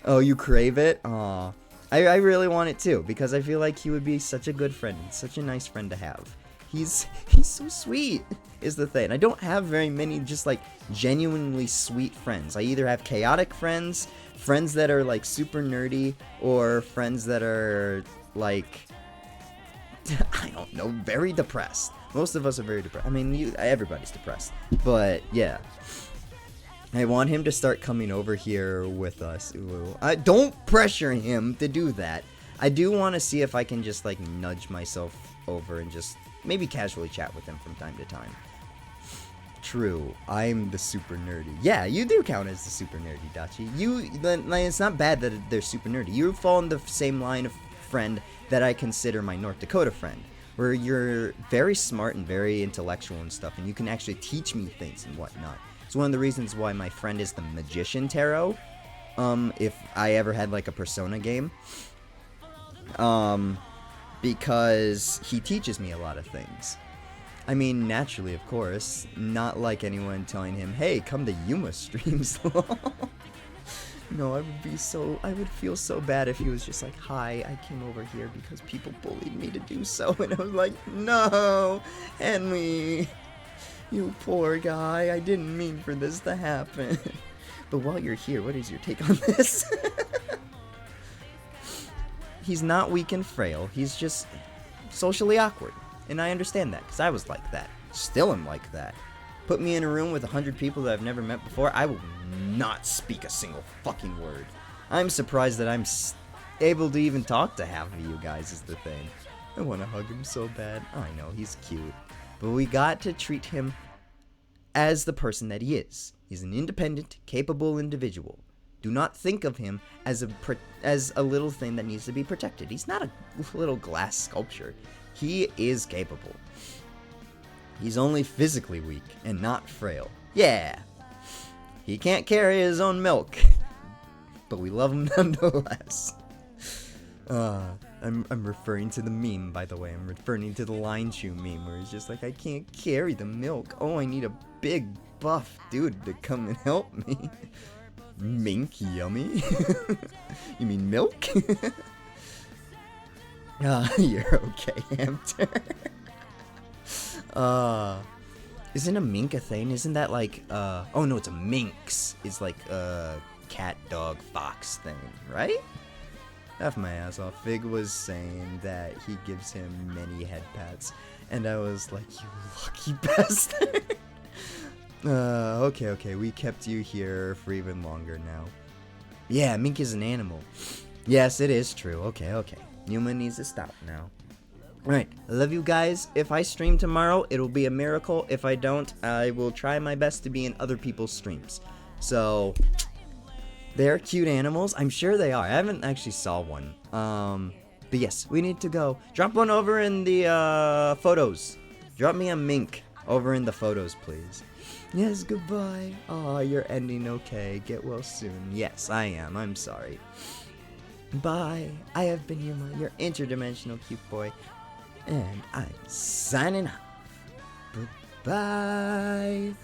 Oh, you crave it? Aw. I really want it too, because I feel like he would be such a good friend, such a nice friend to have. He's so sweet, is the thing. I don't have very many just like genuinely sweet friends. I either have chaotic friends that are like super nerdy, or friends that are like, I don't know, very depressed. Most of us are very depressed. I mean, everybody's depressed. But yeah. I want him to start coming over here with us. Ooh. Don't pressure him to do that. I do want to see if I can just like nudge myself over and just maybe casually chat with him from time to time. True, I'm the super nerdy. Yeah, you do count as the super nerdy, Dachi. It's not bad that they're super nerdy. You fall in the same line of friend that I consider my North Dakota friend, where you're very smart and very intellectual and stuff, and you can actually teach me things and whatnot. It's one of the reasons why my friend is the Magician Tarot. If I ever had like a Persona game. Because he teaches me a lot of things. I mean, naturally, of course, not like anyone telling him, hey, come to Yuma streams. No, I would feel so bad if he was just like, hi, I came over here because people bullied me to do so. And I was like, no, Henry, you poor guy, I didn't mean for this to happen. But while you're here, what is your take on this? He's not weak and frail, he's just socially awkward. And I understand that, because I was like that. Still am like that. Put me in a room with 100 people that I've never met before, I will not speak a single fucking word. I'm surprised that I'm able to even talk to half of you guys, is the thing. I want to hug him so bad. I know, he's cute. But we got to treat him as the person that he is. He's an independent, capable individual. Do not think of him as a little thing that needs to be protected. He's not a little glass sculpture. He is capable. He's only physically weak and not frail. Yeah. He can't carry his own milk. But we love him nonetheless. I'm referring to the meme, by the way. I'm referring to the Line Chew meme where he's just like, I can't carry the milk. Oh, I need a big, buff dude to come and help me. Mink, yummy. You mean milk? You're okay, Hamster. Isn't a mink a thing? Isn't that like, oh no, it's a minx. It's like a cat, dog, fox thing, right? Laugh my ass off. Fig was saying that he gives him many head pats, and I was like, you lucky bastard. Okay, we kept you here for even longer now. Yeah, mink is an animal. Yes, it is true. Okay. Numa needs to stop now. Alright, I love you guys. If I stream tomorrow, it'll be a miracle. If I don't, I will try my best to be in other people's streams. So, they're cute animals. I'm sure they are. I haven't actually saw one. But yes, we need to go. Drop one over in the photos. Drop me a mink over in the photos, please. Yes, goodbye. Aw, you're ending okay. Get well soon. Yes, I am. I'm sorry. Bye. I have been your interdimensional cute boy. And I'm signing off. Goodbye.